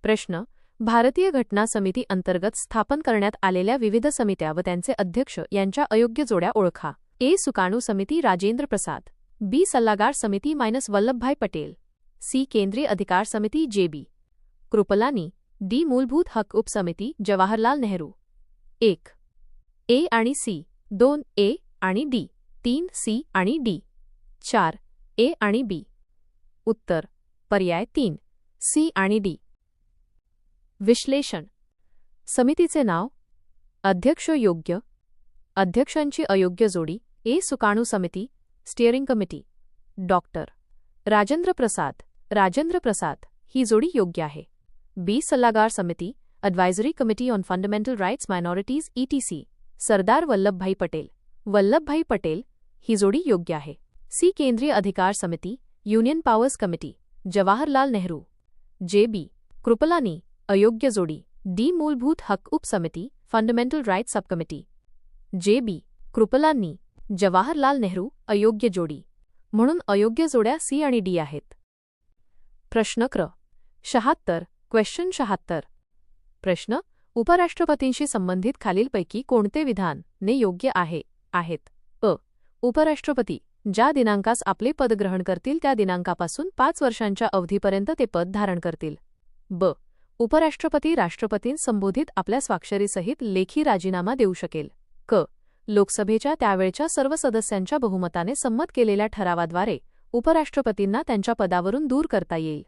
प्रश्न: भारतीय घटना समिती अंतर्गत स्थापन करण्यात आलेल्या विविध समित्या व त्यांचे अध्यक्ष यांच्या अयोग्य जोड्या ओळखा. A. सुकाणू समिती राजेंद्र प्रसाद, B. सल्लागार समिती वल्लभभाई पटेल, C. केंद्रीय अधिकार समिती JB कृपलानी, D. मूलभूत हक उपसमिती जवाहरलाल नेहरू. 1. A आणि C, 2 A आणि D, 3 C आणि D, 4 A आणि B. उत्तर: पर्याय 3, C आणि D. विश्लेषण: समितीचे नाव, अध्यक्ष योग्य, अध्यक्षांची अयोग्य जोडी. A. सुकाणू समिती steering committee, doctor Rajendra Prasad ही जोडी योग्य आहे. B. सल्लागार समिती advisory committee on fundamental rights minorities ETC Sardar Vallabhbhai Patel ही जोडी योग्य आहे. C. केंद्रीय अधिकार समिती union powers committee Jawaharlal Nehru, JB Kripalani अयोग्य जोडी. D. मूलभूत हक उपसमिती फंडामेंटल राइट्स सब कमिटी, JB कृपलानी जवाहरलाल नेहरू अयोग्य जोडी. म्हणून अयोग्य जोड्या C आणि D आहेत. प्रश्न क्र. 76 क्वेश्चन 76. प्रश्न: उपराष्ट्रपतींशी संबंधित खालीलपैकी कोणते विधान ने योग्य आहेत? अ. उपराष्ट्रपती ज्या दिनांकास आपले पद ग्रहण करतील त्या दिनांकापासून 5 वर्षांच्या अवधीपर्यंत ते पद धारण करतील. ब. उपराष्ट्रपती राष्ट्रपतींस संबोधित आपल्या स्वाक्षरीसहित लेखी राजीनामा देऊ शकेल. क. लोकसभेच्या त्यावेळच्या सर्व सदस्यांच्या बहुमताने संमत केलेल्या ठरावाद्वारे उपराष्ट्रपतींना त्यांच्या पदावरून दूर करता येईल.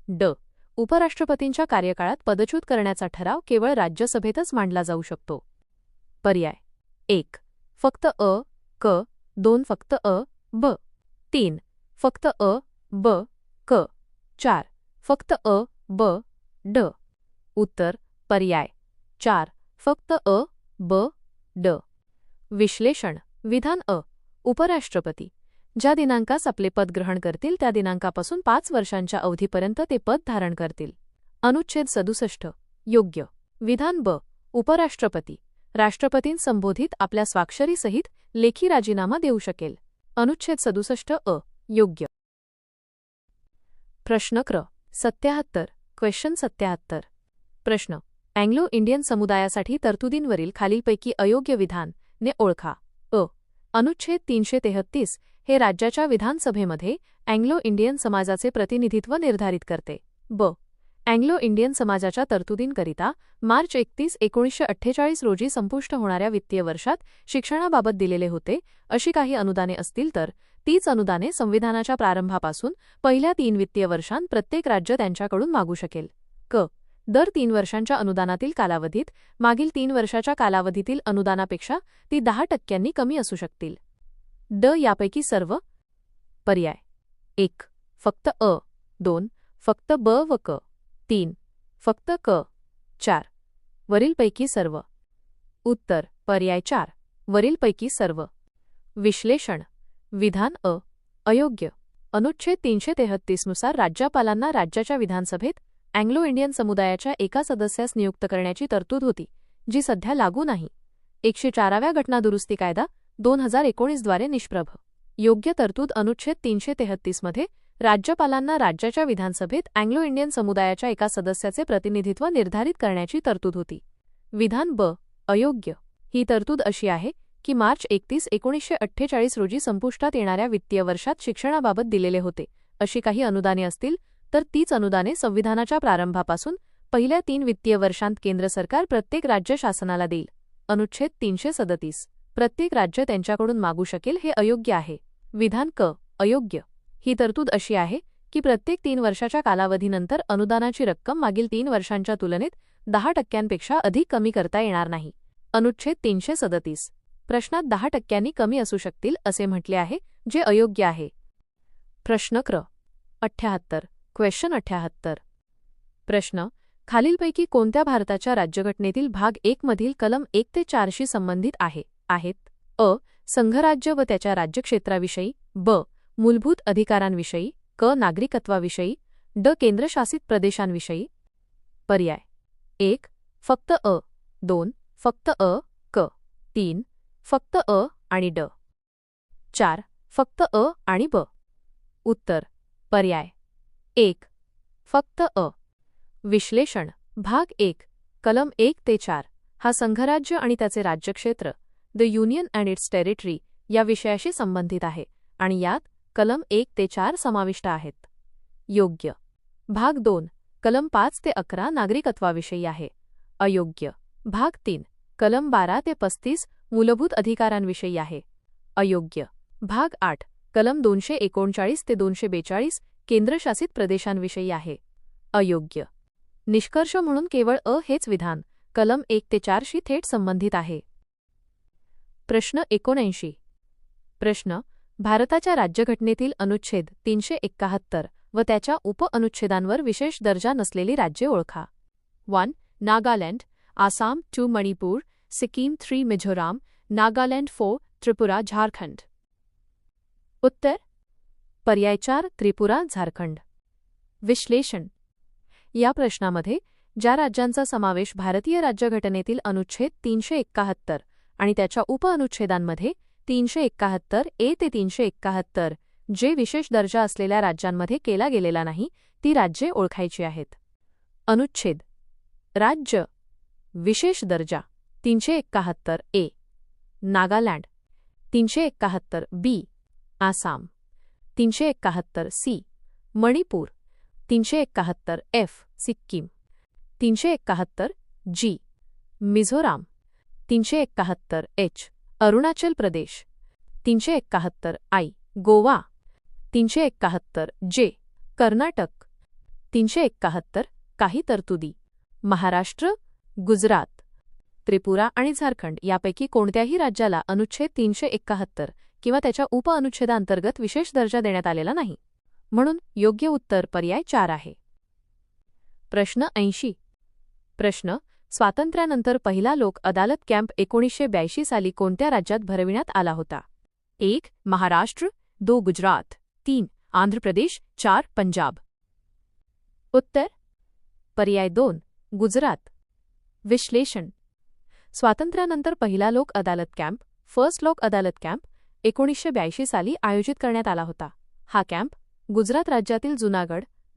ड. उपराष्ट्रपतींच्या कार्यकाळात पदच्युत करण्याचा ठराव केवळ राज्यसभेतच मांडला जाऊ शकतो. पर्याय 1. फक्त अ, क. 2. फक्त अ, ब. 3. फक्त अ, ब, क. 4. फक्त अ, ब, ड. उत्तर: पर्याय 4. फक्त अ, ब, ड. विश्लेषण: विधान अ. उपराष्ट्रपती ज्या दिनांकास आपले पद ग्रहण करतील त्या दिनांकापासून 5 वर्षांच्या अवधीपर्यंत ते पद धारण करतील. अनुच्छेद 67 योग्य. विधान ब. उपराष्ट्रपती राष्ट्रपतींस संबोधित आपल्या स्वाक्षरीसहित लेखी राजीनामा देऊ शकेल. अनुच्छेद 67 अ. योग्य. प्रश्न क्र. 77 क्वेश्चन 77. प्रश्न: अँग्लो इंडियन समुदायासाठी तरतुदींवरील खालीलपैकी अयोग्य विधान ने ओळखा. अ. अनुच्छेद 333 हे राज्याच्या विधानसभेमध्ये अँग्लो इंडियन समाजाचे प्रतिनिधित्व निर्धारित करते. ब. अँग्लो इंडियन समाजाच्या तरतुदींकरिता मार्च 31, 1948 रोजी संपुष्ट होणाऱ्या वित्तीय वर्षात शिक्षणाबाबत दिलेले होते अशी काही अनुदाने असतील तर तीच अनुदाने संविधानाच्या प्रारंभापासून पहिल्या 3 वित्तीय वर्षांत प्रत्येक राज्य त्यांच्याकडून मागू शकेल. क. दर 3 वर्षांच्या अनुदानातील कालावधीत मागील 3 वर्षाच्या कालावधीतील अनुदानापेक्षा ती 10% कमी असू शकतील. ड. यापैकी सर्व. पर्याय 1. फक्त अ. 2. फक्त ब व क. 3. फक्त क. 4. वरीलपैकी सर्व. उत्तर: पर्याय 4. वरीलपैकी सर्व. विश्लेषण: विधान अ. अयोग्य. अनुच्छेद 333 नुसार राज्यपालांना राज्याच्या विधानसभेत अँग्लो इंडियन समुदायाच्या एका सदस्यास नियुक्त करण्याची तरतूद होती, जी सध्या लागू नाही. 104व्या घटना दुरुस्ती कायदा 2019 द्वारे निष्प्रभ. योग्य तरतूद अनुच्छेद 333 मध्ये राज्यपालांना राज्याच्या विधानसभेत अँग्लो इंडियन समुदायाच्या एका सदस्याचे प्रतिनिधित्व निर्धारित करण्याची तरतूद होती. विधान ब. अयोग्य. ही तरतूद अशी आहे की मार्च 31, 1948 रोजी संपुष्टात येणाऱ्या वित्तीय वर्षात शिक्षणाबाबत दिलेले होते अशी काही अनुदाने असतील तर तीच अनुदाने संविधानाच्या प्रारंभापासून पहिल्या 3 वित्तीय वर्षांत केंद्र सरकार प्रत्येक राज्य शासनाला देईल. अनुच्छेद 337. प्रत्येक राज्य त्यांच्याकडून मागू शकेल हे अयोग्य आहे. विधान क. अयोग्य. ही तरतूद अशी आहे की प्रत्येक 3 वर्षाच्या कालावधीनंतर अनुदानाची रक्कम मागील 3 वर्षांच्या तुलनेत 10% अधिक कमी करता येणार नाही. अनुच्छेद 337. प्रश्नात 10% कमी असू शकतील असे म्हटले आहे, जे अयोग्य आहे. प्रश्न क्र. 78. क्वेश्चन 78. प्रश्न. खालीलपैकी कोणत्या भारताच्या राज्यघटनेतील भाग 1 मधील कलम 1 ते 4 शी संबंधित आहेत? अ. संघराज्य व त्याच्या राज्यक्षेत्राविषयी. ब. मूलभूत अधिकारांविषयी. क. नागरिकत्वाविषयी. ड. केंद्रशासित प्रदेशांविषयी. पर्याय. 1. फक्त अ. 2. फक्त अ. क. 3. फक्त अ आणि ड. 4. फक्त अ आणि ब. उत्तर. पर्याय 1. फक्त अ. विश्लेषण. भाग 1. कलम 1 ते 4 हा संघराज्य आणि त्याचे राज्यक्षेत्र the union and its territory या विषयाशी संबंधित आहे आणि यात कलम 1 ते 4 समाविष्ट आहेत. योग्य. भाग 2. कलम 5 ते 11 नागरिकत्वाविषयी आहे. अयोग्य. भाग 3. कलम 12 ते 35 मूलभूत अधिकारांविषयी आहे. अयोग्य. भाग 8. कलम 239 ते 242 केंद्रशासित प्रदेशांविषयी आहे. अयोग्य. निष्कर्ष म्हणून केवळ अ हेच विधान कलम 1 ते 4 शी थेट संबंधित आहे. प्रश्न 79. प्रश्न. भारताच्या राज्यघटनेतील अनुच्छेद 371 व त्याच्या उपअनुच्छेदांवर विशेष दर्जा नसलेली राज्ये ओळखा. 1. नागालँड. आसाम. 2. मणिपूर. सिक्कीम. 3. मिझोराम. नागालँड. 4. त्रिपुरा. झारखंड. उत्तर. पर्याय 4. त्रिपुरा. झारखंड. विश्लेषण. या प्रश्नामध्ये ज्या राज्यांचा समावेश भारतीय राज्यघटनेतील अनुच्छेद 371 आणि त्याच्या उपअनुच्छेदांमध्ये 371 ए ते 371 जे विशेष दर्जा असलेल्या राज्यांमध्ये केला गेलेला नाही ती राज्ये ओळखायची आहेत. अनुच्छेद. राज्य. विशेष दर्जा. 371 A. Nagaland. 371 B. Assam. 371 C. Manipur. 371 F. Sikkim. 371 G. Mizoram. 371 H. Arunachal Pradesh. 371 I. Goa. 371 J. Karnataka. 371 काही तरतुदी. महाराष्ट्र. गुजरात. त्रिपुरा आणि झारखंड यापैकी कोणत्याही राज्याला अनुच्छेद 371 किंवा त्याच्या उपअनुच्छेदांतर्गत विशेष दर्जा देण्यात आलेला नाही. म्हणून योग्य उत्तर पर्याय 4 आहे. प्रश्न 80. प्रश्न. स्वातंत्र्यानंतर पहिला लोक अदालत कॅम्प 1982 साली कोणत्या राज्यात भरविण्यात आला होता? 1. महाराष्ट्र. 2. गुजरात. 3. आंध्र प्रदेश. 4. पंजाब. उत्तर. पर्याय 2. गुजरात. विश्लेषण. स्वातंत्र्यानंतर पहिला लोक अदालत कॅम्प फर्स्ट लोक अदालत कॅम्प 1982 साली आयोजित करण्यात आला होता. हा कॅम्प गुजरात राज्यातील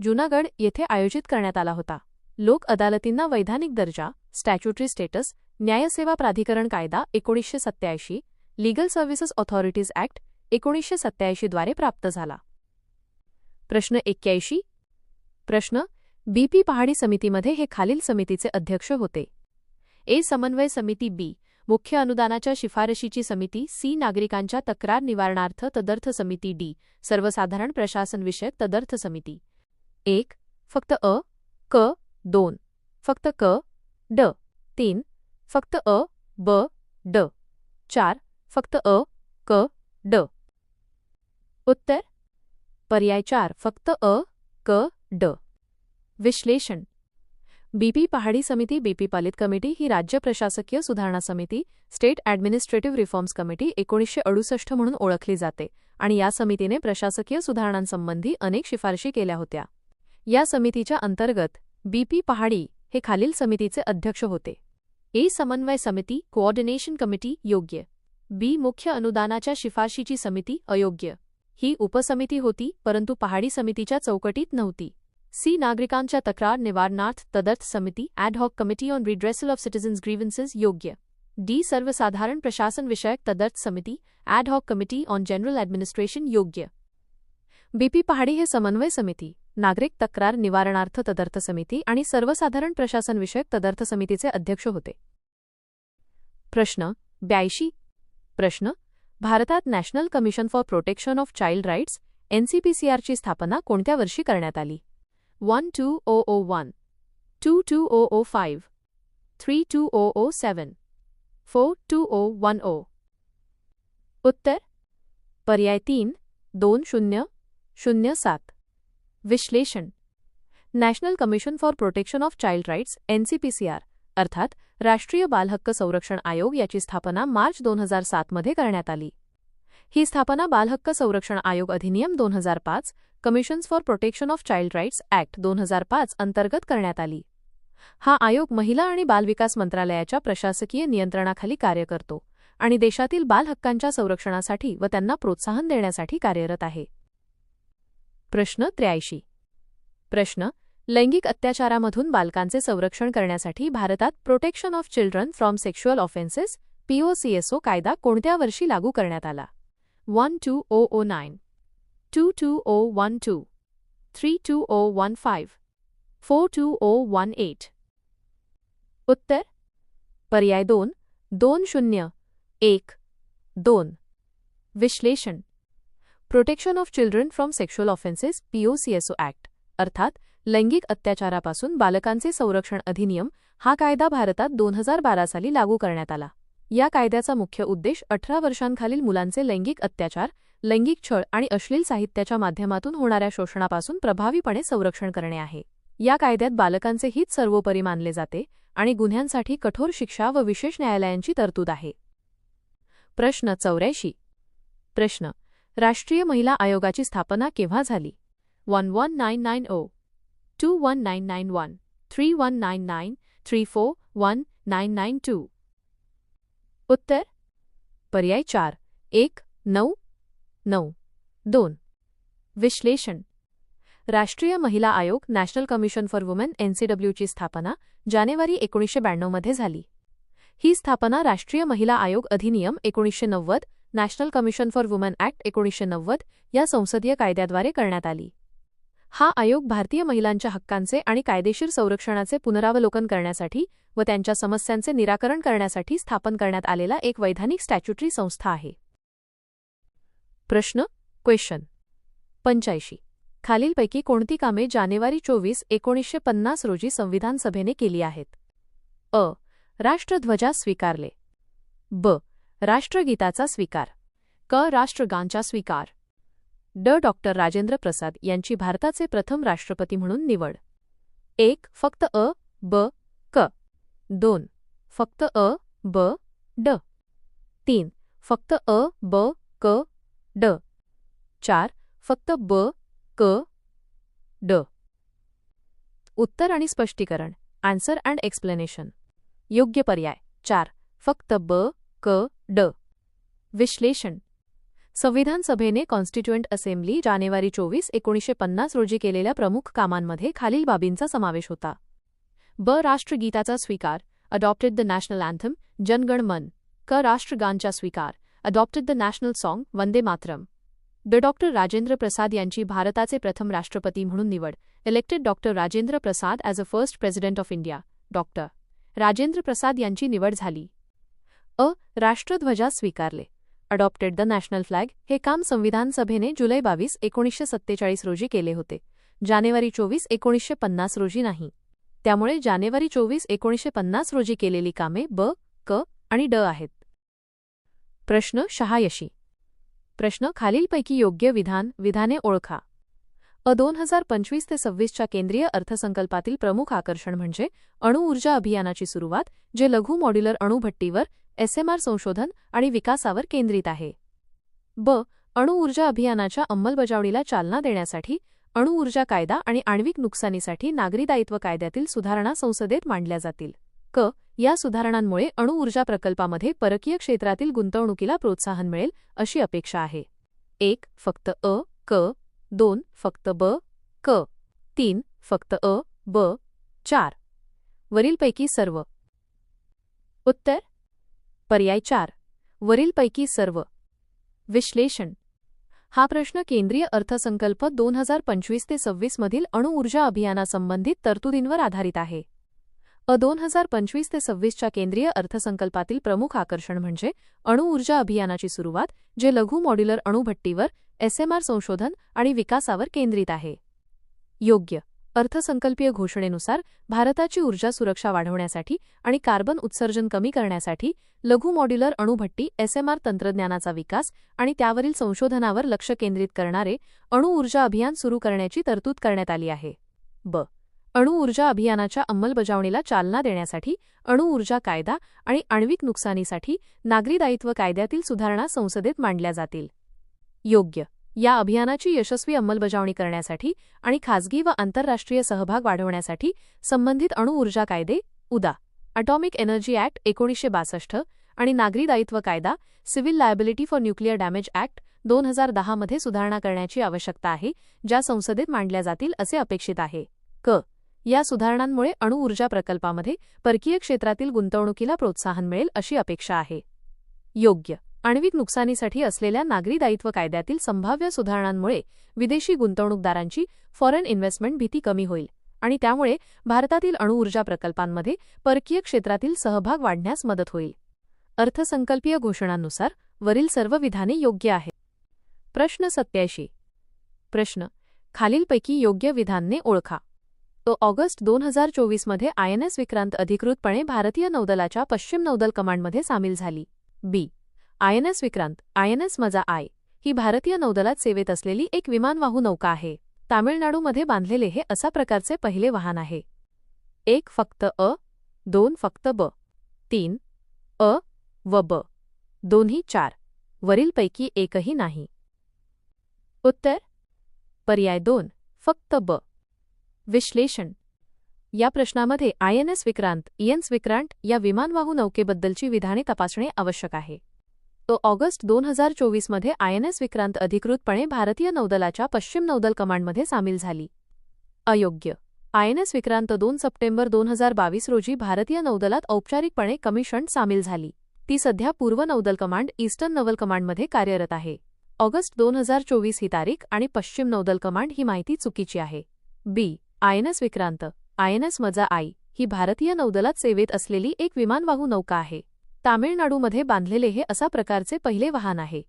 जुनागड येथे आयोजित करण्यात आला होता. लोक अदालतींना वैधानिक दर्जा स्टॅच्युटरी स्टेटस न्यायसेवा प्राधिकरण कायदा 1987 लीगल सर्व्हिसेस ऑथॉरिटीज ॲक्ट 1987 द्वारे प्राप्त झाला. प्रश्न 81. प्रश्न. बीपी पहाडी समितीमध्ये हे खालील समितीचे अध्यक्ष होते. ए. समन्वय समिती. बी. मुख्य अनुदानाच्या शिफारशीची समिती. सी. नागरिकांच्या तक्रार निवारणार्थ तदर्थ समिती. डी. सर्वसाधारण प्रशासन विषयक तदर्थ समिती. 1. फक्त अ. क. 2. फक्त क. ड. 3. फक्त अ. ब. ड. 4. फक्त अ. क. ड. उत्तर. पर्याय 4. फक्त अ. क. ड. विश्लेषण. बीपी पहाडी समिती बीपी पालित कमिटी ही राज्य प्रशासकीय सुधारणा समिती स्टेट ॲडमिनिस्ट्रेटिव्ह रिफॉर्म्स कमिटी 1968 म्हणून ओळखली जाते आणि या समितीने प्रशासकीय सुधारणांसंबंधी अनेक शिफारशी केल्या होत्या. या समितीच्या अंतर्गत बीपी पहाडी हे खालील समितीचे अध्यक्ष होते. ए. समन्वय समिती कोऑर्डिनेशन कमिटी. योग्य. बी. मुख्य अनुदानाच्या शिफारशीची समिती. अयोग्य. ही उपसमिती होती परंतु पहाडी समितीच्या चौकटीत नव्हती. सी. नागरिकांच्या तक्रार निवारणार्थ तदर्थ समिती ad hoc committee on redressal of citizens grievances. योग्य. डी. सर्वसाधारण प्रशासन विषयक तदर्थ समिती ad hoc committee on general administration योग्य. बी.पी. पहाडी हे समन्वय समिती, नागरिक तक्रार निवारणार्थ तदर्थ समिती आणि सर्वसाधारण प्रशासन विषयक तदर्थ समितीचे अध्यक्ष होते. प्रश्न 82. प्रश्न: भारतात National commission for protection of child Rights NCPCRची स्थापना कोणत्या वर्षी करण्यात आली? 1-2001, 2-2005, 3-2007, 4-2010. उत्तर: पर्याय 3, 2007. विश्लेषण: national commission for protection of child rights NCPCR अर्थात राष्ट्रीय बालहक्क संरक्षण आयोग याची स्थापना मार्च 2007 मध्ये करण्यात आली. ही स्थापना बालहक्क संरक्षण आयोग अधिनियम 2005, commissions for protection of child rights act 2005 अंतर्गत करण्यात आली. हा आयोग महिला आणि बालविकास मंत्रालयाच्या प्रशासकीय नियंत्रणाखाली कार्य करतो आणि देशातील बालहक्कांच्या संरक्षणासाठी व त्यांना प्रोत्साहन देण्यासाठी कार्यरत आहे. प्रश्न 83. प्रश्न: लैंगिक अत्याचारामधून बालकांचे संरक्षण करण्यासाठी भारतात protection of children from sexual offences POCSO कायदा कोणत्या वर्षी लागू करण्यात आला? 1-2009, 2-2012, 3-2015, 4-2018. उत्तर: पर्याय 2, 2012. विश्लेषण: protection of children from sexual offences POCSO act अर्थात लैंगिक अत्याचारापासून बालकांचे संरक्षण अधिनियम हा कायदा भारतात 2012 साली लागू करण्यात आला. या कायद्याचा मुख्य उद्देश 18 वर्षांखालील मुलांचे लैंगिक अत्याचार, लैंगिक छळ आणि अश्लील साहित्याच्या माध्यमातून होणाऱ्या शोषणापासून प्रभावीपणे संरक्षण करणे आहे. या कायद्यात बालकांचे हित सर्वोपरी मानले जाते आणि गुन्ह्यांसाठी कठोर शिक्षा व विशेष न्यायालयांची तरतूद आहे. प्रश्न 84. प्रश्न: राष्ट्रीय महिला आयोगाची स्थापना केव्हा झाली? 1-1990, 2-1991, 3-199, 3-4-1992. उत्तर: पर्याय 4, 1-9-9-2. विश्लेषण: राष्ट्रीय महिला आयोग नॅशनल कमिशन फॉर वुमेन NCWची स्थापना जानेवारी 1992 मध्ये झाली. ही स्थापना राष्ट्रीय महिला आयोग अधिनियम 1990, national commission for women act 1990 या संसदीय कायद्याद्वारे करण्यात आली. हा आयोग भारतीय महिलांच्या हक्कांचे आणि कायदेशीर संरक्षणाचे पुनरावलोकन करण्यासाठी व त्यांच्या समस्यांचे निराकरण करण्यासाठी स्थापन करण्यात आलेला एक वैधानिक स्टॅच्युटरी संस्था आहे. प्रश्न क्वेश्चन 85. खालीलपैकी कोणती कामे जानेवारी 24, 1950 रोजी संविधान सभेने केली आहेत? अ. राष्ट्रध्वजास स्वीकारले. ब. राष्ट्रगीताचा स्वीकार. क. राष्ट्रगानचा स्वीकार. ड. डॉ. राजेंद्र प्रसाद यांची भारताचे प्रथम राष्ट्रपती म्हणून निवड. 1. फक्त अ, ब, क. 2. फक्त अ, ब, ड. 3. फक्त अ, ब, क, ड. 4. फक्त ब, क, ड. उत्तर आणि स्पष्टीकरण. Answer and explanation. योग्य पर्याय 4. फक्त ब, क, ड. विश्लेषण: संविधान सभेने कॉन्स्टिट्युएंट असेंब्ली जानेवारी 24, 1950 रोजी केलेल्या प्रमुख कामांमध्ये खालील बाबींचा समावेश होता. ब. राष्ट्रगीताचा स्वीकार, अडॉप्टेड द नॅशनल अँथम, जनगण मन. क. राष्ट्रगानचा स्वीकार, adopted the national song, Vande Mataram. ड. डॉ. राजेंद्र प्रसाद यांची भारताचे प्रथम राष्ट्रपती म्हणून निवड, elected Dr. Rajendra Prasad as a first president of India. Dr. Rajendra Prasad यांची निवड झाली. अ. राष्ट्रध्वजास स्वीकारले, अडॉप्टेड द नॅशनल फ्लॅग. हे काम संविधान सभेने जुलै 22, 1947 रोजी केले होते, जानेवारी 24, 1950 रोजी नाही. त्यामुळे जानेवारी 24, 1950 रोजी केलेली कामे ब, क आणि ड आहेत. प्रश्न 86. प्रश्न: खालीलपैकी योग्य विधाने ओळखा. अ. 2025 ते 26च्या केंद्रीय अर्थसंकल्पातील प्रमुख आकर्षण म्हणजे अणुऊर्जा अभियानाची सुरुवात, जे लघु मॉड्युलर अणुभट्टीवर SMR संशोधन आणि विकासावर केंद्रित आहे. ब. अणुऊर्जा अभियानाच्या अंमलबजावणीला चालना देण्यासाठी अणुऊर्जा कायदा आणि आण्विक नुकसानीसाठी नागरी दायित्व कायद्यातील सुधारणा संसदेत मांडल्या जातील. क. या सुधारणांमुळे अणुऊर्जा प्रकल्पामध्ये परकीय क्षेत्रातील गुंतवणुकीला प्रोत्साहन मिळेल अशी अपेक्षा आहे. 1. फक्त अ, क. 2. फक्त ब, क. 3. फक्त अ, ब. 4. वरीलपैकी सर्व. उत्तर: पर्याय 4 वरीलपैकी सर्व. विश्लेषण. हा प्रश्न केंद्रीय अर्थसंकल्प 2025 ते 26 मधील अणुऊर्जा अभियानासंबंधित तरतुदींवर आधारित आहे. 2025 ते 26 च्या केंद्रीय अर्थसंकल्पातील प्रमुख आकर्षण म्हणजे अणुऊर्जा अभियानाची सुरुवात, जे लघु मॉड्युलर अणुभट्टीवर SMR संशोधन आणि विकासावर केंद्रित आहे. योग्य. अर्थसंकल्पीय घोषणेनुसार भारताची ऊर्जा सुरक्षा वाढवण्यासाठी आणि कार्बन उत्सर्जन कमी करण्यासाठी लघु मॉड्युलर अणुभट्टी SMR तंत्रज्ञानाचा विकास आणि त्यावरील संशोधनावर लक्ष केंद्रित करणारे अणुऊर्जा अभियान सुरू करण्याची तरतूद करण्यात आली आहे. ब. अणुऊर्जा अभियानाच्या अंमलबजावणीला चालना देण्यासाठी अणुऊर्जा कायदा आणि आण्विक नुकसानीसाठी नागरी दायित्व कायद्यातील सुधारणा संसदेत मांडल्या जातील. योग्य. या अभियानाची यशस्वी अंमलबजावणी करण्यासाठी आणि खासगी व आंतरराष्ट्रीय सहभाग वाढवण्यासाठी संबंधित अणुऊर्जा कायदे उदा. अटॉमिक एनर्जी ॲक्ट 1962 आणि नागरी दायित्व कायदा civil liability for nuclear damage act 2010 मध्ये सुधारणा करण्याची आवश्यकता आहे, ज्या संसदेत मांडल्या जातील असे अपेक्षित आहे. क. या सुधारणांमुळे अणुऊर्जा प्रकल्पामध्ये परकीय क्षेत्रातील गुंतवणुकीला प्रोत्साहन मिळेल अशी अपेक्षा आहे. योग्य. आण्विक नुकसानीसाठी असलेल्या नागरी दायित्व कायद्यातील संभाव्य सुधारणांमुळे विदेशी गुंतवणूकदारांची फॉरेन इन्व्हेस्टमेंट भीती कमी होईल आणि त्यामुळे भारतातील अणुऊर्जा प्रकल्पांमध्ये परकीय क्षेत्रातील सहभाग वाढण्यास मदत होईल. अर्थसंकल्पीय घोषणांनुसार वरील सर्व विधाने योग्य आहेत. प्रश्न 87. प्रश्न. खालीलपैकी योग्य विधानने ओळखा. ऑगस्ट 2024 मध्ये INS विक्रांत अधिकृतपणे भारतीय नौदलाच्या पश्चिम नौदल कमांडमध्ये सामील झाली. बी. INS विक्रांत INS-I ही भारतीय नौदलात सेवेत असलेली एक विमानवाहू नौका आहे. तामिळनाडूमध्ये बांधलेले हे अशा प्रकारचे पहिले वाहन आहे. 1 फक्त अ, 2 फक्त ब, 3 अ व ब, दोन्ही 4. वरीलपैकी एकही नाही. उत्तर. पर्याय 2 फक्त ब. विश्लेषण. या प्रश्नामध्ये INS विक्रांत या विमानवाहू नौकेबद्दलची विधाने तपासणे आवश्यक आहे. ऑगस्ट 2024 मध्ये INS विक्रांत अधिकृतपणे भारतीय नौदलाच्या पश्चिम नौदल कमांडमध्ये सामील झाली. अयोग्य. INS विक्रांत 2 सप्टेंबर 2022 रोजी भारतीय नौदलात औपचारिकपणे कमिशन्ड सामील झाली. ती सध्या पूर्व नौदल कमांड ईस्टर्न नवल कमांडमध्ये कार्यरत आहे. ऑगस्ट 2024 ही तारीख आणि पश्चिम नौदल कमांड ही माहिती चुकीची आहे. बी. INS विक्रांत INS-I ही भारतीय नौदलात सेवेत असलेली एक विमानवाहू नौका आहे. तामिळनाडूमध्ये बांधलेले हे अशा प्रकारचे पहिले वाहन आहे.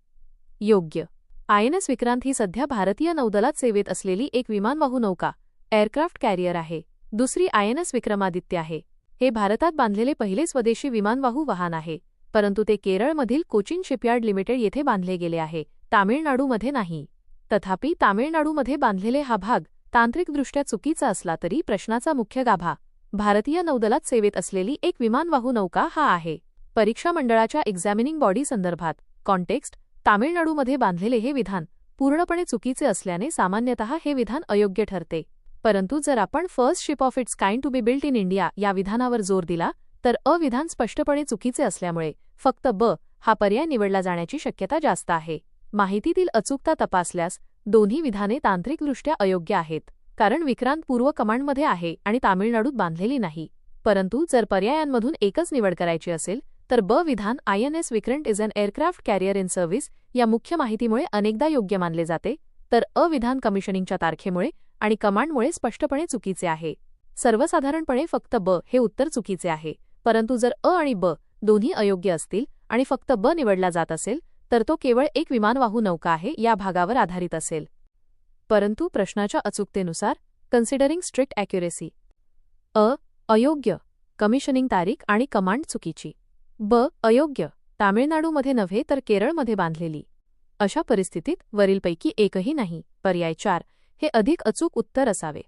योग्य. INS विक्रांत ही सध्या भारतीय नौदलात सेवेत असलेली एक विमानवाहू नौका एअरक्राफ्ट कॅरियर आहे. दुसरी INS विक्रमादित्य आहे. हे भारतात बांधलेले पहिले स्वदेशी विमानवाहू वाहन आहे, परंतु ते केरळमधील कोचिन शिपयार्ड लिमिटेड येथे बांधले गेले आहे, तामिळनाडूमध्ये नाही. तथापि तामिळनाडूमध्ये बांधलेले हा भाग तांत्रिकदृष्ट्या चुकीचा असला तरी प्रश्नाचा मुख्य गाभा भारतीय नौदलात सेवेत असलेली एक विमानवाहू नौका हा आहे. परीक्षा मंडळाच्या एक्झामिनिंग बॉडी संदर्भात कॉन्टेक्स्ट तामिळनाडूमध्ये बांधलेले हे विधान पूर्णपणे चुकीचे असल्याने सामान्यतः हे विधान अयोग्य ठरते. परंतु जर आपण first ship of its kind to be built in India या विधानावर जोर दिला तर विधान स्पष्टपणे चुकीचे असल्यामुळे फक्त ब हा पर्याय निवडला जाण्याची शक्यता जास्त आहे. माहितीतील अचूकता तपासल्यास दोन्ही विधाने तांत्रिकदृष्ट्या अयोग्य आहेत, कारण विक्रांत पूर्व कमांडमध्ये आहे आणि तामिळनाडूत बांधलेली नाही. परंतु जर पर्यायांमधून एकच निवड करायची असेल तर ब विधान INS Vikrant is an aircraft carrier in service या मुख्य माहितीमुळे अनेकदा योग्य मानले जाते, तर विधान कमिशनिंगच्या तारखेमुळे आणि कमांडमुळे स्पष्टपणे चुकीचे आहे. सर्वसाधारणपणे फक्त ब हे उत्तर चुकीचे आहे, परंतु जर आणि ब दोन्ही अयोग्य असतील आणि फक्त ब निवडला जात असेल तर तो केवळ एक विमानवाहू नौका आहे या भागावर आधारित असेल. परंतु प्रश्नाच्या अचूकतेनुसार कन्सिडरिंग स्ट्रिक्ट ॲक्युरेसी अयोग्य, कमिशनिंग तारीख आणि कमांड चुकीची. ब अयोग्य, तामिळनाडूमध्ये नव्हे तर केरळमध्ये बांधलेली. अशा परिस्थितीत वरीलपैकी एकही नाही. पर्याय 4 हे अधिक अचूक उत्तर असावे.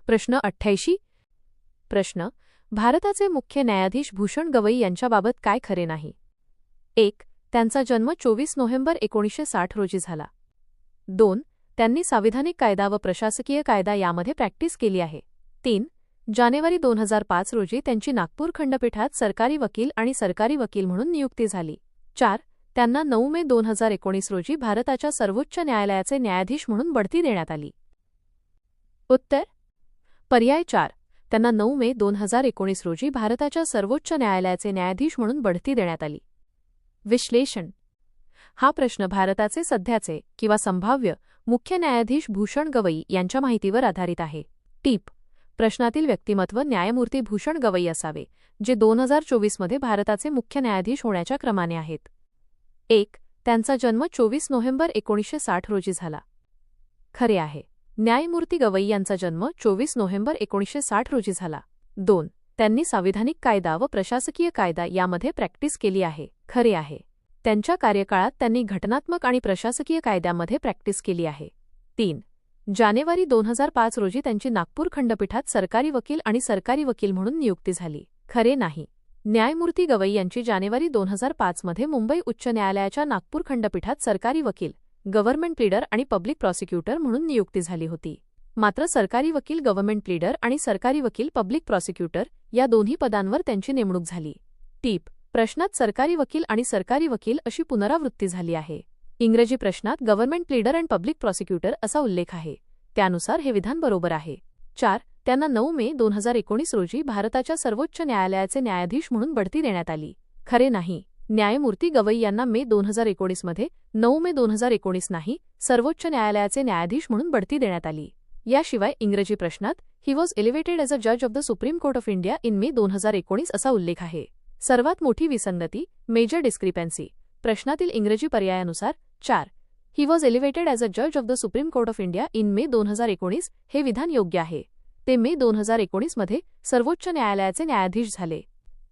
प्रश्न 88. प्रश्न. भारताचे मुख्य न्यायाधीश भूषण गवई यांच्याबाबत काय खरे नाही? 1. त्यांचा जन्म 24 नोव्हेंबर 1960 रोजी झाला. 2. त्यांनी संविधानिक कायदा व प्रशासकीय कायदा यामध्ये प्रॅक्टिस केली आहे. 3. जानेवारी 2005 रोजी त्यांची नागपूर खंडपीठात सरकारी वकील आणि सरकारी वकील म्हणून नियुक्ती झाली. 4. त्यांना 9 मे 2019 रोजी भारताच्या सर्वोच्च न्यायालयाचे न्यायाधीश म्हणून बढती देण्यात आली. उत्तर. पर्याय 4 त्यांना 9 मे 2019 रोजी भारताच्या सर्वोच्च न्यायालयाचे न्यायाधीश म्हणून बढती देण्यात आली. विश्लेषण. हा प्रश्न भारताचे सध्याचे किंवा संभाव्य मुख्य न्यायाधीश भूषण गवई यांच्या माहितीवर आधारित आहे. टीप: प्रश्नातील व्यक्तिमत्व न्यायमूर्ती भूषण गवई असावे, जे 2024 मध्ये भारताचे मुख्य न्यायाधीश होण्याच्या क्रमाने आहेत. 1. त्यांचा जन्म 24 नोव्हेंबर 1960 रोजी झाला. खरे आहे. न्यायमूर्ती गवई यांचा जन्म 24 नोव्हेंबर 1960 रोजी झाला. 2. त्यांनी संविधानिक कायदा व प्रशासकीय कायदा यामध्ये प्रॅक्टिस केली आहे. खरे आहे. त्यांच्या कार्यकाळात त्यांनी घटनात्मक आणि प्रशासकीय कायद्यामध्ये प्रॅक्टिस केली आहे. 3. जानेवारी 2005 रोजी त्यांची नागपूर खंडपीठात सरकारी वकील आणि सरकारी वकील म्हणून नियुक्ती झाली. खरे नाही. न्यायमूर्ती गवई यांची जानेवारी 2005 मध्ये मुंबई उच्च न्यायालयाच्या नागपूर खंडपीठात सरकारी वकील, गव्हर्नमेंट प्लीडर आणि पब्लिक प्रॉसिक्युटर म्हणून नियुक्ती झाली होती. मात्र सरकारी वकील, गव्हर्नमेंट प्लीडर आणि सरकारी वकील, पब्लिक प्रॉसिक्युटर या दोन्ही पदांवर त्यांची नेमणूक झाली. टीप: प्रश्नात सरकारी वकील आणि सरकारी वकील अशी पुनरावृत्ती झाली आहे. इंग्रजी प्रश्नात गव्हर्नमेंट प्लीडर आणि पब्लिक प्रॉसिक्युटर असा उल्लेख आहे. त्यानुसार हे विधान बरोबर आहे. 4. त्यांना 9 मे 2019 रोजी भारताच्या सर्वोच्च न्यायालयाचे न्यायाधीश म्हणून बढती देण्यात आली. खरे नाही. न्यायमूर्ती गवई यांना मे 2019 मध्ये 9 मे 2019 नाही, सर्वोच्च न्यायालयाचे न्यायाधीश म्हणून बढती देण्यात आली. याशिवाय इंग्रजी प्रश्नात he was elevated as a जज of the Supreme Court of India in May 2019 असा उल्लेख आहे. सर्वात मोठी विसंगती, मेजर डिस्क्रिपन्सी. प्रश्नातील इंग्रजी पर्यायानुसार 4. He was elevated as a जज of the Supreme Court of India in May 2019 हे विधान योग्य आहे. ते मे 2019 मध्ये सर्वोच्च न्यायालयाचे न्यायाधीश झाले.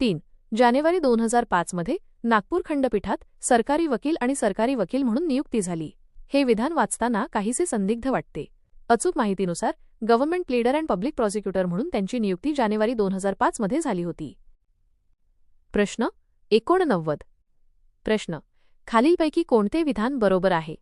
3. जानेवारी 2005 मध्ये नागपूर खंडपीठात सरकारी वकील आणि सरकारी वकील म्हणून नियुक्ती झाली. हे विधान वाचताना काहीसे संदिग्ध वाटते. अचूक माहितीनुसार government pleader and public prosecutor म्हणून त्यांची नियुक्ती जानेवारी 2005 मध्ये झाली होती. प्रश्न 89. प्रश्न: खालीलपैकी कोणते विधान बरोबर आहे?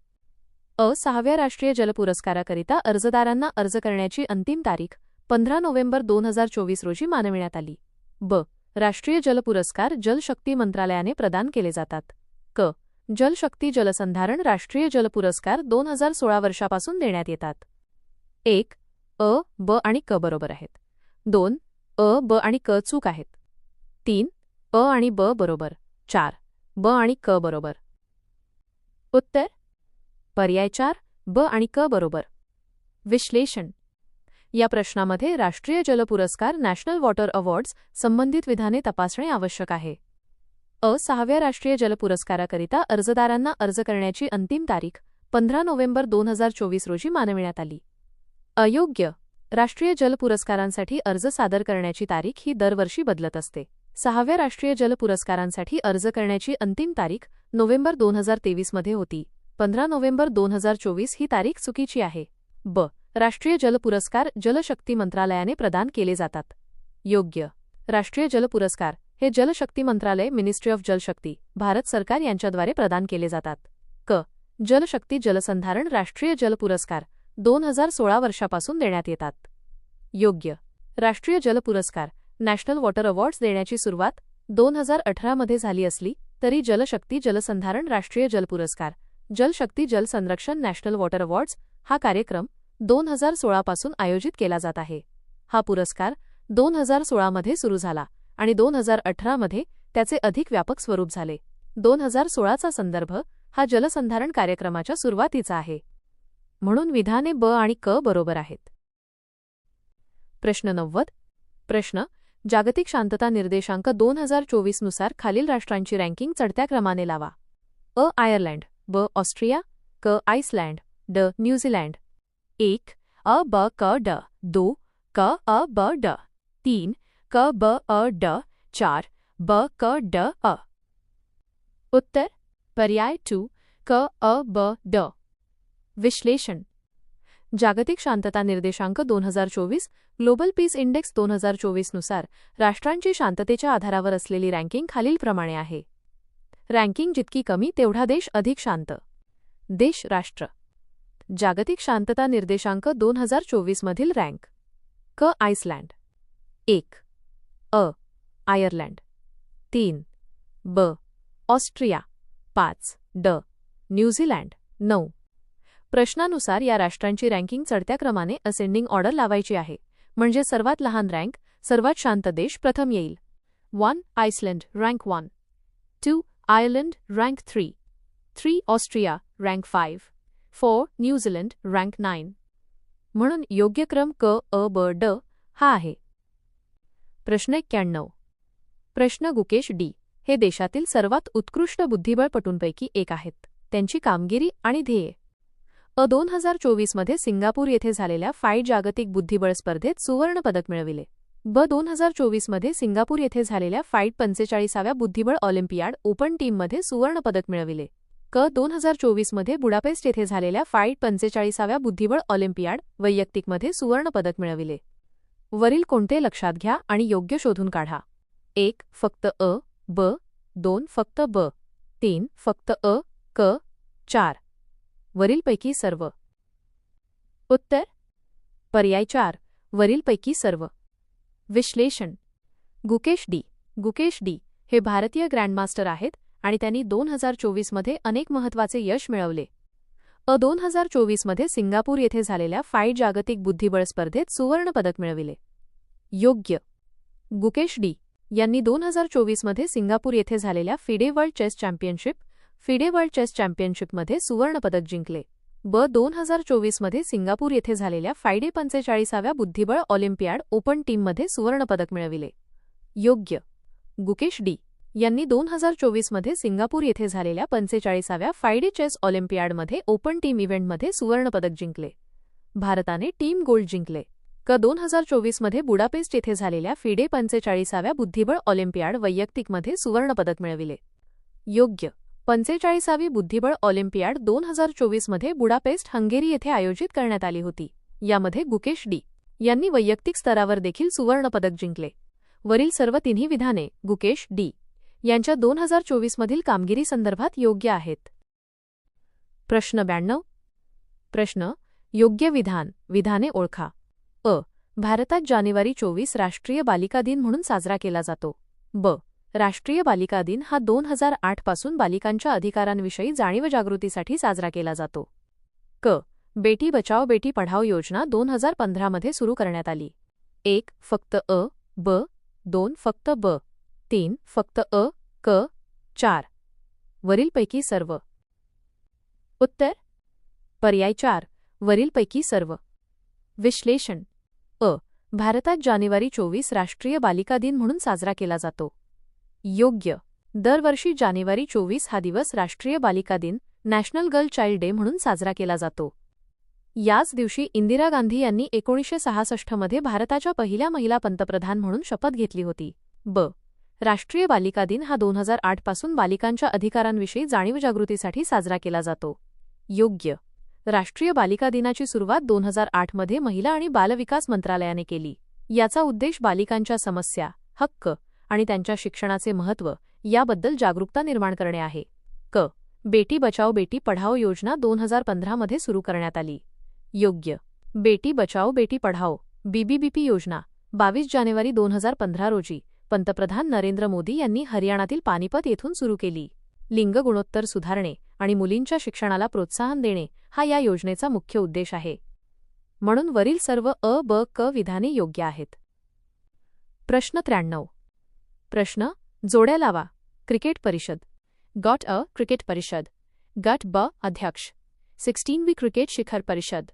अ. 6व्या राष्ट्रीय जल पुरस्काराकरिता अर्जदारांना अर्ज करण्याची अंतिम तारीख 15 नोव्हेंबर 2024 रोजी मानविण्यात आली. ब. राष्ट्रीय जल पुरस्कार जलशक्ती मंत्रालयाने प्रदान केले जातात. क. जलशक्ती जलसंधारण राष्ट्रीय जल पुरस्कार 2016 वर्षापासून देण्यात येतात. 1. अ, ब आणि क बरोबर आहेत. 2. अ, ब आणि क चूक आहेत. 3. अ आणि ब बरोबर. 4. ब आणि क बरोबर. उत्तर: पर्याय 4, ब आणि क बरोबर. विश्लेषण. या प्रश्नामध्ये राष्ट्रीय जल पुरस्कार नॅशनल वॉटर अवॉर्ड्स संबंधित विधाने तपासणे आवश्यक आहे. अ. 6व्या राष्ट्रीय जल पुरस्काराकरिता अर्जदारांना अर्ज करण्याची अंतिम तारीख 15 नोव्हेंबर 2024 रोजी मानविण्यात आली. अयोग्य. राष्ट्रीय जल पुरस्कारांसाठी अर्ज सादर करण्याची तारीख ही दरवर्षी बदलत असते. 6व्या राष्ट्रीय जल पुरस्कारांसाठी अर्ज करण्याची अंतिम तारीख नोव्हेंबर 2023 मध्ये होती. 15 नोव्हेंबर 2024 ही तारीख चुकीची आहे. ब. राष्ट्रीय जल पुरस्कार जलशक्ती मंत्रालयाने प्रदान केले जातात. योग्य. राष्ट्रीय जल पुरस्कार हे जलशक्ती मंत्रालय, मिनिस्ट्री ऑफ जलशक्ती, भारत सरकार यांच्याद्वारे प्रदान केले जातात. क. जलशक्ती जलसंधारण राष्ट्रीय जल पुरस्कार 2016 वर्षापासून देण्यात येतात. योग्य. राष्ट्रीय जल पुरस्कार नॅशनल वॉटर अवॉर्ड्स देण्याची सुरुवात 2018 मध्ये झाली असली तरी जलशक्ती जलसंधारण राष्ट्रीय जल पुरस्कार, जलशक्ती जल संरक्षण नॅशनल वॉटर अवॉर्ड्स हा कार्यक्रम 2016 पासून आयोजित केला जात आहे. हा पुरस्कार 2016 मध्ये सुरू झाला आणि 2018 मध्ये त्याचे अधिक व्यापक स्वरूप झाले. 2016चा संदर्भ हा जलसंधारण कार्यक्रमाच्या सुरुवातीचा आहे. म्हणून विधाने ब आणि क बरोबर आहेत. प्रश्न 90. प्रश्न: जागतिक शांतता निर्देशांक 2024 नुसार खालील राष्ट्रांची रँकिंग चढत्या क्रमाने लावा. अ. आयर्लंड, ब. ऑस्ट्रिया, क. आइसलँड, ड. न्यूझीलँड. 1. अ ब क ड. 2. क अ ब ड. 3. क ब अ ड. 4. ब क ड अ. उत्तर: पर्याय 2, क अ ब ड. विश्लेषण. जागतिक शांतता निर्देशांक 2024 ग्लोबल पीस इंडेक्स 2024 नुसार राष्ट्रांची शांततेच्या आधारावर असलेली रँकिंग खालीलप्रमाणे आहे. रँकिंग जितकी कमी तेवढा देश अधिक शांत. देश राष्ट्र. जागतिक शांतता निर्देशांक 2024 मधील रँक. क. आइसलँड 1. अ. आयर्लंड 3. ब. ऑस्ट्रिया 5. ड. न्यूझीलँड 9. प्रश्नानुसार या राष्ट्रांची रँकिंग चढत्या क्रमाने असेंडिंग ऑर्डर लावायची आहे, म्हणजे सर्वात लहान रँक सर्वात शांत देश प्रथम येईल. 1. Iceland rank 1. 2. Ireland rank 3. 3. Austria rank 5. 4. New Zealand rank 9. म्हणून योग्य क्रम क अ ब ड हा आहे. प्रश्न 91. प्रश्न गुकेश डी हे देशातील सर्वात उत्कृष्ट बुद्धिबळपटूंपैकी एक आहेत. त्यांची कामगिरी आणि ध्येय. 2024 मध्ये सिंगापूर येथे झालेल्या फाईट जागतिक बुद्धिबळ स्पर्धेत सुवर्ण पदक मिळविले. 2024 मध्ये सिंगापूर येथे झालेल्या फाईट 45व्या बुद्धिबळ ऑलिम्पियाड ओपन टीममध्ये सुवर्ण पदक मिळविले. 2024 मध्ये बुडापेस्ट येथे झालेल्या फाईट 45व्या बुद्धिबळ ऑलिम्पियाड वैयक्तिकमध्ये सुवर्ण पदक मिळविले. वरील कोणते लक्षात घ्या आणि योग्य शोधून काढा. 1. फक्त अ, ब. 2. फक्त ब. 3. फक्त अ, क. 4. वरीलपैकी सर्व. उत्तर पर्याय 4. वरीलपैकी सर्व. विश्लेषण. गुकेश डी हे भारतीय ग्रँडमास्टर आहेत आणि त्यांनी 2024 मध्ये अनेक महत्त्वाचे यश मिळवले. 2024 मध्ये सिंगापूर येथे झालेल्या फाईट जागतिक बुद्धिबळ स्पर्धेत सुवर्ण पदक मिळविले. योग्य. गुकेश डी यांनी 2024 मध्ये सिंगापूर येथे झालेल्या फिडे वर्ल्ड चेस चॅम्पियनशिपमध्ये सुवर्ण पदक जिंकले. 2024 मध्ये सिंगापूर येथे झालेल्या फायडे 45व्या बुद्धिबळ ऑलिम्पियाड ओपन टीममध्ये सुवर्ण पदक मिळविले. योग्य. गुकेश डी यांनी 2024 मध्ये सिंगापूर येथे झालेल्या 45व्या फायडे चेस ऑलिम्पियाडमध्ये ओपन टीम इव्हेंटमध्ये सुवर्ण पदक जिंकले. भारताने टीम गोल्ड जिंकले. 2024 मध्ये बुडापेस्ट येथे झालेल्या फिडे 45व्या बुद्धिबळ ऑलिम्पियाड वैयक्तिकमध्ये सुवर्ण पदक मिळविले. योग्य. 45वी बुद्धिबळ ऑलिम्पियाड 2024 मध्ये बुडापेस्ट हंगेरी येथे आयोजित करण्यात आली होती. यामध्ये गुकेश डी यांनी वैयक्तिक स्तरावर देखील सुवर्ण पदक जिंकले. वरील सर्व तिन्ही विधाने गुकेश डी यांच्या 2024 मधील कामगिरीसंदर्भात योग्य आहेत. प्रश्न 92. प्रश्न. योग्य विधाने ओळखा. अ. भारतात जानेवारी 24 राष्ट्रीय बालिका दिन म्हणून साजरा केला जातो. ब. राष्ट्रीय बालिका दिन हा 2008 पासून बालिकांच्या अधिकारांविषयी जाणीव-जागृतीसाठी साजरा केला जातो. क. बेटी बचाओ बेटी पढाओ योजना 2015 मध्ये सुरू करण्यात आली. 1. फक्त अ, ब. 2. फक्त ब. 3. फक्त अ, क. 4. वरीलपैकी सर्व. उत्तर पर्याय 4. वरीलपैकी सर्व. विश्लेषण. अ. भारतात जानेवारी 24 राष्ट्रीय बालिका दिन म्हणून साजरा केला जातो. योग्य. दरवर्षी जानेवारी 24 हा दिवस राष्ट्रीय बालिका दिन नॅशनल गर्ल चाइल्ड डे म्हणून साजरा केला जातो. याच दिवशी इंदिरा गांधी यांनी 1966 मध्ये भारताच्या पहिल्या महिला पंतप्रधान म्हणून शपथ घेतली होती. ब. राष्ट्रीय बालिका दिन हा 2008 पासून बालिकांच्या अधिकारांविषयी जाणीवजागृतीसाठी साजरा केला जातो. योग्य. राष्ट्रीय बालिका दिनाची सुरुवात 2008 मध्ये महिला आणि बालविकास मंत्रालयाने केली. याचा उद्देश बालिकांच्या समस्या, हक्क आणि त्यांच्या शिक्षणाचे महत्त्व याबद्दल जागरूकता निर्माण करणे आहे. क. बेटी बचाओ बेटी पढाओ योजना 2015 मध्ये सुरू करण्यात आली. योग्य. बेटी बचाओ बेटी पढाओ बीबीबीपी योजना 22 जानेवारी 2015 रोजी पंतप्रधान नरेंद्र मोदी यांनी हरियाणातील पानिपत येथून सुरू केली. लिंग गुणोत्तर सुधारणे आणि मुलींच्या शिक्षणाला प्रोत्साहन देणे हा या योजनेचा मुख्य उद्देश आहे. म्हणून वरील सर्व अ, ब, क विधाने योग्य आहेत. प्रश्न 93. प्रश्न. जोड्या लावा. क्रिकेट परिषद. गट अ. क्रिकेट परिषद. गट ब. अध्यक्ष. 16वी क्रिकेट शिखर परिषद.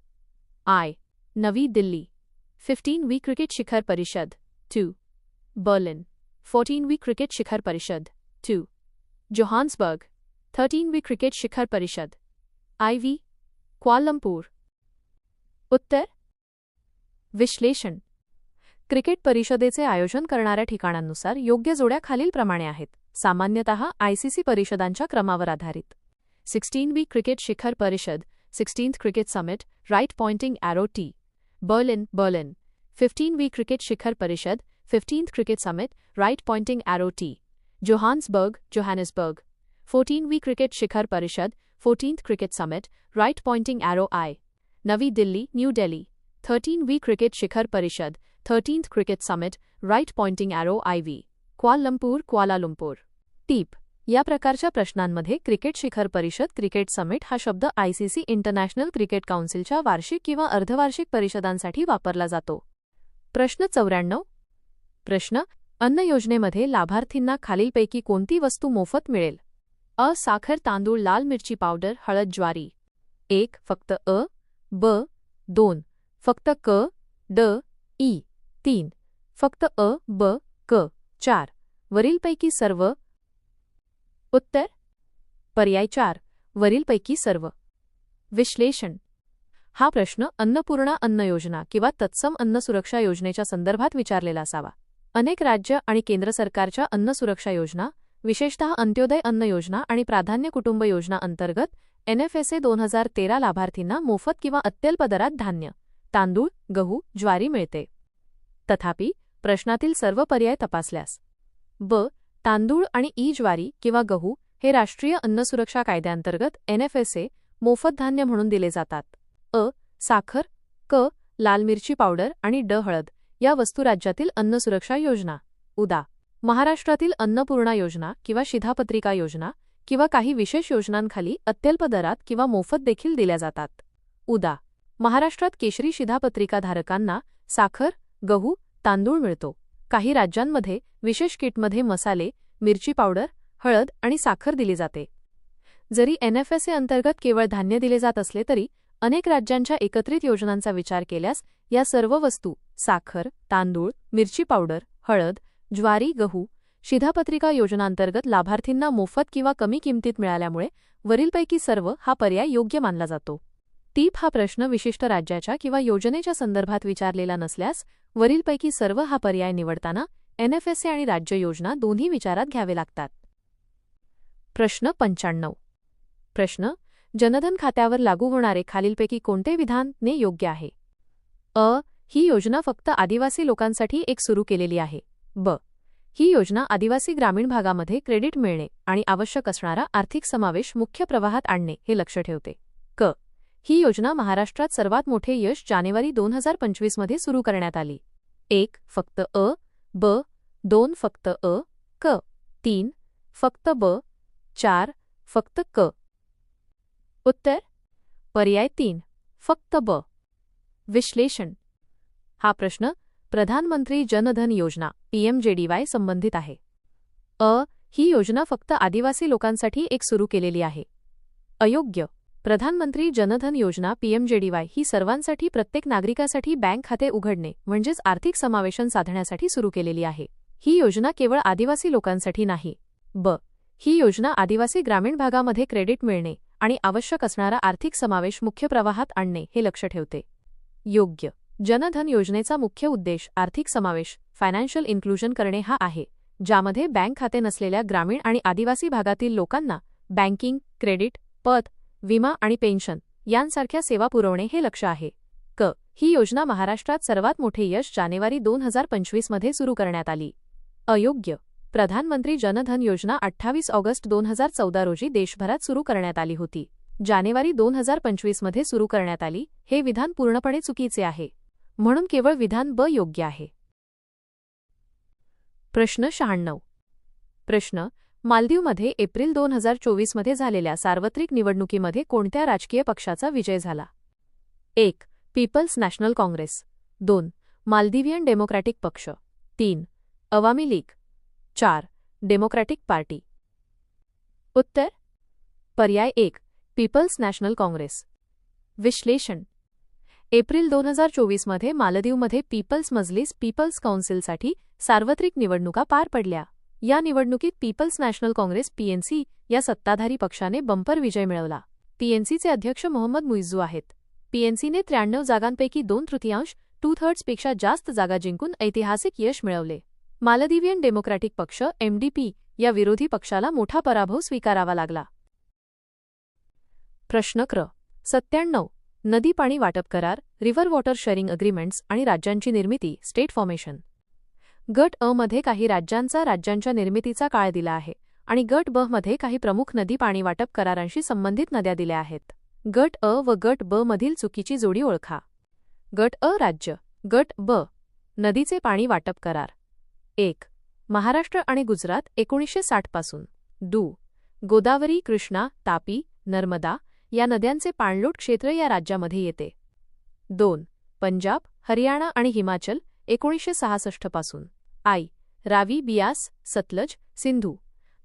आय. नवी दिल्ली. 15वी क्रिकेट शिखर परिषद. 2. बर्लिन. 14वी क्रिकेट शिखर परिषद. 2. जोहान्सबर्ग. 13वी क्रिकेट शिखर परिषद. IV. क्वालालंपूर. उत्तर. विश्लेषण. क्रिकेट परिषदेचे आयोजन करणाऱ्या ठिकाणांनुसार योग्य जोड्या खालीलप्रमाणे आहेत. सामान्यतः ICC परिषदांच्या क्रमावर आधारित. 16वी क्रिकेट शिखर परिषद 16th cricket summit right pointing arrow T. Berlin. 15वी क्रिकेट शिखर परिषद 15th cricket summit right pointing arrow T. Johannesburg. 14वी क्रिकेट शिखर परिषद 14th cricket summit right pointing arrow I. Navi Delhi, New Delhi. 13वी क्रिकेट शिखर परिषद 13th cricket summit right pointing arrow IV. Kuala Lumpur. टीप. या प्रकारच्या प्रश्नांमध्ये क्रिकेट शिखर परिषद क्रिकेट समिट हा शब्द ICC इंटरनॅशनल क्रिकेट काउन्सिलच्या वार्षिक किंवा अर्धवार्षिक परिषदांसाठी वापरला जातो. प्रश्न 94. प्रश्न. अन्न योजनेमध्ये लाभार्थींना खालीलपैकी कोणती वस्तू मोफत मिळेल? अ. साखर, तांदूळ, लाल मिरची पावडर, हळद, ज्वारी. 1. फक्त अ. ब. 2. फक्त क, ड, ई. 3. फक्त अ, ब, क. 4. वरीलपैकी सर्व. उत्तर. पर्याय 4. वरीलपैकी सर्व. विश्लेषण. हा प्रश्न अन्नपूर्णा अन्न योजना किंवा तत्सम अन्न सुरक्षा योजनेच्या संदर्भात विचारलेला असावा. अनेक राज्य आणि केंद्र सरकारच्या अन्न सुरक्षा योजना, विशेषतः अंत्योदय अन्न योजना आणि प्राधान्य कुटुंब योजना अंतर्गत NFSA 2013 लाभार्थींना मोफत किंवा अत्यल्प दरात धान्य, तांदूळ, गहू, ज्वारी मिळते. तथापि, प्रश्नातील सर्व पर्याय तपासल्यास ब. तांदूळ आणि ज्वारी किंवा गहू हे राष्ट्रीय अन्न सुरक्षा कायद्याअंतर्गत NFSA मोफत धान्य म्हणून दिले जातात. अ. साखर, क. लाल मिरची पावडर आणि ड. हळद या वस्तू राज्यातील अन्न सुरक्षा योजना, उदा. महाराष्ट्रातील अन्नपूर्णा योजना किंवा शिधापत्रिका योजना किंवा काही विशेष योजनांखाली अत्यल्प दरात किंवा मोफत देखील दिल्या जातात. उदा. महाराष्ट्रात केशरी शिधापत्रिका धारकांना साखर, गहू, तांदूळ मिळतो. काही राज्यांमध्ये विशेष किटमध्ये मसाले, मिरची पावडर, हळद आणि साखर दिली जाते. जरी NFSA अंतर्गत केवळ धान्य दिले जात असले तरी अनेक राज्यांच्या एकत्रित योजनांचा विचार केल्यास या सर्व वस्तू साखर, तांदूळ, मिरची पावडर, हळद, ज्वारी, गहू शिधापत्रिका योजनांतर्गत लाभार्थींना मोफत किंवा कमी किमतीत मिळाल्यामुळे वरीलपैकी सर्व हा पर्याय योग्य मानला जातो. टीप. हा प्रश्न विशिष्ट राज्याच्या किंवा योजनेच्या संदर्भात विचारलेला नसल्यास वरीलपैकी सर्व हा पर्याय निवडताना NFSA आणि राज्य योजना दोन्ही विचारात घ्यावे लागतात. प्रश्न 95. प्रश्न. जनधन खात्यावर लागू होणारे खालीलपैकी कोणते विधान ने योग्य आहे? अ. ही योजना फक्त आदिवासी लोकांसाठी एक सुरू केलेली आहे. ब. ही योजना आदिवासी ग्रामीण भागामध्ये क्रेडिट मिळणे आणि आवश्यक असणारा आर्थिक समावेश मुख्य प्रवाहात आणणे हे लक्ष ठेवते. क. ही योजना महाराष्ट्रात सर्वात मोठे यश जानेवारी 2025 मध्ये सुरू करण्यात आली. 1. फक्त अ. ब. 2. फक्त अ. क. 3. फक्त ब. 4. फक्त क. उत्तर. पर्याय 3. फक्त ब. विश्लेषण. हा प्रश्न प्रधानमंत्री जनधन योजना PMJDY संबंधित आहे. अ. ही योजना फक्त आदिवासी लोकांसाठी एक सुरू केलेली आहे. अयोग्य. प्रधानमंत्री जनधन योजना PMJDY ही सर्वांसाठी प्रत्येक नागरिकासाठी बँक खाते उघडणे म्हणजेच आर्थिक समावेशन साधण्यासाठी सुरू केलेली आहे. ही योजना केवळ आदिवासी लोकांसाठी नाही. ब. ही योजना आदिवासी ग्रामीण भागामध्ये क्रेडिट मिळणे आणि आवश्यक असणारा आर्थिक समावेश मुख्य प्रवाहात आणणे हे लक्ष ठेवते. योग्य. जनधन योजनेचा मुख्य उद्देश आर्थिक समावेश फायनान्शियल इन्क्लुजन करणे हा आहे, ज्यामध्ये बँक खाते नसलेल्या ग्रामीण आणि आदिवासी भागातील लोकांना बँकिंग, क्रेडिट, पत, विमा आणि पेन्शन यांसारख्या सेवा पुरवणे हे लक्ष्य आहे. क. ही योजना महाराष्ट्रात सर्वात मोठे यश जानेवारी 2025 मध्ये सुरू करण्यात आली. अयोग्य. प्रधानमंत्री जनधन योजना 28 ऑगस्ट 2014 रोजी देशभरात सुरू करण्यात आली होती. जानेवारी 2025 मध्ये सुरू करण्यात आली हे विधान पूर्णपणे चुकीचे आहे. म्हणून केवळ विधान ब योग्य आहे. प्रश्न 96. प्रश्न. मालदीवमध्ये एप्रिल 2024 मध्ये झालेल्या सार्वत्रिक निवडणुकीमध्ये कोणत्या राजकीय पक्षाचा विजय झाला? 1. People's National Congress. 2. Maldivian Democratic पक्ष. 3. अवामी लीग. 4. Democratic Party. उत्तर. पर्याय 1. People's National Congress. विश्लेषण. एप्रिल 2024 मध्ये मालदीवमध्ये पीपल्स मजलिस पीपल्स काउन्सिलसाठी सार्वत्रिक निवडणुका पार पडल्या. या निवडणुकीत पीपल्स नॅशनल काँग्रेस PNC या सत्ताधारी पक्षाने बंपर विजय मिळवला. PNCचे अध्यक्ष मोहम्मद मुइझ्झू आहेत. PNCने 93 जागांपैकी 2/3 2/3पेक्षा जास्त जागा जिंकून ऐतिहासिक यश मिळवले. मालदिवियन डेमोक्रॅटिक पक्ष MDP या विरोधी पक्षाला मोठा पराभव स्वीकारावा लागला. प्रश्न क्र. 97. नदी पाणी वाटप करार, रिव्हर वॉटर शेअरिंग अग्रीमेंट्स आणि राज्यांची निर्मिती स्टेट फॉर्मेशन. गट अ मध्ये काही राज्यांच्या निर्मितीचा काळ दिला आहे आणि गट ब मध्ये काही प्रमुख नदी पाणी वाटप करारांशी संबंधित नद्या दिल्या आहेत. गट अ व गट ब मधील चुकीची जोडी ओळखा. गट अ राज्य. गट ब नदीचे पाणी वाटप करार. 1. महाराष्ट्र आणि गुजरात 1960 पासून. डू. गोदावरी, कृष्णा, तापी, नर्मदा या नद्यांचे पाणलोट क्षेत्र या राज्यामध्ये येते. 2. पंजाब, हरियाणा आणि हिमाचल 1966 पासून. आई रावी, बियास, सतलज, सिंधू.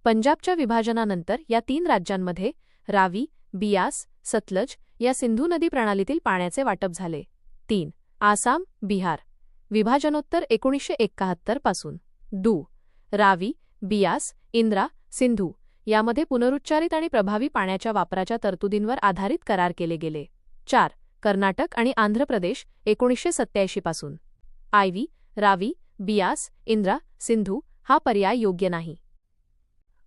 पंजाबच्या विभाजनानंतर या 3 राज्यांमध्ये रावी, बियास, सतलज या सिंधू नदी प्रणालीतील पाण्याचे वाटप झाले. 3. आसाम, बिहार. विभाजनोत्तर 1971 पासून दू. रावी, बियास, इंद्रा, सिंधू यामध्ये पुनरुच्चारित आणि प्रभावी पाण्याच्या वापराच्या तरतुदींवर आधारित करार केले गेले. 4. कर्नाटक आणि आंध्र प्रदेश 1987 पासून. आयव्ही, रावी, बियास, इंद्रा, सिंधू हा पर्याय योग्य नाही.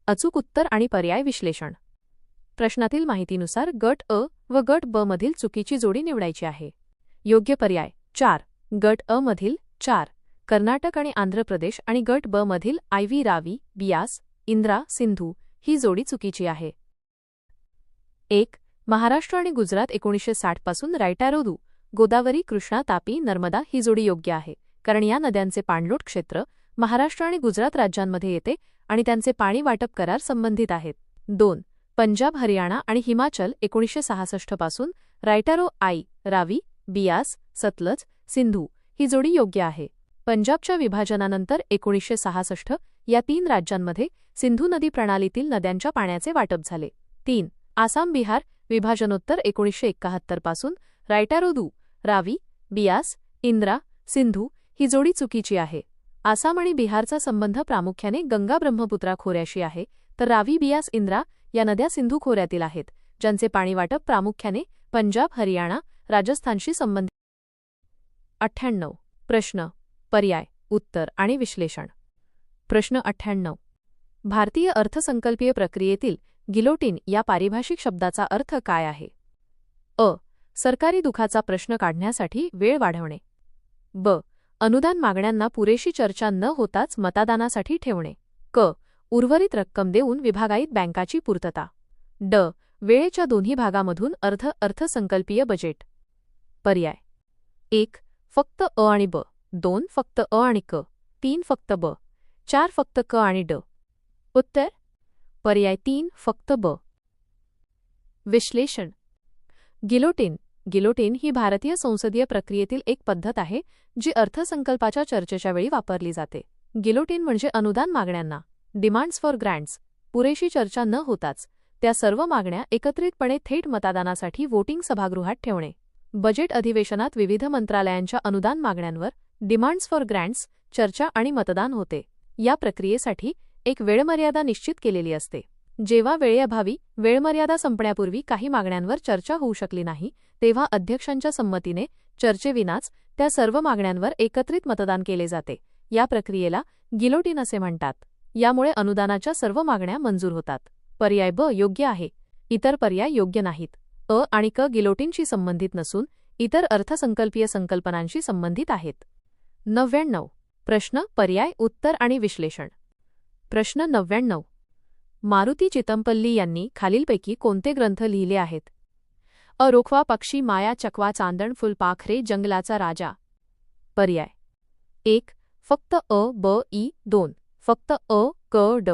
अचूक उत्तर आणि पर्याय विश्लेषण. प्रश्नातील माहितीनुसार गट अ व गट ब मधील चुकीची जोडी निवडायची आहे. योग्य पर्याय 4. गट अ मधील 4. कर्नाटक आणि आंध्र प्रदेश आणि गट ब मधील आयव्ही, रावी, बियास, इंद्रा, सिंधू ही जोडी चुकीची आहे. 1. महाराष्ट्र आणि गुजरात 1960 पासून राईट ॲरो दू. गोदावरी, कृष्णा, तापी, नर्मदा ही जोडी योग्य आहे, कारण या नद्यांचे पाणलोट क्षेत्र महाराष्ट्र आणि गुजरात राज्यांमध्ये येते आणि त्यांचे पाणी वाटप करार संबंधित आहेत. 2. पंजाब, हरियाणा आणि हिमाचल 1966 पासून राईट ॲरो आई, रावी, बियास, सतलज, सिंधू ही जोडी योग्य आहे. पंजाबच्या विभाजनानंतर 1966 या 3 राज्यांमध्ये सिंधू नदी प्रणालीतील नद्यांच्या पाण्याचे वाटप झाले. 3. आसाम, बिहार विभाजनोत्तर 1971 पासून राईट ॲरो दू. रावी, बियास, इंद्रा, सिंधू ही जोडी चुकीची आहे. आसाम आणि बिहारचा संबंध प्रामुख्याने गंगा-ब्रह्मपुत्रा खोऱ्याशी आहे, तर रावी, बियास, इंद्रा या नद्या सिंधू खोऱ्यातील आहेत, ज्यांचे पाणी वाटप प्रामुख्याने पंजाब, हरियाणा, राजस्थानशी संबंधित. 98. प्रश्न, पर्याय, उत्तर आणि विश्लेषण. प्रश्न 98. भारतीय अर्थसंकल्पीय प्रक्रियेतील गिलोटिन या पारिभाषिक शब्दाचा अर्थ काय आहे? अ. सरकारी दुखाचा प्रश्न काढण्यासाठी वेळ वाढवणे. ब. अनुदान मागण्यांना पुरेशी चर्चा न होताच मतदानासाठी ठेवणे. क. उर्वरित रक्कम देऊन विभागायित बँकाची पूर्तता. ड. वेळेच्या दोन्ही भागामधून अर्थसंकल्पीय बजेट. पर्याय 1. फक्त अ आणि ब. 2. फक्त अ आणि क. 3. फक्त ब. 4. फक्त क आणि ड. उत्तर पर्याय 3. फक्त ब. विश्लेषण. गिलोटिन ही भारतीय संसदीय प्रक्रियेतील एक पद्धत आहे जी अर्थसंकल्पाच्या चर्चेच्या वेळी वापरली जाते. गिलोटिन म्हणजे अनुदान मागण्यांना डिमांड्स फॉर ग्रँट्स पुरेशी चर्चा न होताच त्या सर्व मागण्या एकत्रितपणे थेट मतदानासाठी वोटिंग सभागृहात ठेवणे. बजेट अधिवेशनात विविध मंत्रालयांच्या अनुदान मागण्यांवर डिमांड्स फॉर ग्रँट्स चर्चा आणि मतदान होते. या प्रक्रियेसाठी एक वेळमर्यादा निश्चित केलेली असते. जेव्हा वेळेअभावी वेळमर्यादा संपण्यापूर्वी काही मागण्यांवर चर्चा होऊ शकली नाही, तेव्हा अध्यक्षांच्या संमतीने चर्चेविनाच त्या सर्व मागण्यांवर एकत्रित मतदान केले जाते. या प्रक्रियेला गिलोटिन असे म्हणतात. यामुळे अनुदानाच्या सर्व मागण्या मंजूर होतात. पर्याय ब योग्य आहे. इतर पर्याय योग्य नाहीत. अ आणि क गिलोटिनशी संबंधित नसून इतर अर्थसंकल्पीय संकल्पनांशी संबंधित आहेत. 99. प्रश्न, पर्याय, उत्तर आणि विश्लेषण. प्रश्न 99. मारुती चितमपल्ली यांनी खालीलपैकी कोणते ग्रंथ लिहिले आहेत? अ. रोखवा पक्षी, माया, चकवा, चांदण, फुलपाखरे, जंगलाचा राजा. पर्याय 1. फक्त अ, ब, इ. 2. फक्त अ, क, ड.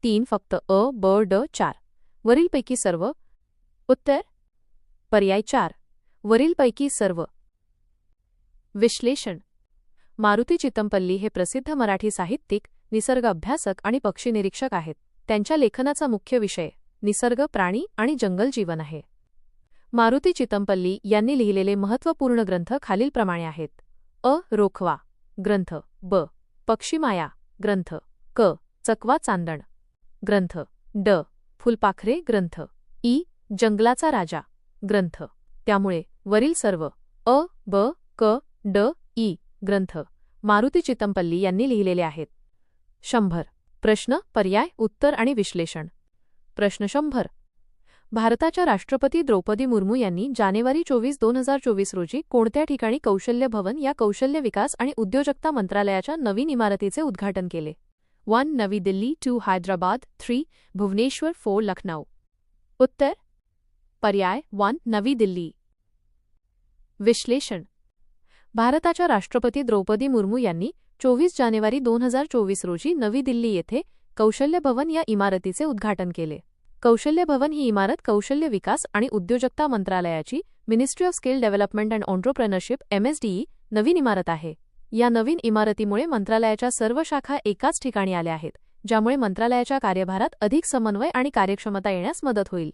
3. फक्त अ, ब, ड. 4. वरीलपैकी सर्व. उत्तर पर्याय 4. वरीलपैकी सर्व. विश्लेषण. मारुती चितमपल्ली हे प्रसिद्ध मराठी साहित्यिक, निसर्ग अभ्यासक आणि पक्षी निरीक्षक आहेत. त्यांच्या लेखनाचा मुख्य विषय निसर्ग, प्राणी आणि जंगल जीवन आहे. मारुती चितमपल्ली यांनी लिहिलेले महत्त्वपूर्ण ग्रंथ खालीलप्रमाणे आहेत. अ. रोखवा ग्रंथ. ब. पक्षीमाया ग्रंथ. क. चकवा चांदण ग्रंथ. ड. फुलपाखरे ग्रंथ. इ. जंगलाचा राजा ग्रंथ. त्यामुळे वरील सर्व अ, ब, क, ड, इ ग्रंथ मारुती चितमपल्ली यांनी लिहिलेले आहेत. 100. प्रश्न, पर्याय, उत्तर आणि विश्लेषण. प्रश्न 100. भारताच्या राष्ट्रपती द्रौपदी मुर्मू यांनी जानेवारी 24, 2024 रोजी कोणत्या ठिकाणी कौशल्य भवन या कौशल्य विकास आणि उद्योजकता मंत्रालयाच्या नवीन इमारतीचे उद्घाटन केले? 1. नवी दिल्ली. 2. हैदराबाद. 3. भुवनेश्वर. 4. लखनौ. उत्तर पर्याय 1. नवी दिल्ली. विश्लेषण. भारताच्या राष्ट्रपती द्रौपदी मुर्मू यांनी 24 जानेवारी 2024 रोजी नवी दिल्ली येथे कौशल्य भवन या इमारतीचे उद्घाटन केले. कौशल्य भवन ही इमारत कौशल्य विकास आणि उद्योजकता मंत्रालयाची ministry of skill development and entrepreneurship MSDE नवीन इमारत आहे. या नवीन इमारतीमुळे मंत्रालयाच्या सर्व शाखा एकाच ठिकाणी आल्या आहेत, ज्यामुळे मंत्रालयाच्या कार्यभारात अधिक समन्वय आणि कार्यक्षमता येण्यास मदत होईल.